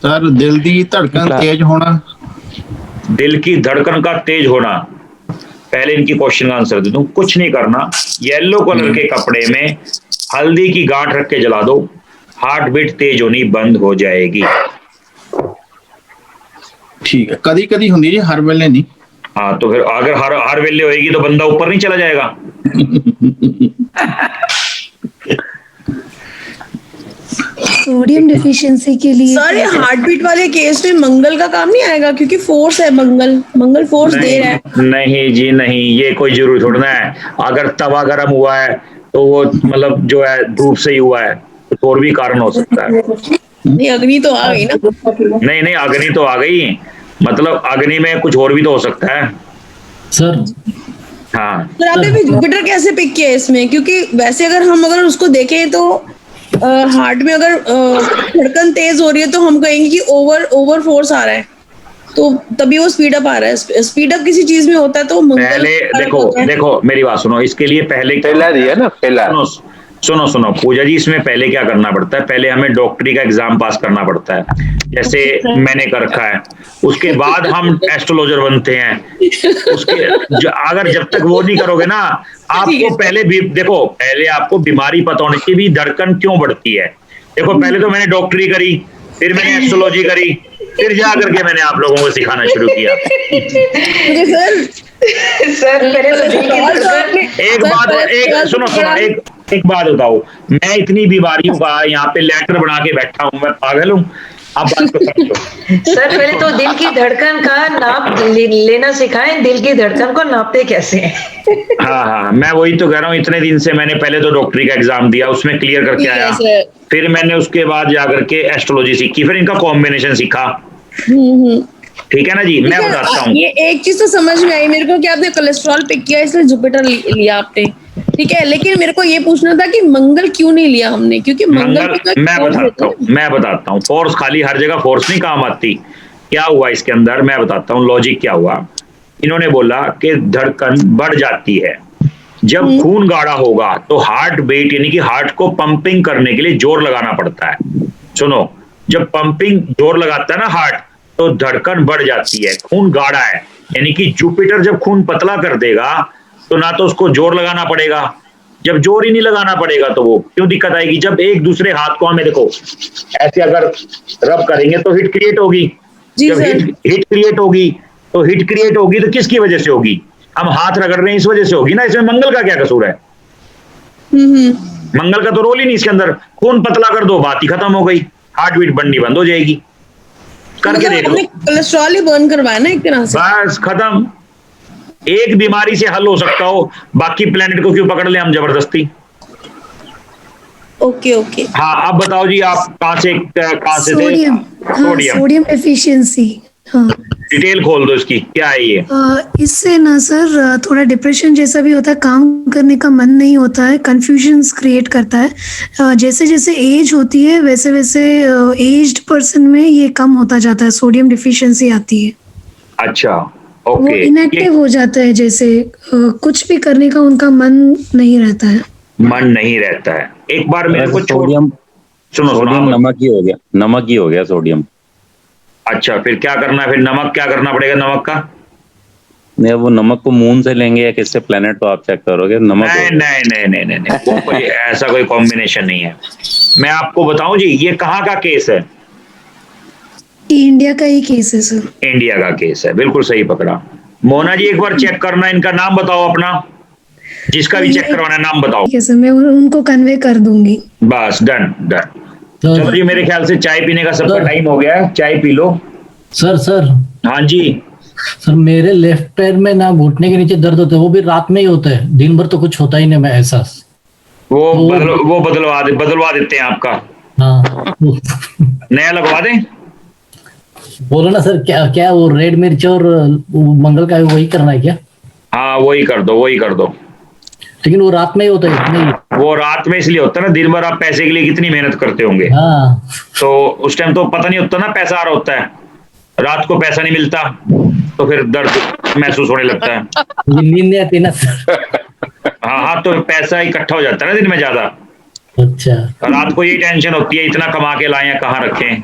S18: सर दिल की धड़कन तेज होना,
S1: दिल की धड़कन का तेज होना, पहले इनकी क्वेश्चन का आंसर दे दूं, कुछ नहीं करना, येलो कलर के कपड़े में हल्दी की गांठ रख के जला दो, हार्ट बीट तेज होनी बंद हो जाएगी।
S18: ठीक है, कदी कदी होनी जी, हर वेले नहीं।
S1: हाँ तो फिर अगर हर वेले होएगी तो बंदा ऊपर नहीं चला जाएगा।
S20: सोडियम डिफिशिएंसी के लिए
S7: सर ये हार्ट बीट वाले केस में मंगल का काम नहीं आएगा, क्योंकि फोर्स है, मंगल फोर्स दे रहा है।
S1: नहीं जी नहीं, ये कोई जरूरी थोड़ा ना है। अगर तवा गर्म हुआ है तो वो मतलब जो है धूप से ही हुआ है, तो और भी कारण हो सकता है।
S7: नहीं अग्नि तो आ गई ना।
S1: नहीं अग्नि तो आ गई, मतलब अग्नि में कुछ और भी तो हो सकता है
S11: सर।
S1: हाँ
S7: सर आपने भी जुपिटर कैसे पिक किया इसमें, क्योंकि वैसे अगर उसको देखें तो हार्ट में अगर धड़कन तेज हो रही है तो हम कहेंगे कि ओवर फोर्स आ रहा है, तो तभी वो स्पीड अप आ रहा है। स्पीड अप किसी चीज में होता है तो
S1: पहले देखो मेरी बात सुनो, इसके लिए पहले सुनो पूजा जी, इसमें पहले क्या करना पड़ता है, पहले हमें डॉक्टरी का एग्जाम पास करना पड़ता है, जैसे मैंने कर रखा है, उसके बाद हम एस्ट्रोलॉजर बनते हैं। अगर जब तक वो नहीं करोगे ना, आपको पहले भी देखो, पहले आपको बीमारी पता होनी चाहिए भी धड़कन क्यों बढ़ती है। देखो पहले तो मैंने डॉक्टरी करी, फिर मैंने एस्ट्रोलॉजी करी, फिर जा करके मैंने आप लोगों को सिखाना शुरू किया। एक बात बताओ, मैं इतनी बीमारियों का यहाँ पे लेटर बना के बैठा हूँ, मैं पागल हूँ? आप बात को समझो।
S4: सर पहले तो दिल की धड़कन का नाप लेना सिखाएं, दिल की धड़कन को नापते कैसे हैं?
S1: हाँ मैं वही तो कह रहा हूँ, इतने दिन से मैंने पहले तो डॉक्टरी का एग्जाम दिया, उसमें क्लियर करके आया, फिर मैंने उसके बाद जाकर के एस्ट्रोलॉजी सीखी, फिर इनका कॉम्बिनेशन सीखा। ठीक है ना जी, मैं बताता हूँ।
S7: ये एक चीज तो समझ में आई मेरे को कि आपने कोलेस्ट्रॉल पिक किया इसलिए जुपिटर लिया आपने, ठीक है, लेकिन मेरे को ये पूछना था कि मंगल क्यों नहीं लिया हमने, क्योंकि मंगल
S1: मैं बताता हूँ, फोर्स खाली हर जगह फोर्स नहीं काम आती। क्या हुआ इसके अंदर मैं बताता हूँ, लॉजिक क्या हुआ। इन्होंने बोला कि धड़कन बढ़ जाती है जब खून गाढ़ा होगा, तो हार्ट बीट यानी कि हार्ट को पंपिंग करने के लिए जोर लगाना पड़ता है। सुनो, जब पंपिंग जोर लगाता है ना हार्ट, तो धड़कन बढ़ जाती है, खून गाढ़ा है। यानी कि जुपिटर जब खून पतला कर देगा तो ना तो उसको जोर लगाना पड़ेगा, जब जोर ही नहीं लगाना पड़ेगा तो वो क्यों दिक्कत आएगी। जब एक दूसरे हाथ को हमें देखो ऐसे अगर रब करेंगे तो हिट क्रिएट होगी, जब हिट क्रिएट होगी तो हिट क्रिएट होगी तो किसकी वजह से होगी, हम हाथ रगड़ रहे हैं इस वजह से होगी ना। इसमें मंगल का क्या कसूर है? मंगल का तो रोल ही नहीं इसके अंदर। खून पतला कर दो, बात ही खत्म हो गई, हार्ट बीट बननी बंद हो जाएगी। करके देख लो,
S7: कोलेस्ट्रॉल ही बर्न करवाया ना एक तरह से,
S1: बस खत्म। एक बीमारी से हल हो सकता हो, बाकी प्लेनेट को क्यों पकड़ ले हम जबरदस्ती।
S7: Okay okay.
S1: हाँ अब बताओ जी, आप कहाँ से थे?
S20: सोडियम। Sodium efficiency. हाँ,
S1: डिटेल खोल दो इसकी, क्या है ये?
S20: इससे ना सर थोड़ा डिप्रेशन जैसा भी होता है, काम करने का मन नहीं होता है, कंफ्यूजन्स क्रिएट करता है। जैसे जैसे एज होती है वैसे वैसे एज्ड पर्सन में ये कम होता जाता है, सोडियम डिफिशिएंसी आती है।
S1: अच्छा
S20: वो
S1: ओके।
S20: इनएक्टिव हो जाता है, जैसे कुछ भी करने का उनका मन नहीं रहता है।
S1: मन नहीं रहता है। एक बार मेरे को
S21: सोडियम, सोडियम नमक ही हो गया, नमक ही हो गया सोडियम।
S1: अच्छा फिर क्या करना है? फिर नमक क्या करना पड़ेगा नमक का?
S21: नहीं, वो नमक को मून से लेंगे या किससे, प्लेनेट तो आप चेक करोगे। नमक
S1: नहीं, वो कोई ऐसा कोई कॉम्बिनेशन नहीं है। मैं आपको बताऊं जी, ये कहाँ का केस है?
S20: इंडिया का ही केस है सर।
S1: इंडिया का केस है, बिल्कुल सही पकड़ा। मोना जी एक बार चेक करना, इनका नाम बताओ अपना, जिसका भी चेक करवाना है नाम बताओ।
S20: ठीक है सर, मैं उनको कन्वे कर दूंगी।
S1: बस डन डन। चलो जी, मेरे ख्याल से चाय पीने का सबका टाइम हो गया है, चाय पी लो।
S11: सर
S1: हाँ जी
S11: सर, मेरे लेफ्ट पैर में ना घुटने के नीचे दर्द होता है, वो भी रात में ही होता है, दिन भर तो कुछ होता ही नहीं मैं एहसास।
S1: वो बदलवा देते हैं आपका।
S11: हाँ
S1: नया लगवा दें।
S11: बोलो ना सर, क्या वो रेड मिर्च और मंगल का वही करना है क्या?
S1: हाँ वही कर दो।
S11: लेकिन वो रात में ही होता है नहीं? वो
S1: रात में इसलिए होता है ना, दिन भर आप पैसे के लिए कितनी मेहनत करते होंगे।
S11: हाँ।
S1: तो उस टाइम तो पता नहीं होता ना पैसा आ रहा होता है, रात को पैसा नहीं मिलता तो फिर दर्द महसूस होने लगता है।
S11: नींद नहीं आती ना।
S1: हाँ तो पैसा इकट्ठा हो जाता है ना दिन में ज्यादा।
S11: अच्छा।
S1: रात को ये टेंशन होती है, इतना कमा के लाए कहाँ रखें।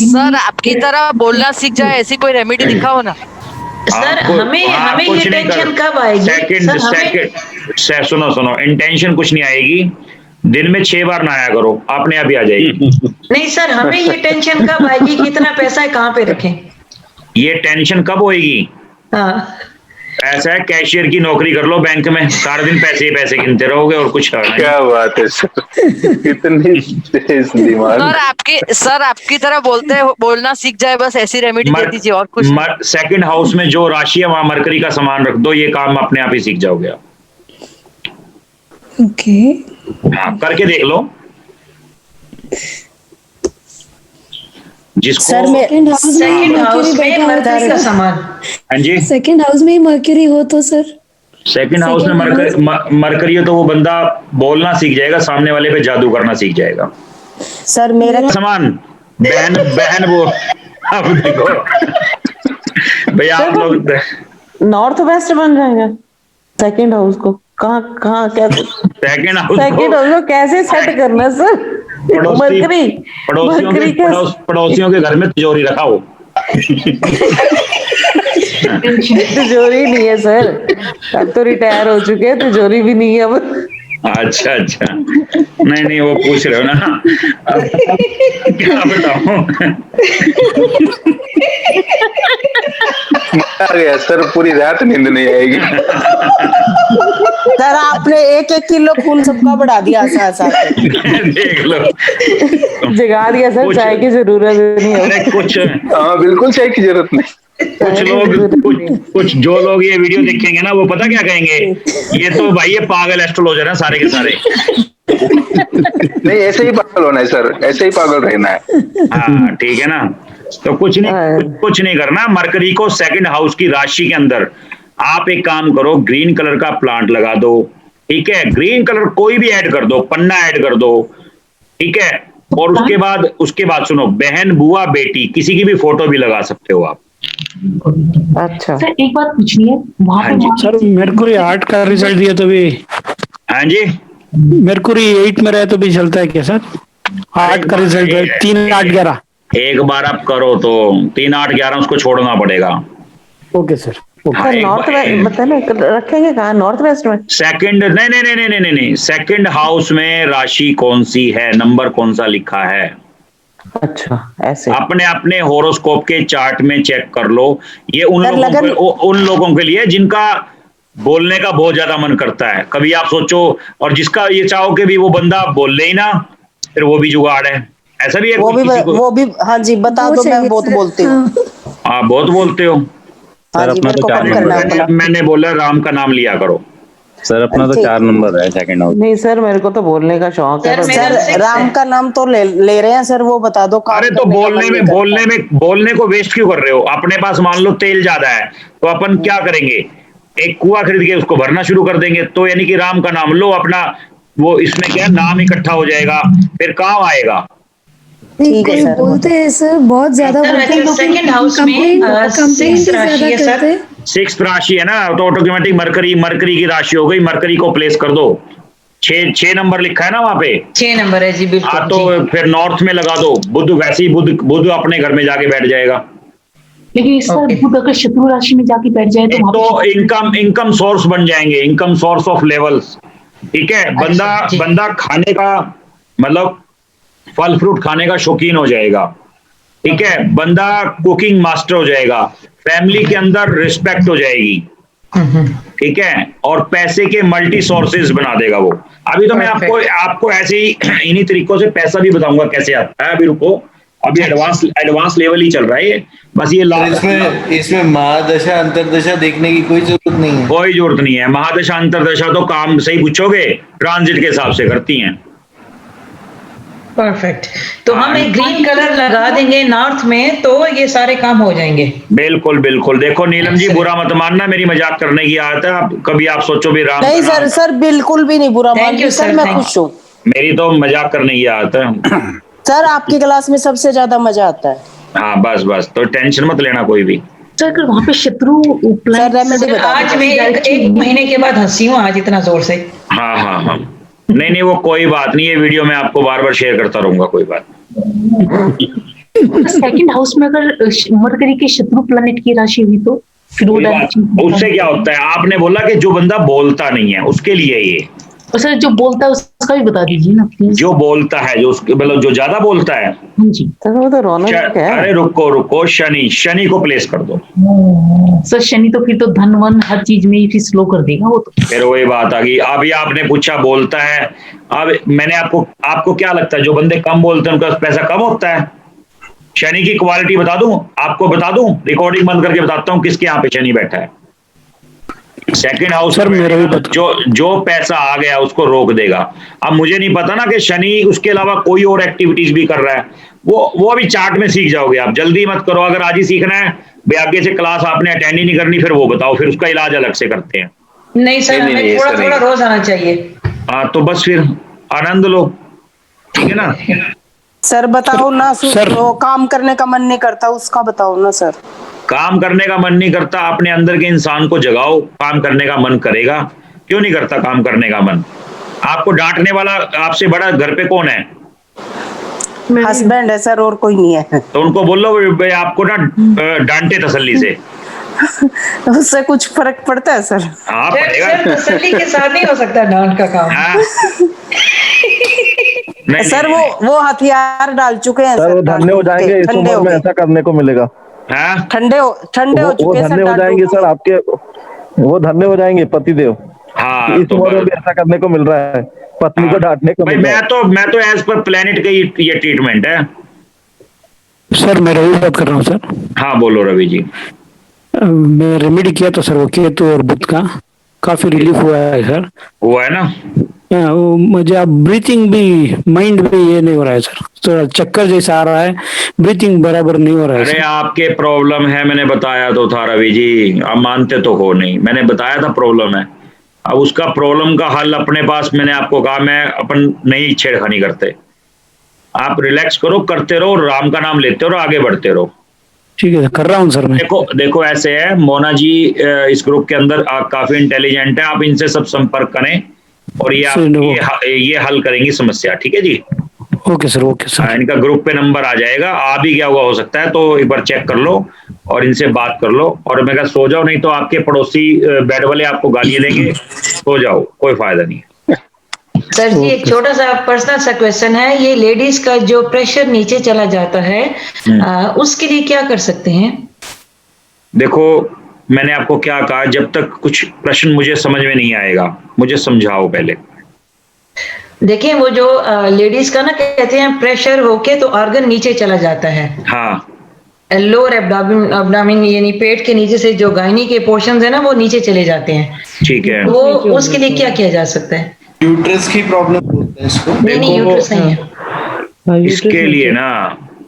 S9: सर आपकी तरह बोलना सीख जाए, ऐसी कोई रेमेडी दिखाओ ना।
S4: सर हमें ये टेंशन कब आएगी?
S1: सुनो, इंटेंशन कुछ नहीं आएगी, दिन में 6 बार नहाया करो, अपने आप ही आ जाएगी।
S4: नहीं सर, हमें ये टेंशन कब आएगी कि इतना पैसा है कहाँ पे रखें?
S1: ये टेंशन कब होएगी?
S4: हाँ
S1: ऐसा है, कैशियर की नौकरी कर लो बैंक में, सारा दिन पैसे गिनते रहोगे और कुछ करना।
S3: क्या बात है सर, कितनी तेज दिमाग।
S9: सर आपकी तरह बोलना सीख जाए, बस ऐसी रेमेडी दे दीजिए और कुछ।
S1: सेकंड हाउस में जो राशि है वहां मरकरी का सामान रख दो, ये काम अपने आप ही सीख जाओगे आप।
S20: ओके।
S1: हाँ करके देख लो। जिसको
S20: सेकंड हाउस
S4: में मरकरी का सामान।
S1: हाँ जी,
S20: सेकंड हाउस में ही मरकरी हो तो सर,
S1: सेकंड हाउस में मरकरी हो तो वो बंदा बोलना सीख जाएगा, सामने वाले पे जादू करना सीख जाएगा।
S15: सर मेरा
S1: सामान बहन वो अब देखो भैया आप लोग
S15: नॉर्थ वेस्ट बन जाएगा सेकंड हाउस को, कहाँ क्या
S1: सेकंड हाउस
S15: को कैसे सेट करना सर?
S1: पड़ोसियों के घर में तिजोरी रखाओ।
S15: तिजोरी नहीं है सर, अब तो रिटायर हो चुके हैं, तिजोरी भी नहीं है अब।
S1: अच्छा नहीं वो पूछ रहे हो ना, अब क्या बताऊं।
S3: आ गया सर, पूरी रात नींद नहीं आएगी।
S15: सर आपने 1-1 किलो खून सबका बढ़ा दिया
S1: देख लो,
S15: जगा दिया सर, चाय की जरूरत नहीं है
S1: कुछ।
S3: हाँ बिल्कुल चाय की जरूरत नहीं।
S1: कुछ जो लोग ये वीडियो देखेंगे ना, वो पता क्या कहेंगे, ये तो भाई ये पागल एस्ट्रोलॉजर है सारे के सारे।
S3: नहीं ऐसे ही पागल होना है सर, ऐसे ही पागल रहना है।
S1: हाँ ठीक है ना, तो कुछ नहीं करना। मरकरी को सेकंड हाउस की राशि के अंदर आप एक काम करो, ग्रीन कलर का प्लांट लगा दो, ठीक है। ग्रीन कलर कोई भी ऐड कर दो, पन्ना ऐड कर दो, ठीक है। और उसके बाद सुनो, बहन बुआ बेटी किसी की भी फोटो भी लगा सकते हो आप।
S15: अच्छा
S19: सर एक बात पूछनी है, वहाँ पे
S10: सर मेरे को आर्ट का रिजल्ट दिया तो भी।
S1: हाँ जी,
S10: मेरकुरी 8 में रहे तो भी चलता है क्या सर? 8 का रिजल्ट है 3 8 11।
S1: एक बार आप करो तो 3 8 11 उसको छोड़ना पड़ेगा।
S10: Okay sir.
S1: हाँ,
S4: नॉर्थ रखेंगे कहाँ? नॉर्थ वेस्ट में?
S1: सेकंड नहीं, सेकंड हाउस में राशि कौन सी है, नंबर कौन सा लिखा है?
S4: अच्छा, ऐसे
S1: अपने अपने होरोस्कोप के चार्ट में चेक कर लो। ये उन लोगों के लिए जिनका बोलने का बहुत ज्यादा मन करता है। कभी आप सोचो, और जिसका ये चाहो कि भी वो बंदा बोल ले ही ना, फिर वो भी जुगाड़ है। ऐसा भी है?
S15: वो भी हाँ जी, बता दो। मैं बहुत बोलती हूँ।
S1: हाँ, बहुत बोलते हो
S21: सर। अपना तो 4 नंबर है।
S1: मैंने बोला राम का नाम लिया करो
S21: सर। अपना तो 4 नंबर है सेकंड हाउस।
S4: नहीं सर, मेरे को तो बोलने का शौक है।
S15: सर राम का नाम तो ले रहे हैं सर, वो बता दो।
S1: अरे तो बोलने को वेस्ट क्यों कर रहे हो? अपने पास मान लो तेल ज्यादा है तो अपन क्या करेंगे, एक कुआं खरीद के उसको भरना शुरू कर देंगे। तो यानी कि राम का नाम लो अपना, वो इसमें क्या नाम इकट्ठा हो जाएगा, फिर काम आएगा।
S20: ठीक है सर। बोलते हैं सर, बहुत ज्यादा बोलते हैं।
S4: सेकंड हाउस में 6 राशि है सर।
S1: 6 राशि है ना, तो ऑटोमेटिक मरकरी की राशि हो गई। मरकरी को प्लेस कर दो। 6 नंबर लिखा है ना वहां पे?
S4: 6 नंबर है जी, बिल्कुल।
S1: तो फिर नॉर्थ में लगा दो। बुध वैसे ही बुध अपने घर में जाके बैठ जाएगा।
S19: लेकिन सर बुध अगर शत्रु राशि में जाके बैठ जाए तो
S1: इनकम सोर्स बन जाएंगे, इनकम सोर्स ऑफ लेवल्स। ठीक है, बंदा खाने का मतलब फल फ्रूट खाने का शौकीन हो जाएगा। ठीक है, बंदा कुकिंग मास्टर हो जाएगा। फैमिली के अंदर रिस्पेक्ट हो जाएगी। ठीक है, और पैसे के मल्टी सोर्सेज बना देगा वो। अभी तो मैं आपको ऐसे ही इन्हीं तरीकों से पैसा भी बताऊंगा कैसे आता है। अभी रुको, अभी एडवांस लेवल ही चल रहा है ये। बस ये
S5: इसमें महादशा अंतरदशा देखने की कोई जरूरत नहीं है।
S1: कोई जरूरत नहीं है। महादशा अंतरदशा तो काम सही पूछोगे, ट्रांजिट के हिसाब से करती हैं।
S4: परफेक्ट। तो हम एक ग्रीन कलर लगा देंगे नॉर्थ में, तो ये सारे काम हो जाएंगे।
S1: बिल्कुल बिल्कुल। देखो नीलम जी, बुरा मत मानना, मेरी मजाक करने की आदत है। कभी आप सोचो भी राम
S15: नहीं सर बिल्कुल भी नहीं बुरा मानती सर, मैं खुश हूँ।
S1: मेरी तो मजाक करने की आदत है
S15: सर। आपकी क्लास में सबसे ज्यादा मजा आता है।
S1: हाँ बस तो टेंशन मत लेना कोई भी।
S19: सर अगर वहाँ पे शत्रु
S4: आज मैं एक महीने के बाद हंसी हूँ आज इतना जोर से।
S1: हाँ नहीं वो कोई बात नहीं है। वीडियो में आपको बार शेयर करता रहूंगा, कोई बात।
S19: सेकंड हाउस में अगर मरकरी के शत्रु प्लैनेट की राशि हुई तो फिर
S1: उससे क्या होता है? आपने बोला कि जो बंदा बोलता नहीं है उसके लिए ये।
S19: सर जो बोलता है उसका भी बता दीजिए ना प्लीज।
S1: जो बोलता है, जो मतलब जो ज्यादा बोलता है।
S19: जी
S4: वो तो रौनक है।
S1: अरे रुको, शनि को प्लेस कर दो।
S19: सर शनि तो फिर तो धन वन हर चीज में ही स्लो कर देगा वो तो।
S1: फिर वही बात आ गई। अभी आपने पूछा बोलता है। अब मैंने आपको क्या लगता है जो बंदे कम बोलते हैं उनका पैसा कम होता है? शनि की क्वालिटी बता दूं आपको, रिकॉर्डिंग बंद करके बताता हूं किसके यहाँ पे शनि बैठा है। सेकंड हाउस
S10: सर मेरा भी
S1: जो पैसा आ गया उसको रोक देगा। अब मुझे नहीं पता ना कि शनि उसके अलावा कोई और एक्टिविटीज भी कर रहा है। वो अभी चार्ट में सीख जाओगे आप। जल्दी मत करो। अगर आज ही सीखना है भाई, आगे से क्लास आपने अटेंड ही नहीं करनी, फिर वो बताओ, फिर उसका इलाज अलग से करते हैं।
S4: नहीं सर, हमें थोड़ा रोज आना चाहिए।
S1: हाँ तो बस फिर आनंद लो। ठीक है ना
S15: सर? बताओ ना सर, काम करने का मन नहीं करता उसका बताओ ना सर।
S1: काम करने का मन नहीं करता, अपने अंदर के इंसान को जगाओ, काम करने का मन करेगा। क्यों नहीं करता काम करने का मन? आपको डांटने वाला आपसे बड़ा घर पे कौन है?
S15: हस्बैंड है सर, और कोई नहीं है।
S1: तो उनको बोलो भाई आपको ना डांटे तसल्ली से।
S15: उससे कुछ फर्क पड़ता है सर?
S1: हाँ पड़ेगा।
S4: तसल्ली के साथ नहीं हो सकता डांट का काम।
S1: नहीं,
S15: सर वो हथियार डाल चुके हैं
S22: सर। वो धन्य हो जाएंगे इस उम्र में, ऐसा करने को मिलेगा।
S15: ठंडे हो चुके हैं
S22: सर। धन्य हो जाएंगे सर आपके, वो धन्य हो जाएंगे पतिदेव।
S1: हाँ
S22: इस उम्र में भी ऐसा करने को मिल रहा है, पत्नी को डांटने को मिल रहा है।
S1: मैं तो एज पर प्लेनेट का ये ट्रीटमेंट है
S10: सर। मैं रवि बात कर रहा हूँ सर।
S1: हाँ बोलो रवि जी।
S10: मैं रेमेडी किया था सर, वो केतु और बुध का, काफी रिलीफ हुआ है सर।
S1: हुआ है ना?
S10: मुझे अब ब्रीथिंग भी, माइंड भी ये नहीं हो रहा है सर, थोड़ा चक्कर जैसा आ रहा है, ब्रीथिंग बराबर नहीं हो रहा है।
S1: अरे आपके प्रॉब्लम है, मैंने बताया तो था रवि जी, आप मानते तो हो नहीं। मैंने बताया था प्रॉब्लम है। अब उसका प्रॉब्लम का हल अपने पास, मैंने आपको कहा मैं अपन नहीं छेड़खानी करते। आप रिलैक्स करो, करते रहो, राम का नाम लेते रहो, आगे बढ़ते रहो।
S10: ठीक है कर रहा हूँ सर मैं।
S1: देखो ऐसे है, मोना जी इस ग्रुप के अंदर काफी इंटेलिजेंट है, आप इनसे सब संपर्क करें। और ये हल करेंगी समस्या। ठीक है जी,
S10: ओके सर, ओके सर।
S1: इनका ग्रुप पे नंबर आ जाएगा, आ भी गया हुआ हो सकता है, तो एक बार चेक कर लो और इनसे बात कर लो। और मैं कहा सो जाओ, नहीं तो आपके पड़ोसी बेड वाले आपको गालियां देंगे। सो जाओ, कोई फायदा नहीं है।
S4: सर जी एक छोटा सा पर्सनल सा क्वेश्चन है, ये लेडीज का जो प्रेशर नीचे चला जाता है उसके लिए क्या कर सकते हैं? देखो मैंने आपको क्या कहा, जब तक कुछ प्रश्न मुझे समझ में नहीं आएगा मुझे समझाओ पहले। देखिए वो जो लेडीज का ना कहते हैं प्रेशर होके तो ऑर्गन नीचे चला जाता है। हाँ, लोअर एब्डोमेन यानी पेट के नीचे से जो गायनी के पोर्शंस है ना वो नीचे चले जाते हैं। ठीक है, वो उसके लिए क्या किया जा सकता है?
S5: यूट्रस की प्रॉब्लम बोलते हैं इसको।
S4: नहीं यूट्रस नहीं है,
S1: इसके लिए ना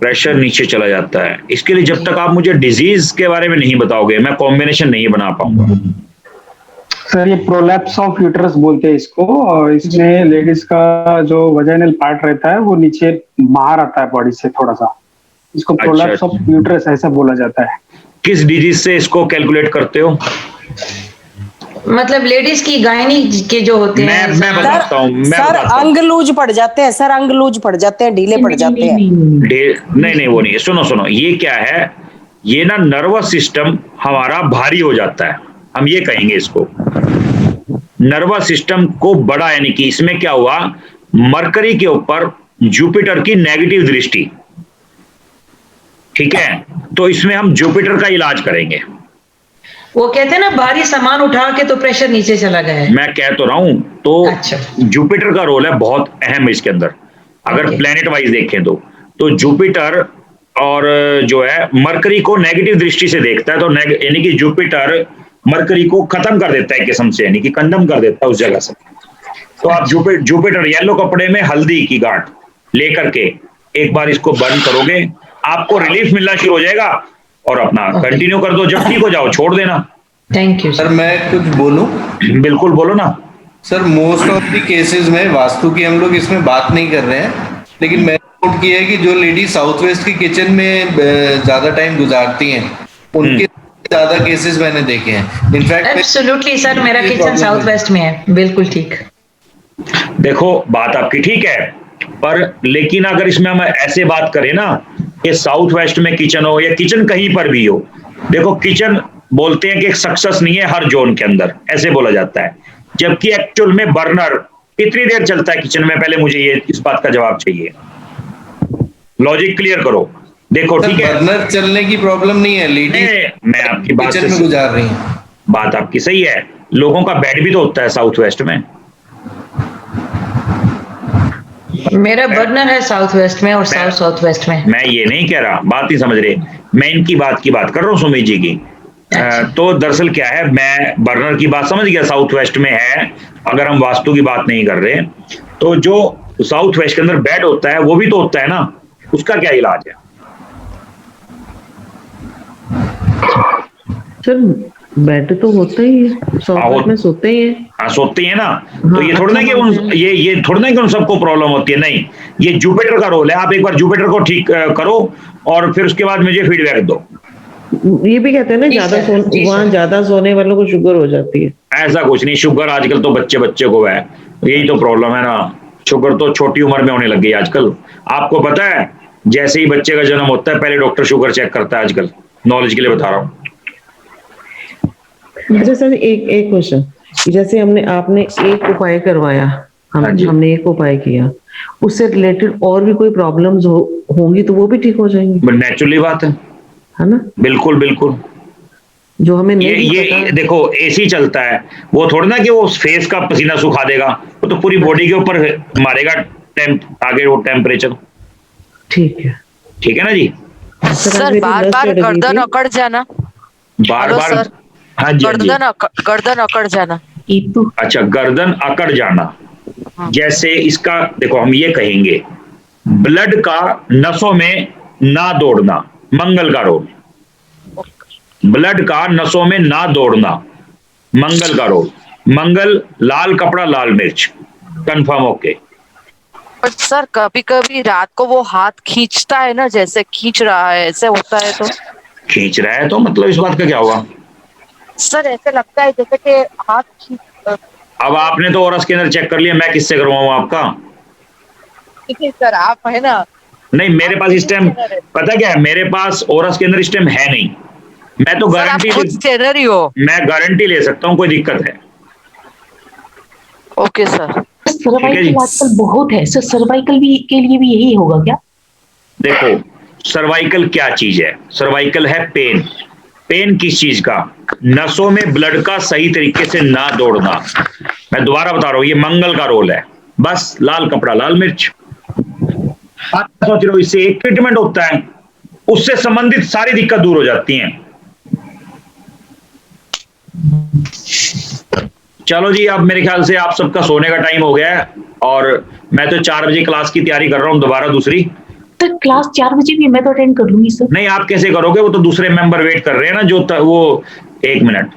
S1: प्रेशर नीचे चला जाता है। इसके लिए जब तक आप मुझे डिजीज के बारे में नहीं बताओगे मैं कॉम्बिनेशन नहीं बना पाऊंगा।
S2: सर ये प्रोलैप्स ऑफ यूट्रस बोलते हैं इसको, और इसमें लेडीज का जो वजाइनल पार्ट रहता है वो नीचे बाहर आता है बॉडी से थोड़ा सा, इसको प्रोलैप्स ऑफ यूट्रस ऐसा बोला जाता है।
S1: किस डिजीज से इसको कैलकुलेट करते हो?
S4: मतलब लेडीज की गायनी के जो होते हैं।
S1: मैं बताता हूँ।
S15: सर अंग लूज पड़ जाते हैं, सर अंग लूज पड़ जाते हैं, ढीले पड़ जाते हैं।
S1: नहीं वो नहीं है, सुनो ये क्या है, ये ना नर्वस सिस्टम हमारा भारी हो जाता है, हम ये कहेंगे इसको। नर्वस सिस्टम को बड़ा, यानी कि इसमें क्या हुआ, मरकरी के ऊपर जुपिटर की नेगेटिव दृष्टि। ठीक है, तो इसमें हम जुपिटर का इलाज करेंगे।
S4: वो कहते हैं ना भारी सामान उठा के तो प्रेशर नीचे चला गया है।
S1: मैं कह तो रहा हूं, तो जुपिटर का रोल है बहुत अहम इसके अंदर। अगर प्लेनेट वाइज देखें तो जुपिटर और जो है मरकरी को नेगेटिव दृष्टि से देखता है, तो यानी कि जुपिटर मरकरी को खत्म कर देता है किस्म से, यानी कि कंडम कर देता है उस जगह से। तो आप जुपिटर येलो कपड़े में हल्दी की गांठ लेकर के एक बार इसको बर्न करोगे, आपको रिलीफ मिलना शुरू हो जाएगा और अपना कंटिन्यू कर दो, जब ठीक हो जाओ छोड़ देना।
S4: Thank you
S5: sir. मैं कुछ बोलूं?
S1: बिल्कुल बोलो ना
S5: sir. Most of the cases में वास्तु की हम लोग इसमें बात नहीं कर रहे हैं, लेकिन मैंने नोट किया है कि जो लेडी साउथ वेस्ट की किचन में ज्यादा टाइम गुजारती हैं उनके ज्यादा केसेस मैंने देखे हैं। इनफैक्ट
S4: एब्सोल्युटली सर, मेरा किचन साउथ वेस्ट में है, बिल्कुल ठीक।
S1: देखो बात आपकी ठीक है, पर लेकिन अगर इसमें हम ऐसे बात करें ना कि साउथ वेस्ट में किचन हो या किचन कहीं पर भी हो, देखो किचन बोलते हैं कि एक सक्सेस नहीं है हर जोन के अंदर, ऐसे बोला जाता है, जबकि एक्चुअल में बर्नर कितनी देर चलता है किचन में, पहले मुझे ये इस बात का जवाब चाहिए। लॉजिक क्लियर करो। देखो ठीक है,
S5: बर्नर चलने की प्रॉब्लम नहीं है, लेडीज
S1: मैं आपकी बात
S5: किचन में गुजार रही हैं।
S1: बात आपकी सही है, लोगों का बेड भी तो होता है साउथ वेस्ट में।
S4: मेरा बर्नर है साउथ वेस्ट में और साउथ वेस्ट में।
S1: मैं ये नहीं कह रहा, बात नहीं समझ रहे, मैं इनकी बात की बात कर रहा हूँ सुमित जी की। तो दरअसल क्या है, मैं बर्नर की बात समझ गया साउथ वेस्ट में है, अगर हम वास्तु की बात नहीं कर रहे। तो जो साउथ वेस्ट के अंदर बेड होता है वो भी तो होता है ना, उसका क्या इलाज है?
S16: सर बेड तो होता ही है, साउथ में सोते ही है।
S1: हाँ सोते ही है ना। तो ये थोड़ा ना कि ये थोड़ा ना कि उन सबको प्रॉब्लम होती है, नहीं, ये जुपिटर का रोल है। आप एक बार जुपिटर को ठीक करो और फिर उसके बाद मुझे फीडबैक दो।
S16: ये भी कहते हैं ना ज्यादा वहाँ ज्यादा सोने वालों को शुगर हो जाती है।
S1: ऐसा कुछ नहीं, शुगर आजकल तो बच्चे बच्चे को है, यही तो प्रॉब्लम है ना, शुगर तो छोटी उम्र में होने लग गई आजकल। आपको पता है जैसे ही बच्चे का जन्म होता है पहले डॉक्टर शुगर चेक करता है आजकल, नॉलेज के लिए बता रहा हूँ।
S16: अच्छा सर, एक क्वेश्चन, जैसे आपने एक उपाय करवाया, हमने एक उपाय किया, उससे रिलेटेड और भी कोई प्रॉब्लम्स होंगी तो वो भी ठीक हो जाएंगी?
S1: नेचुरली बात है
S16: ना?
S1: बिल्कुल बिल्कुल।
S16: जो हमें
S1: ये देखो एसी चलता है, वो थोड़ा ना कि वो फेस का पसीना सुखा देगा, वो तो पूरी बॉडी के ऊपर मारेगा आगे वो टेम्परेचर।
S16: ठीक
S1: है ना जी।
S9: सर बार बार गर्दन अकड़ जाना,
S1: बार बार हाँ जी,
S9: गर्दन अकड़ जाना।
S1: अच्छा, गर्दन अकड़ जाना। जैसे इसका देखो हम ये कहेंगे, ब्लड का नसों में ना दौड़ना, मंगल का रोल। ब्लड का नसों में ना दौड़ना, मंगल का रोल। मंगल लाल कपड़ा लाल मिर्च, कंफर्म ओके।
S9: पर सर कभी कभी रात को वो हाथ खींचता है ना, जैसे खींच रहा है, ऐसे होता है तो?
S1: खींच रहा है तो मतलब इस बात का क्या हुआ?
S9: सर ऐसे लगता है जैसे कि हाथ
S1: अब आपने तो ओरस के अंदर चेक कर लिया, मैं किससे करवाऊं आपका?
S9: सर आप है ना,
S1: नहीं मेरे पास इस टाइम पता क्या है, मेरे पास ओरस के अंदर इस टाइम है नहीं। मैं तो गारंटी मैं गारंटी ले सकता हूँ, कोई दिक्कत है?
S9: Okay sir.
S19: सर्वाइकल आजकल बहुत है सर, सर्वाइकल भी के लिए भी यही होगा क्या?
S1: देखो सर्वाइकल क्या चीज है, सर्वाइकल है पेन। पेन किस चीज का? नसों में ब्लड का सही तरीके से ना दौड़ना। मैं दोबारा बता रहा हूं, ये मंगल का रोल है। बस लाल कपड़ा लाल मिर्च, आप सोच रहे हो इससे एक ट्रीटमेंट होता है, उससे संबंधित सारी दिक्कत दूर हो जाती हैं। चलो जी, अब मेरे ख्याल से आप सबका सोने का टाइम हो गया है और मैं तो 4 बजे क्लास की तैयारी कर रहा हूं दोबारा दूसरी।
S19: तो क्लास 4 बजे भी मैं तो अटेंड कर लूंगी सर।
S1: नहीं आप कैसे करोगे, वो तो दूसरे मेंबर वेट कर रहे हैं ना, जो वो 1 मिनट